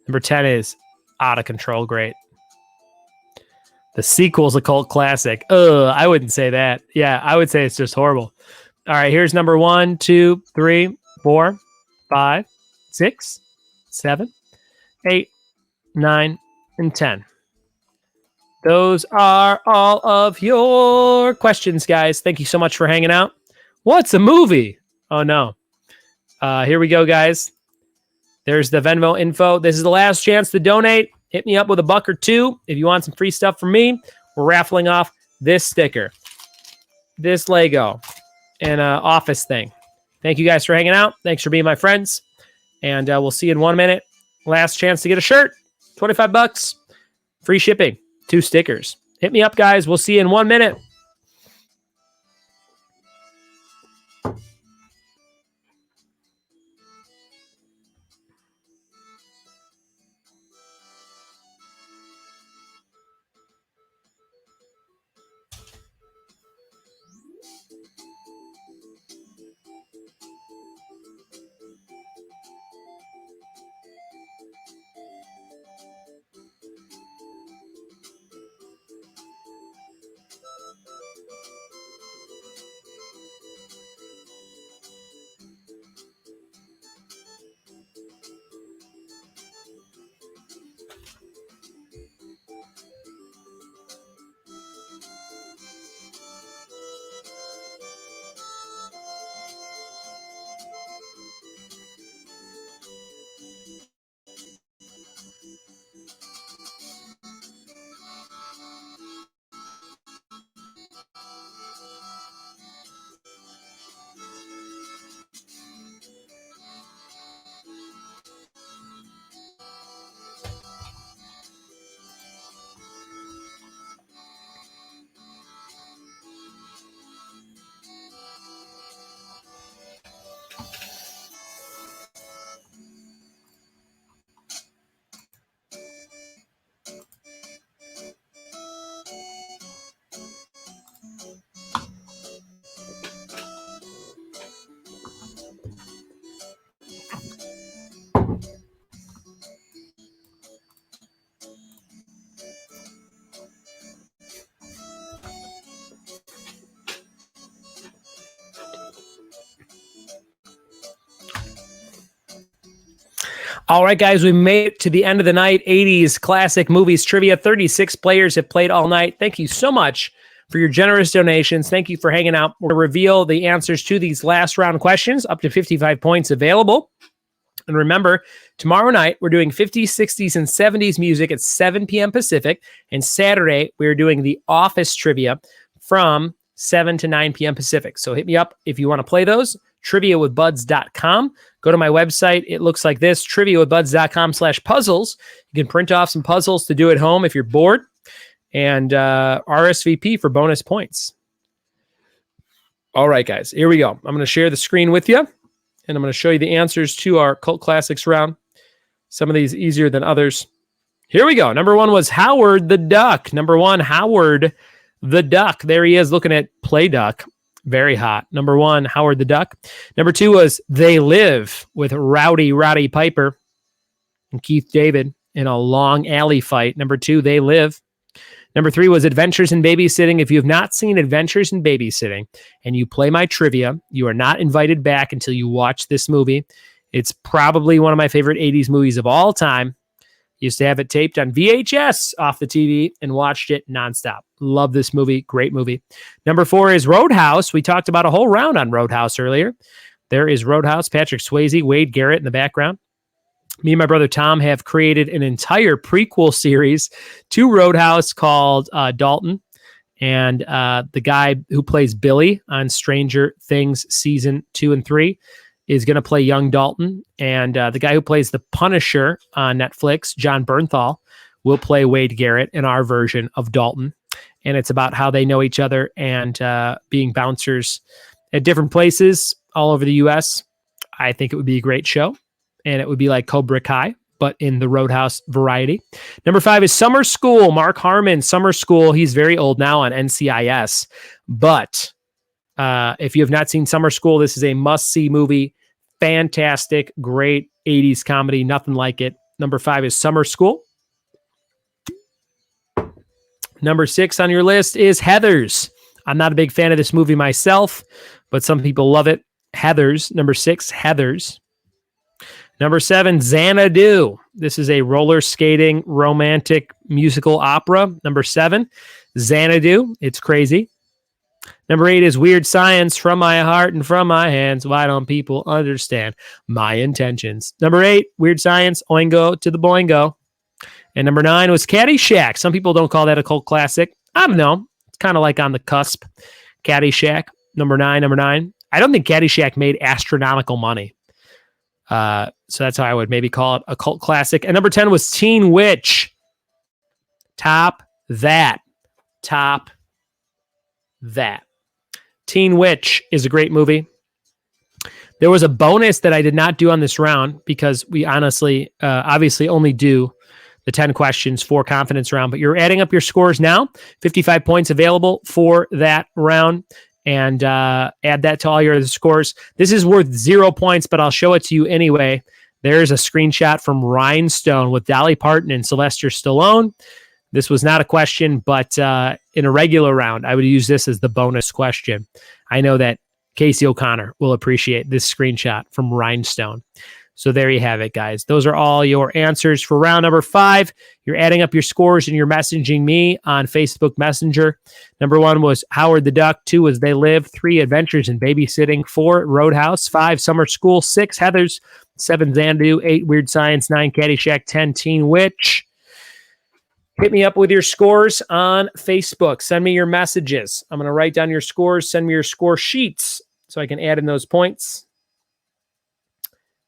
Number 10 is Out of Control Great. The sequel's a cult classic. I wouldn't say that. Yeah, I would say it's just horrible. All right, here's number 1, 2, 3, 4, 5, 6, 7, 8, 9, and 10. Those are all of your questions, guys. Thank you so much for hanging out. What's a movie? Oh, no. Here we go, guys. There's the Venmo info. This is the last chance to donate. Hit me up with $1 or $2 if you want some free stuff from me. We're raffling off this sticker, this Lego, and an office thing. Thank you guys for hanging out. Thanks for being my friends. And we'll see you in 1 minute. Last chance to get a shirt. $25. Free shipping. 2 stickers. Hit me up, guys. We'll see you in 1 minute. All right, guys, we made it to the end of the night. 80s classic movies trivia. 36 players have played all night. Thank you so much for your generous donations. Thank you for hanging out. We'll reveal the answers to these last round questions, up to 55 points available. And remember, tomorrow night, we're doing 50s, 60s, and 70s music at 7 p.m. Pacific. And Saturday, we're doing the Office trivia from 7 to 9 p.m. Pacific. So hit me up if you want to play those. triviawithbuds.com. Go to my website. It looks like this, triviawithbuds.com/puzzles. You can print off some puzzles to do at home if you're bored, and RSVP for bonus points. All right, guys, here we go. I'm going to share the screen with you, and I'm going to show you the answers to our Cult Classics round. Some of these easier than others. Here we go. Number one was Howard the Duck. Number one, Howard the Duck. There he is looking at Play Duck. Very hot. Number one, Howard the Duck. Number two was They Live with Rowdy Roddy Piper and Keith David in a long alley fight. Number two, They Live. Number three was Adventures in Babysitting. If you have not seen Adventures in Babysitting and you play my trivia, you are not invited back until you watch this movie. It's probably one of my favorite 80s movies of all time. Used to have it taped on VHS off the TV and watched it nonstop. Love this movie. Great movie. Number four is Roadhouse. We talked about a whole round on Roadhouse earlier. There is Roadhouse, Patrick Swayze, Wade Garrett in the background. Me and my brother Tom have created an entire prequel series to Roadhouse called Dalton. And the guy who plays Billy on Stranger Things season 2 and 3 is going to play young Dalton. And the guy who plays the Punisher on Netflix, John Bernthal, will play Wade Garrett in our version of Dalton. And it's about how they know each other and being bouncers at different places all over the U.S. I think it would be a great show. And it would be like Cobra Kai, but in the Roadhouse variety. Number five is Summer School. Mark Harmon, Summer School. He's very old now on NCIS. But if you have not seen Summer School, this is a must-see movie. Fantastic, great 80s comedy. Nothing like it. Number five is Summer School. Number six on your list is Heathers. I'm not a big fan of this movie myself, but some people love it. Heathers. Number six, Heathers. Number seven, Xanadu. This is a roller skating romantic musical opera. Number seven, Xanadu. It's crazy. Number eight is Weird Science. From my heart and from my hands. Why don't people understand my intentions? Number eight, Weird Science. Oingo to the boingo. And number nine was Caddyshack. Some people don't call that a cult classic. I don't know. It's kind of like on the cusp. Caddyshack. Number nine. I don't think Caddyshack made astronomical money. So that's how I would maybe call it a cult classic. And number 10 was Teen Witch. Top that. Teen Witch is a great movie. There was a bonus that I did not do on this round because we honestly, obviously only do the 10 questions for confidence round, but you're adding up your scores now. 55 points available for that round. And add that to all your other scores. This is worth 0 points, but I'll show it to you anyway. There's a screenshot from Rhinestone with Dolly Parton and Sylvester Stallone. This was not a question, but in a regular round, I would use this as the bonus question. I know that Casey O'Connor will appreciate this screenshot from Rhinestone. So there you have it, guys. Those are all your answers for round number 5. You're adding up your scores and you're messaging me on Facebook Messenger. Number 1 was Howard the Duck. 2 was They Live. 3, Adventures in Babysitting. 4, Roadhouse. 5, Summer School. 6, Heathers. 7, Xanadu. 8, Weird Science. 9, Caddyshack. 10, Teen Witch. Hit me up with your scores on Facebook. Send me your messages. I'm going to write down your scores. Send me your score sheets so I can add in those points.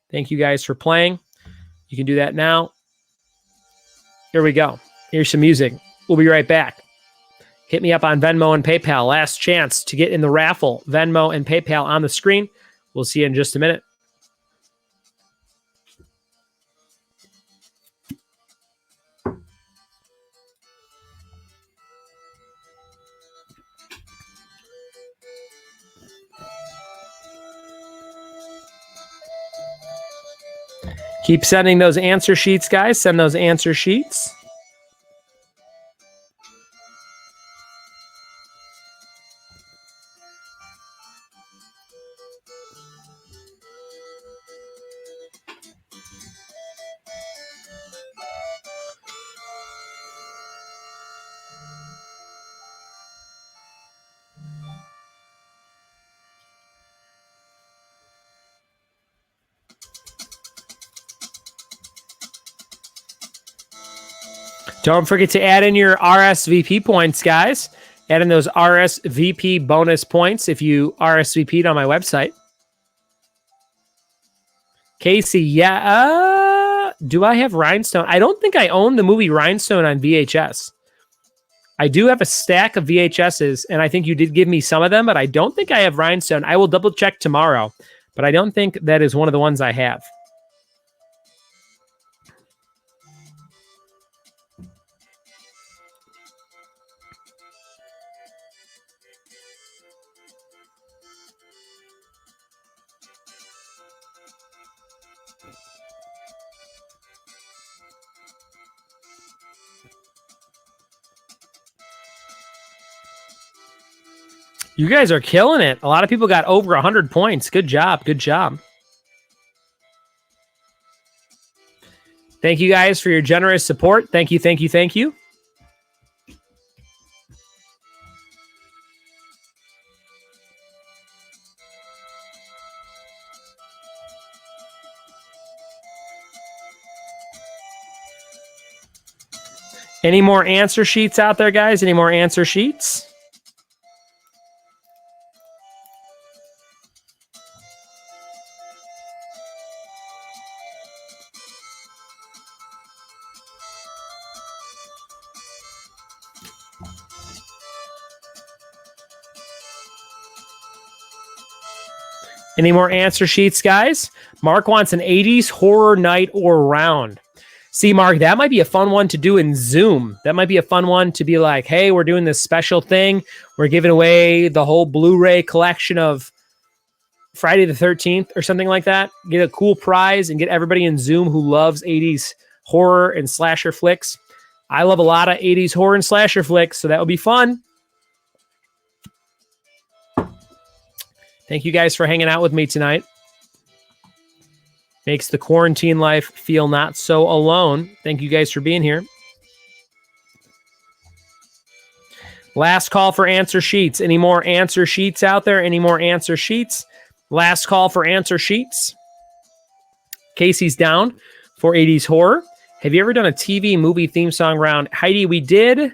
Thank you guys for playing. You can do that now. Here we go. Here's some music. We'll be right back. Hit me up on Venmo and PayPal. Last chance to get in the raffle. Venmo and PayPal on the screen. We'll see you in just a minute. Keep sending those answer sheets, guys. Send those answer sheets. Don't forget to add in your RSVP points, guys. Add in those RSVP bonus points if you RSVP'd on my website. Casey, yeah. Do I have Rhinestone? I don't think I own the movie Rhinestone on VHS. I do have a stack of VHSs, and I think you did give me some of them, but I don't think I have Rhinestone. I will double check tomorrow, but I don't think that is one of the ones I have. You guys are killing it. A lot of people got over 100 points. Good job. Good job. Thank you guys for your generous support. Thank you, thank you, thank you. Any more answer sheets out there, guys? Any more answer sheets? Any more answer sheets, guys? Mark wants an 80s horror night or round. See, Mark, that might be a fun one to do in Zoom. That might be a fun one to be like, hey, we're doing this special thing. We're giving away the whole Blu-ray collection of Friday the 13th or something like that. Get a cool prize and get everybody in Zoom who loves 80s horror and slasher flicks. I love a lot of 80s horror and slasher flicks, so that would be fun. Thank you guys for hanging out with me tonight. Makes the quarantine life feel not so alone. Thank you guys for being here. Last call for answer sheets. Any more answer sheets out there? Any more answer sheets? Last call for answer sheets. Casey's down for 80s horror. Have you ever done a TV movie theme song round? Heidi, we did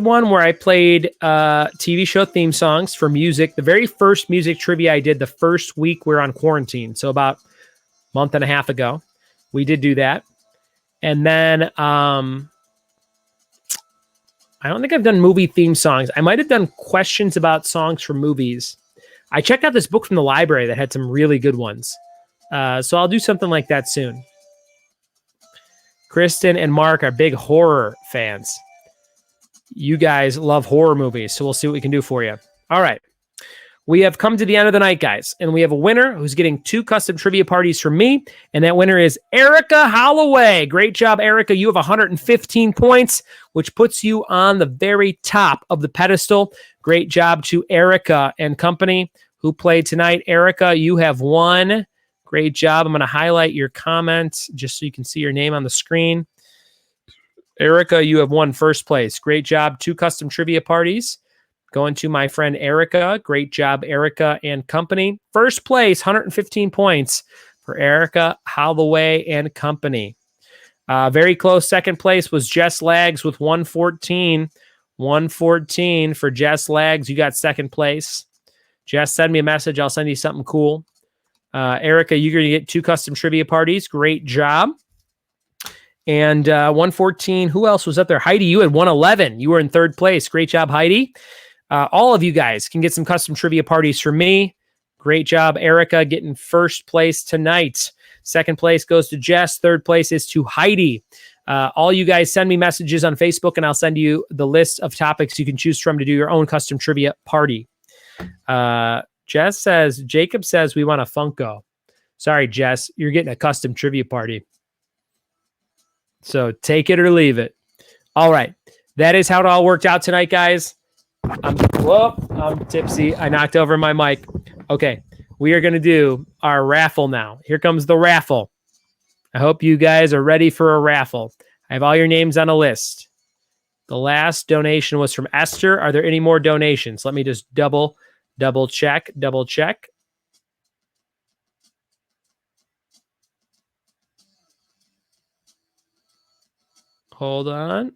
one where I played TV show theme songs for music. The very first music trivia I did the first week we were on quarantine. So about a month and a half ago, we did do that. And then I don't think I've done movie theme songs. I might have done questions about songs from movies. I checked out this book from the library that had some really good ones. So I'll do something like that soon. Kristen and Mark are big horror fans. You guys love horror movies, so we'll see what we can do for you. All right. We have come to the end of the night, guys, and we have a winner who's getting 2 custom trivia parties from me, and that winner is Erica Holloway. Great job, Erica. You have 115 points, which puts you on the very top of the pedestal. Great job to Erica and company who played tonight. Erica, you have won. Great job. I'm going to highlight your comments just so you can see your name on the screen. Erica, you have won first place. Great job. 2 custom trivia parties going to my friend Erica. Great job, Erica and company. First place, 115 points for Erica Holloway and company. Very close. Second place was Jess Lags with 114. 114 for Jess Lags. You got second place. Jess, send me a message. I'll send you something cool. Erica, you're going to get 2 custom trivia parties. Great job. And 114, who else was up there? Heidi, you had 111. You were in third place. Great job, Heidi. All of you guys can get some custom trivia parties from me. Great job, Erica, getting first place tonight. Second place goes to Jess. Third place is to Heidi. All you guys send me messages on Facebook, and I'll send you the list of topics you can choose from to do your own custom trivia party. Jess says, Jacob says we want a Funko. Sorry, Jess, you're getting a custom trivia party. So take it or leave it. All right. That is how it all worked out tonight, guys. I'm tipsy. I knocked over my mic. Okay. We are going to do our raffle now. Here comes the raffle. I hope you guys are ready for a raffle. I have all your names on a list. The last donation was from Esther. Are there any more donations? Let me just double check. Hold on.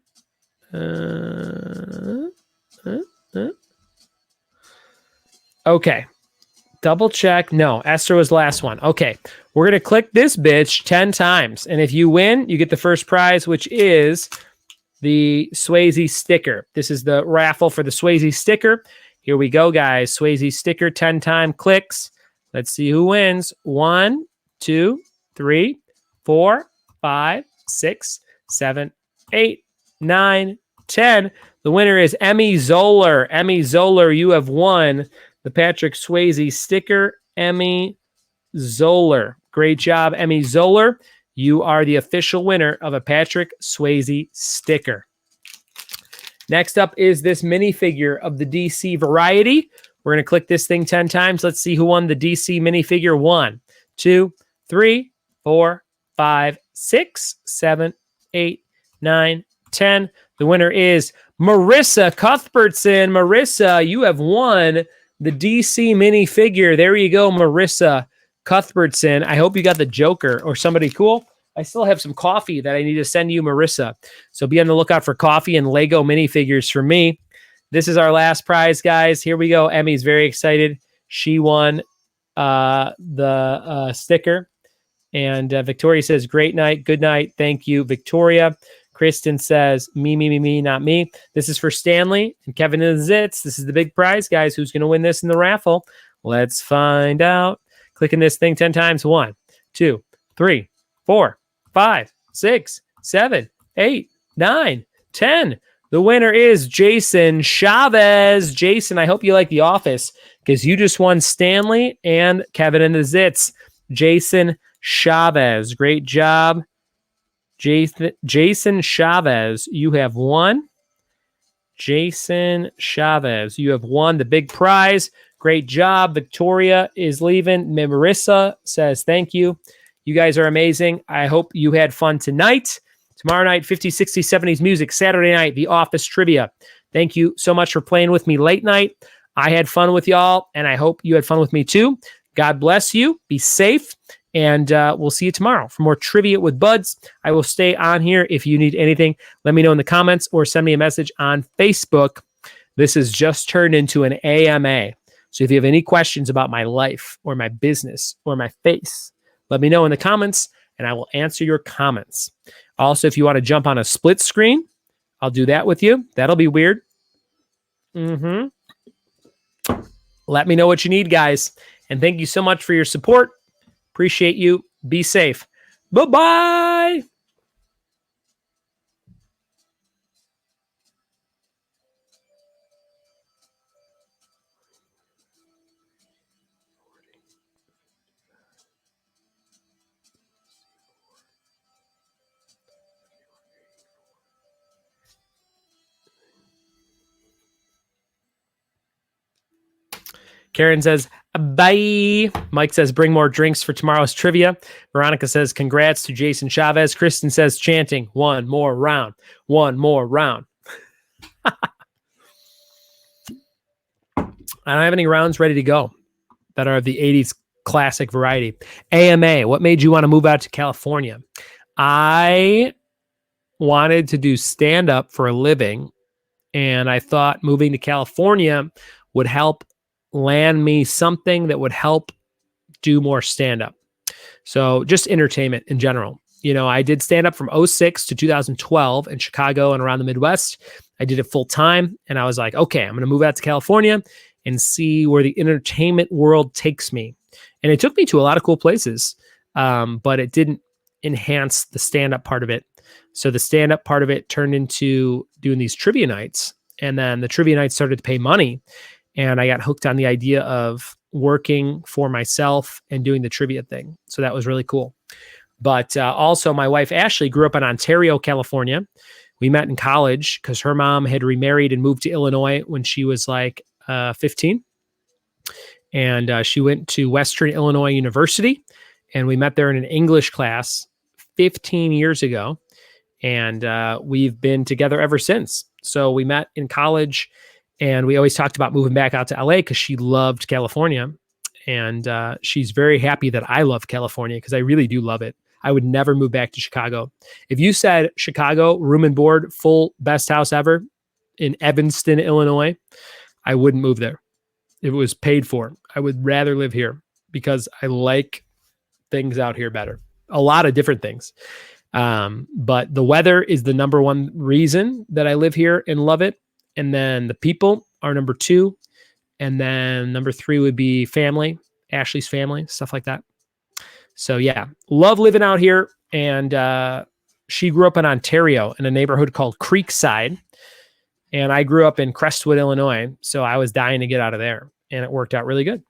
Okay. Double check. No, Esther was last one. Okay. We're going to click this bitch 10 times. And if you win, you get the first prize, which is the Swayze sticker. This is the raffle for the Swayze sticker. Here we go, guys. Swayze sticker, 10-time clicks. Let's see who wins. 1, 2, 3, 4, 5, 6, 7, 8, 9, 10. The winner is Emmy Zoller. Emmy Zoller, you have won the Patrick Swayze sticker. Emmy Zoller. Great job, Emmy Zoller. You are the official winner of a Patrick Swayze sticker. Next up is this minifigure of the DC variety. We're going to click this thing 10 times. Let's see who won the DC minifigure. 1, 2, 3, 4, 5, 6, 7, 8, 9, 10. The winner is Marissa Cuthbertson. Marissa, you have won the DC minifigure. There you go, Marissa Cuthbertson. I hope you got the Joker or somebody cool. I still have some coffee that I need to send you, Marissa. So be on the lookout for coffee and Lego minifigures from me. This is our last prize, guys. Here we go. Emmy's very excited. She won the sticker. And Victoria says, great night. Good night. Thank you, Victoria. Kristen says, me, not me. This is for Stanley and Kevin and Zitz. This is the big prize, guys. Who's going to win this in the raffle? Let's find out. Clicking this thing 10 times. 1, 2, 3, 4, 5, 6, 7, 8, 9, 10. The winner is Jason Chavez. Jason, I hope you like The Office because you just won Stanley and Kevin and the Zitz. Jason Chavez. Great job. Jason Chavez, you have won. Jason Chavez, you have won the big prize. Great job. Victoria is leaving. Marissa says thank you. You guys are amazing. I hope you had fun tonight. Tomorrow night, 50s, 60s, 70s music. Saturday night, The Office trivia. Thank you so much for playing with me late night. I had fun with y'all, and I hope you had fun with me too. God bless you. Be safe. And we'll see you tomorrow for more Trivia with Buds. I will stay on here. If you need anything, let me know in the comments or send me a message on Facebook. This has just turned into an AMA. So if you have any questions about my life or my business or my face, let me know in the comments and I will answer your comments. Also, if you want to jump on a split screen, I'll do that with you. That'll be weird. Let me know what you need, guys. And thank you so much for your support. Appreciate you. Be safe. Bye-bye. Karen says, bye. Mike says, bring more drinks for tomorrow's trivia. Veronica says, congrats to Jason Chavez. Kristen says, chanting, one more round. One more round. I don't have any rounds ready to go that are of the 80s classic variety. AMA, what made you want to move out to California? I wanted to do stand-up for a living, and I thought moving to California would help land me something that would help do more stand-up. So just entertainment in general. You know, I did stand-up from 2006 to 2012 in Chicago and around the Midwest. I did it full time, and I was like, okay, I'm going to move out to California and see where the entertainment world takes me. And it took me to a lot of cool places, but it didn't enhance the stand-up part of it. So the stand-up part of it turned into doing these trivia nights, and then the trivia nights started to pay money. And I got hooked on the idea of working for myself and doing the trivia thing. So that was really cool. But also my wife, Ashley, grew up in Ontario, California. We met in college because her mom had remarried and moved to Illinois when she was like 15. And she went to Western Illinois University. And we met there in an English class 15 years ago. And we've been together ever since. So we met in college. And we always talked about moving back out to LA because she loved California. And she's very happy that I love California because I really do love it. I would never move back to Chicago. If you said Chicago, room and board, full best house ever in Evanston, Illinois, I wouldn't move there. If it was paid for, I would rather live here because I like things out here better. A lot of different things. But the weather is the number one reason that I live here and love it. And then the people are number two. And then number three would be family, Ashley's family, stuff like that. So yeah, love living out here. And she grew up in Ontario in a neighborhood called Creekside. And I grew up in Crestwood, Illinois. So I was dying to get out of there. And it worked out really good.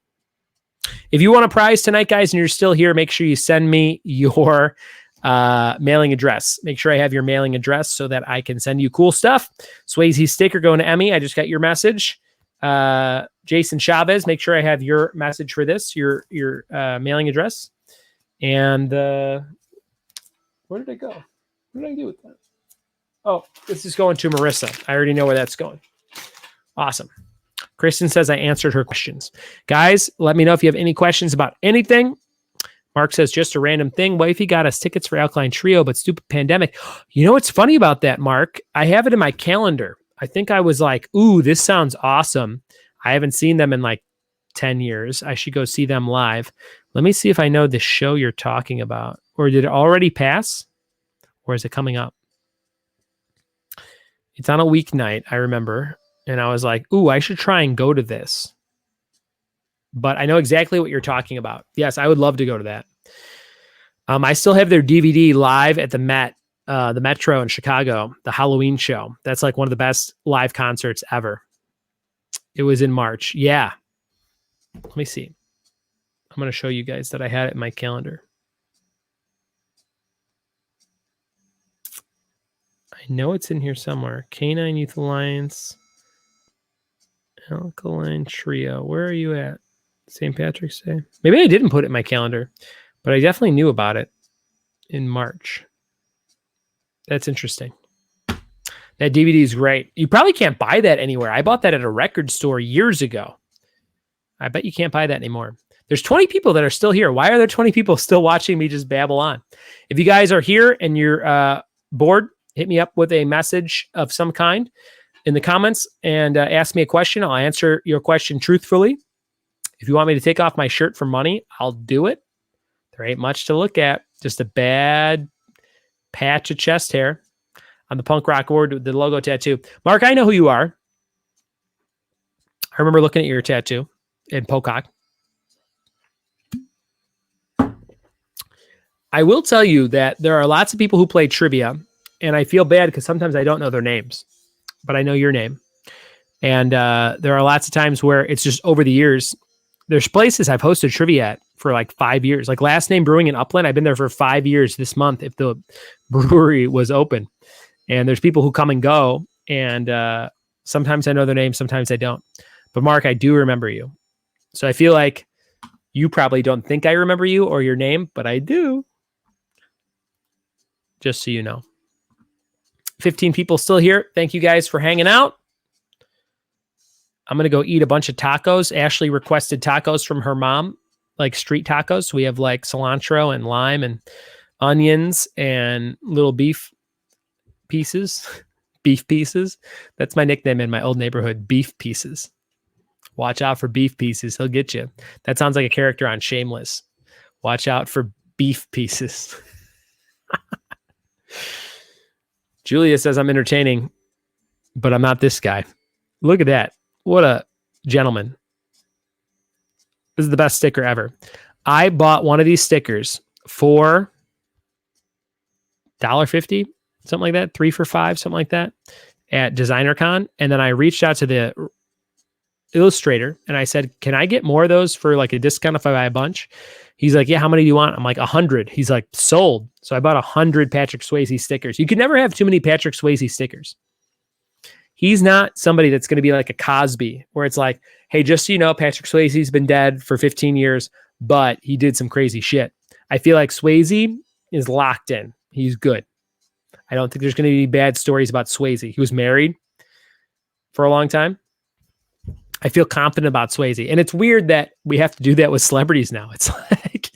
If you want a prize tonight, guys, and you're still here, make sure you send me your mailing address. Make sure I have your mailing address so that I can send you cool stuff. Swayze sticker going to Emmy. I just got your message. Jason Chavez, make sure I have your message for this, your mailing address. And where did it go? What did I do with that? Oh, this is going to Marissa. I already know where that's going. Awesome. Kristen says I answered her questions. Guys, let me know if you have any questions about anything. Mark says, just a random thing. Wifey got us tickets for Alkaline Trio, but stupid pandemic. You know what's funny about that, Mark? I have it in my calendar. I think I was like, ooh, this sounds awesome. I haven't seen them in like 10 years. I should go see them live. Let me see if I know the show you're talking about. Or did it already pass? Or is it coming up? It's on a weeknight, I remember. And I was like, ooh, I should try and go to this. But I know exactly what you're talking about. Yes, I would love to go to that. I still have their DVD live at the Metro in Chicago, the Halloween show. That's like one of the best live concerts ever. It was in March. Yeah. Let me see. I'm going to show you guys that I had it in my calendar. I know it's in here somewhere. Canine Youth Alliance. Alkaline Trio. Where are you at? St. Patrick's Day. Maybe I didn't put it in my calendar, but I definitely knew about it in March. That's interesting. That DVD is great. You probably can't buy that anywhere. I bought that at a record store years ago. I bet you can't buy that anymore. There's 20 people that are still here. Why are there 20 people still watching me just babble on? If you guys are here and you're bored, hit me up with a message of some kind in the comments and ask me a question. I'll answer your question truthfully. If you want me to take off my shirt for money, I'll do it. There ain't much to look at. Just a bad patch of chest hair on the punk rock board with the logo tattoo. Mark, I know who you are. I remember looking at your tattoo in Pocock. I will tell you that there are lots of people who play trivia, and I feel bad because sometimes I don't know their names, but I know your name. And there are lots of times where it's just over the years. There's places I've hosted trivia at for like 5 years. Like Last Name Brewing in Upland, I've been there for 5 years this month if the brewery was open. And there's people who come and go, and sometimes I know their names, sometimes I don't. But Mark, I do remember you. So I feel like you probably don't think I remember you or your name, but I do. Just so you know. 15 people still here. Thank you guys for hanging out. I'm going to go eat a bunch of tacos. Ashley requested tacos from her mom, like street tacos. So we have like cilantro and lime and onions and little beef pieces. Beef pieces. That's my nickname in my old neighborhood, Beef Pieces. Watch out for Beef Pieces. He'll get you. That sounds like a character on Shameless. Watch out for Beef Pieces. Julia says I'm entertaining, but I'm not this guy. Look at that. What a gentleman. This is the best sticker ever. I bought one of these stickers for $1.50, something like that, 3 for $5, something like that, at DesignerCon. And then I reached out to the illustrator and I said, can I get more of those for like a discount if I buy a bunch? He's like, yeah, how many do you want? I'm like, 100. He's like, sold. So I bought 100 Patrick Swayze stickers. You could never have too many Patrick Swayze stickers. He's not somebody that's going to be like a Cosby where it's like, hey, just so you know, Patrick Swayze's been dead for 15 years, but he did some crazy shit. I feel like Swayze is locked in. He's good. I don't think there's going to be bad stories about Swayze. He was married for a long time. I feel confident about Swayze. And it's weird that we have to do that with celebrities now. It's like,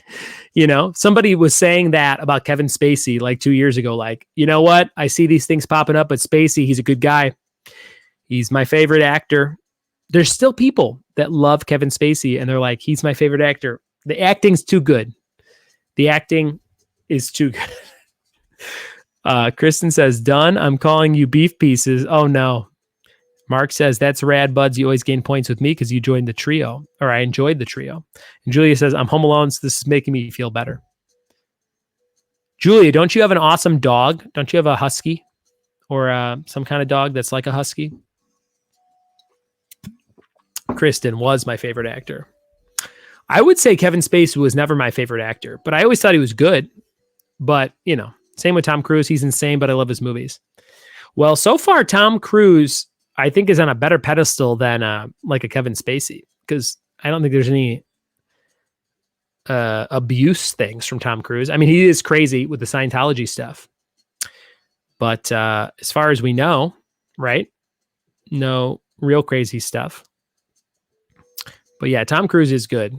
You know, somebody was saying that about Kevin Spacey like 2 years ago. Like, you know what? I see these things popping up, but Spacey, he's a good guy. He's my favorite actor. There's still people that love Kevin Spacey and they're like, he's my favorite actor. The acting's too good. The acting is too good. Kristen says, done. I'm calling you beef pieces. Oh no. Mark says, that's rad, buds. You always gain points with me because you joined the trio, or I enjoyed the trio. And Julia says, I'm home alone, so this is making me feel better. Julia, don't you have an awesome dog? Don't you have a husky or some kind of dog that's like a husky? Kristen was my favorite actor. I would say Kevin Spacey was never my favorite actor, but I always thought he was good. But, you know, same with Tom Cruise. He's insane, but I love his movies. Well, so far, Tom Cruise, I think, is on a better pedestal than like a Kevin Spacey, because I don't think there's any abuse things from Tom Cruise. I mean, he is crazy with the Scientology stuff. But as far as we know, right? No real crazy stuff. But yeah, Tom Cruise is good.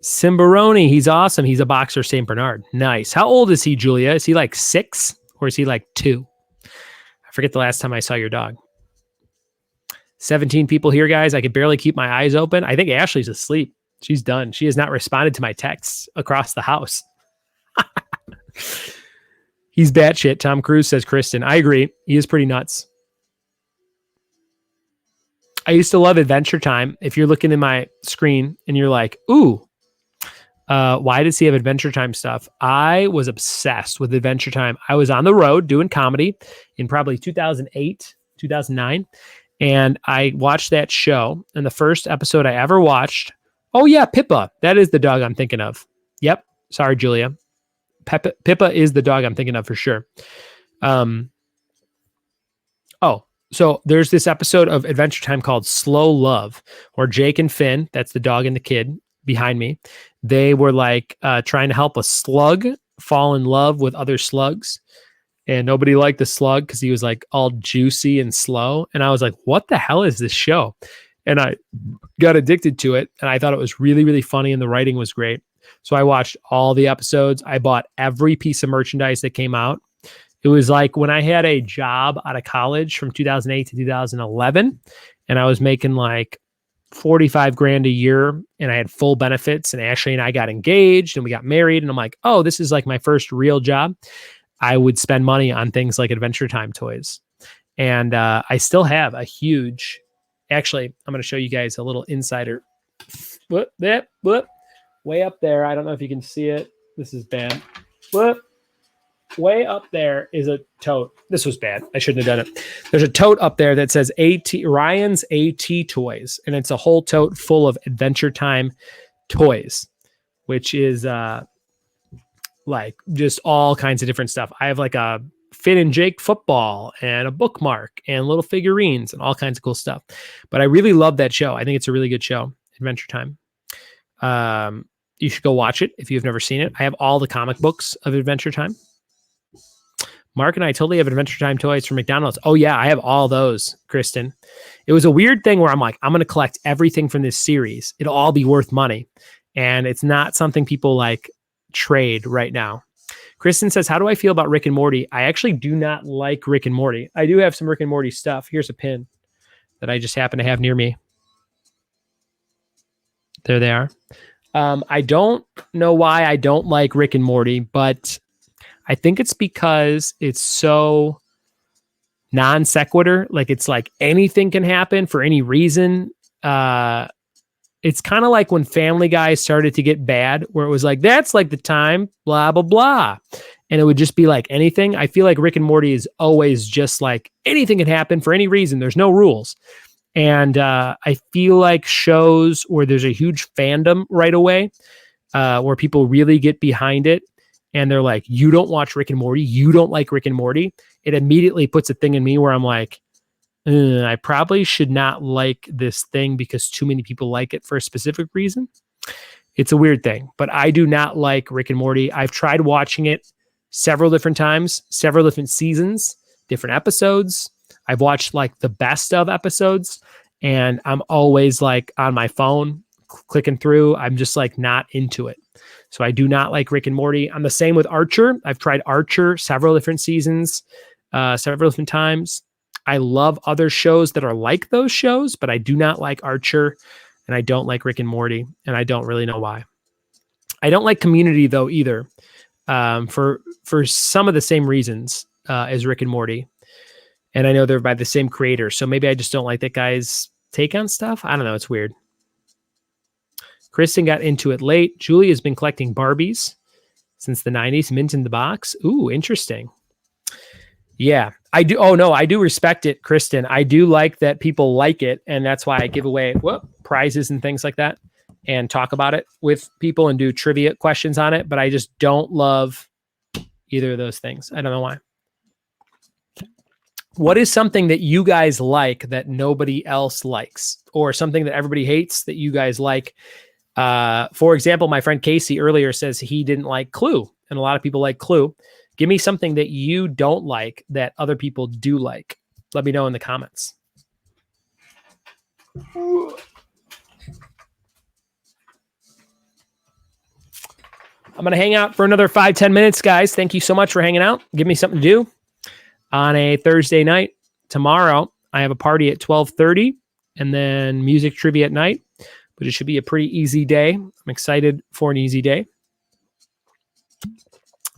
Simbaroni, he's awesome. He's a boxer, St. Bernard. Nice. How old is he, Julia? Is he like 6 or is he like 2? I forget the last time I saw your dog. 17 people here, guys. I could barely keep my eyes open. I think Ashley's asleep. She's done. She has not responded to my texts across the house. He's batshit, Tom Cruise, says Kristen. I agree. He is pretty nuts. I used to love Adventure Time. If you're looking in my screen and you're like, ooh, why does he have Adventure Time stuff? I was obsessed with Adventure Time. I was on the road doing comedy in probably 2008, 2009. And I watched that show. And the first episode I ever watched, oh yeah, Pippa. That is the dog I'm thinking of. Yep. Sorry, Julia. Pippa is the dog I'm thinking of for sure. So there's this episode of Adventure Time called Slow Love, where Jake and Finn, that's the dog and the kid behind me, they were like trying to help a slug fall in love with other slugs. And nobody liked the slug because he was like all juicy and slow. And I was like, what the hell is this show? And I got addicted to it. And I thought it was really, really funny. And the writing was great. So I watched all the episodes. I bought every piece of merchandise that came out. It was like when I had a job out of college from 2008 to 2011, and I was making like 45 grand a year and I had full benefits, and Ashley and I got engaged and we got married. And I'm like, oh, this is like my first real job. I would spend money on things like Adventure Time toys. And I still have a huge, actually, I'm going to show you guys a little insider. Way up there. I don't know if you can see it. This is bad. Way up there is a tote. This was bad. I shouldn't have done it. There's a tote up there that says Ryan's AT Toys, and it's a whole tote full of Adventure Time toys, which is like just all kinds of different stuff. I have like a Finn and Jake football and a bookmark and little figurines and all kinds of cool stuff. But I really love that show. I think it's a really good show, Adventure Time. You should go watch it if you've never seen it. I have all the comic books of Adventure Time. Mark and I totally have Adventure Time toys from McDonald's. Oh yeah, I have all those, Kristen. It was a weird thing where I'm like, I'm going to collect everything from this series. It'll all be worth money. And it's not something people like trade right now. Kristen says, how do I feel about Rick and Morty? I actually do not like Rick and Morty. I do have some Rick and Morty stuff. Here's a pin that I just happen to have near me. There they are. I don't know why I don't like Rick and Morty, but I think it's because it's so non sequitur. Like it's like anything can happen for any reason. It's kind of like when Family Guy started to get bad, where it was like, that's like the time, blah, blah, blah. And it would just be like anything. I feel like Rick and Morty is always just like anything can happen for any reason. There's no rules. And I feel like shows where there's a huge fandom right away, where people really get behind it, and they're like, you don't watch Rick and Morty, you don't like Rick and Morty, it immediately puts a thing in me where I'm like, I probably should not like this thing because too many people like it for a specific reason. It's a weird thing, but I do not like Rick and Morty. I've tried watching it several different times, several different seasons, different episodes. I've watched like the best of episodes, and I'm always like on my phone clicking through. I'm just like not into it. So I do not like Rick and Morty. I'm the same with Archer. I've tried Archer several different seasons, several different times. I love other shows that are like those shows, but I do not like Archer, and I don't like Rick and Morty, and I don't really know why. I don't like Community though either, for some of the same reasons as Rick and Morty, and I know they're by the same creator, so maybe I just don't like that guy's take on stuff. I don't know. It's weird. Kristen got into it late. Julie has been collecting Barbies since the 90s, mint in the box. Ooh, interesting. Yeah, I do. Oh, no, I do respect it, Kristen. I do like that people like it, and that's why I give away prizes and things like that and talk about it with people and do trivia questions on it, but I just don't love either of those things. I don't know why. What is something that you guys like that nobody else likes, or something that everybody hates that you guys like? For example, my friend Casey earlier says he didn't like Clue, and a lot of people like Clue. Give me something that you don't like that other people do like. Let me know in the comments. I'm going to hang out for another 5-10 minutes, guys. Thank you so much for hanging out. Give me something to do on a Thursday night. Tomorrow, I have a party at 12:30 and then music trivia at night, but it should be a pretty easy day. I'm excited for an easy day.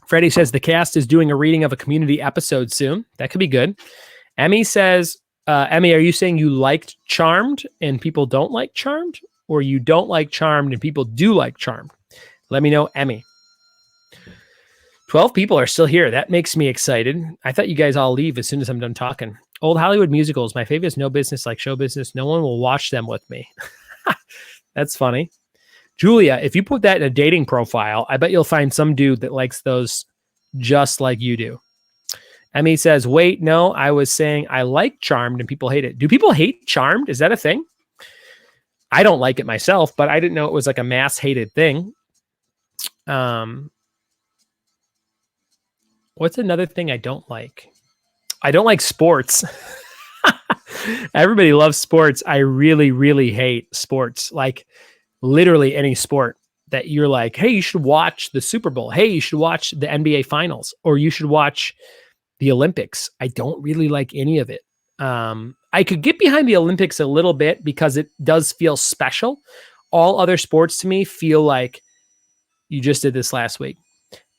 Freddie says the cast is doing a reading of a Community episode soon. That could be good. Emmy says, Emmy, are you saying you liked Charmed and people don't like Charmed? Or you don't like Charmed and people do like Charmed? Let me know, Emmy. 12 people are still here. That makes me excited. I thought you guys all leave as soon as I'm done talking. Old Hollywood musicals. My favorite is No Business Like Show Business. No one will watch them with me. That's funny. Julia, if you put that in a dating profile, I bet you'll find some dude that likes those just like you do. Emmy says, wait, no, I was saying I like Charmed and people hate it. Do people hate Charmed? Is that a thing? I don't like it myself, but I didn't know it was like a mass hated thing. What's another thing I don't like? I don't like sports. Everybody loves sports. I really, really hate sports. Like literally any sport that you're like, hey, you should watch the Super Bowl. Hey, you should watch the NBA Finals, or you should watch the Olympics. I don't really like any of it. I could get behind the Olympics a little bit because it does feel special. All other sports to me feel like you just did this last week.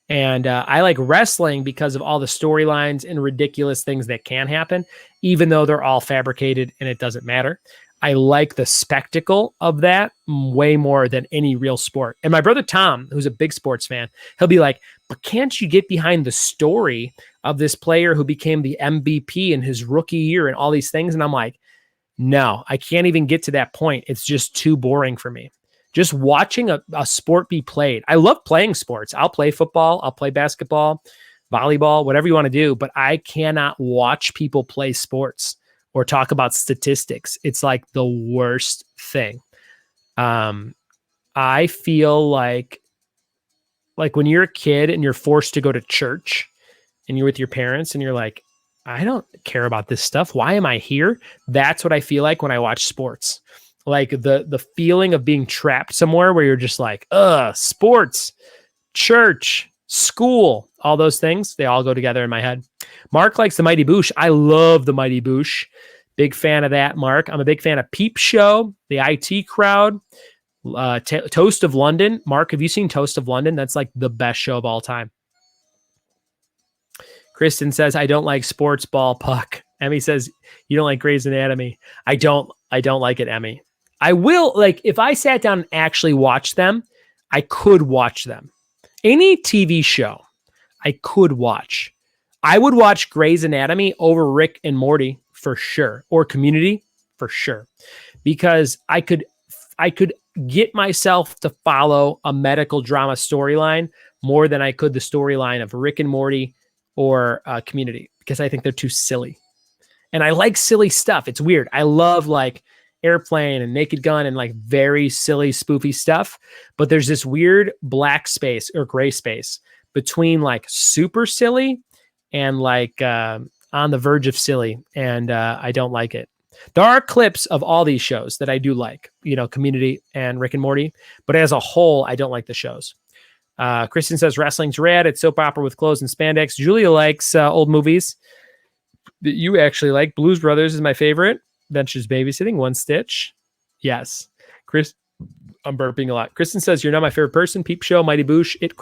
And I like wrestling because of all the storylines and ridiculous things that can happen, even though they're all fabricated and it doesn't matter. I like the spectacle of that way more than any real sport. And my brother Tom, who's a big sports fan, he'll be like, but can't you get behind the story of this player who became the MVP in his rookie year and all these things? And I'm like, no, I can't even get to that point. It's just too boring for me. Just watching a sport be played. I love playing sports. I'll play football. I'll play basketball, volleyball, whatever you want to do. But I cannot watch people play sports or talk about statistics. It's like the worst thing. I feel like when you're a kid and you're forced to go to church and you're with your parents and you're like, I don't care about this stuff. Why am I here? That's what I feel like when I watch sports. Like the feeling of being trapped somewhere where you're just like, sports, church, school, all those things, they all go together in my head. Mark likes the Mighty Boosh. I love the Mighty Boosh. Big fan of that, Mark. I'm a big fan of Peep Show, the IT Crowd, Toast of London. Mark, have you seen Toast of London? That's like the best show of all time. Kristen says, I don't like sports ball puck. Emmy says, you don't like Grey's Anatomy. I don't like it, Emmy. I will, like, if I sat down and actually watched them, I could watch them. Any TV show I could watch. I would watch Grey's Anatomy over Rick and Morty for sure, or Community for sure, because I could get myself to follow a medical drama storyline more than I could the storyline of Rick and Morty or Community, because I think they're too silly. And I like silly stuff. It's weird. I love like Airplane and Naked Gun and like very silly, spoofy stuff. But there's this weird black space or gray space between like super silly and like on the verge of silly. And I don't like it. There are clips of all these shows that I do like, you know, Community and Rick and Morty. But as a whole, I don't like the shows. Kristen says wrestling's rad. It's soap opera with clothes and spandex. Julia likes old movies that you actually like. Blues Brothers is my favorite. Ventures Babysitting, One Stitch. Yes. Chris, I'm burping a lot. Kristen says, you're not my favorite person. Peep Show, Mighty Boosh, IT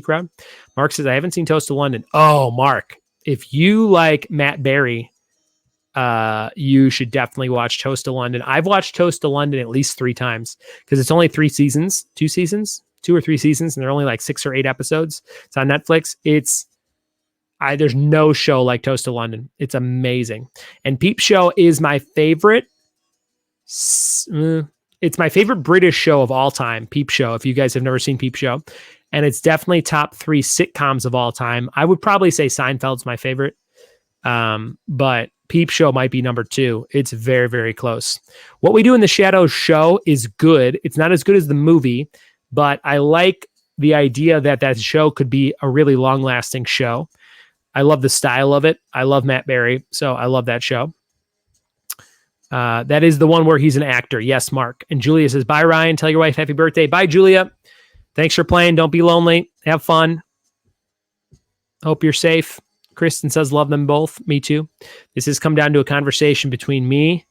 Crowd. Mark says, I haven't seen Toast to London. Oh, Mark, if you like Matt Berry, you should definitely watch Toast to London. I've watched Toast to London at least 3 times because it's only 2 or 3 seasons, and they're only like 6 or 8 episodes. It's on Netflix. There's no show like Toast to London. It's amazing. And Peep Show is my favorite. It's my favorite British show of all time, Peep Show, if you guys have never seen Peep Show. And it's definitely top 3 sitcoms of all time. I would probably say Seinfeld's my favorite. But Peep Show might be number 2. It's very, very close. What We Do in the Shadows show is good. It's not as good as the movie, but I like the idea that show could be a really long-lasting show. I love the style of it. I love Matt Berry, so I love that show. That is the one where he's an actor. Yes, Mark. And Julia says, bye, Ryan. Tell your wife happy birthday. Bye, Julia. Thanks for playing. Don't be lonely. Have fun. Hope you're safe. Kristen says, love them both. Me too. This has come down to a conversation between me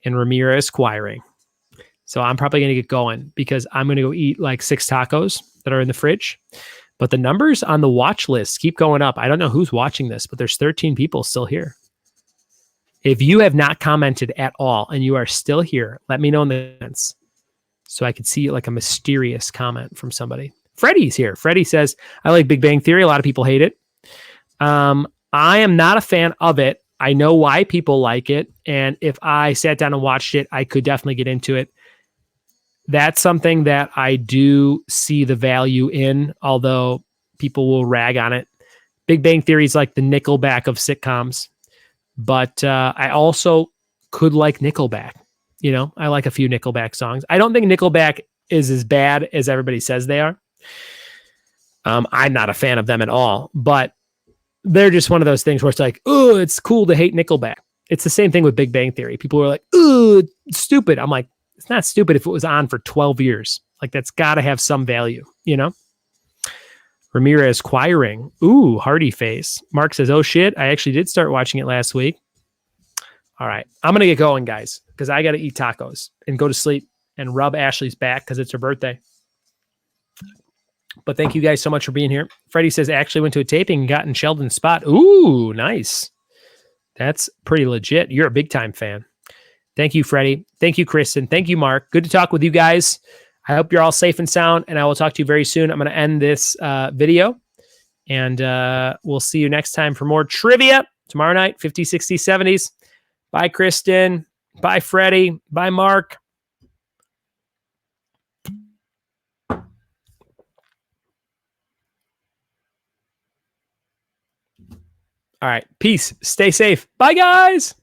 and Ramirez Choiring. So I'm probably going to get going because I'm going to go eat like 6 tacos that are in the fridge. But the numbers on the watch list keep going up. I don't know who's watching this, but there's 13 people still here. If you have not commented at all and you are still here, let me know in the comments so I could see like a mysterious comment from somebody. Freddie's here. Freddie says, I like Big Bang Theory. A lot of people hate it. I am not a fan of it. I know why people like it. And if I sat down and watched it, I could definitely get into it. That's something that I do see the value in, although people will rag on it. Big Bang Theory is like the Nickelback of sitcoms. But I also could like Nickelback. You know, I like a few Nickelback songs. I don't think Nickelback is as bad as everybody says they are. I'm not a fan of them at all, but they're just one of those things where it's like, oh, it's cool to hate Nickelback. It's the same thing with Big Bang Theory. People are like, oh, stupid. I'm like, it's not stupid if it was on for 12 years. Like, that's got to have some value, you know? Ramirez Choiring. Ooh, Hardy face. Mark says, oh shit, I actually did start watching it last week. All right. I'm going to get going, guys, because I got to eat tacos and go to sleep and rub Ashley's back because it's her birthday. But thank you guys so much for being here. Freddie says, actually went to a taping and got in Sheldon's spot. Ooh, nice. That's pretty legit. You're a big time fan. Thank you, Freddie. Thank you, Kristen. Thank you, Mark. Good to talk with you guys. I hope you're all safe and sound, and I will talk to you very soon. I'm going to end this video, and we'll see you next time for more trivia tomorrow night, 50s, 60s, 70s. Bye, Kristen. Bye, Freddie. Bye, Mark. All right. Peace. Stay safe. Bye, guys.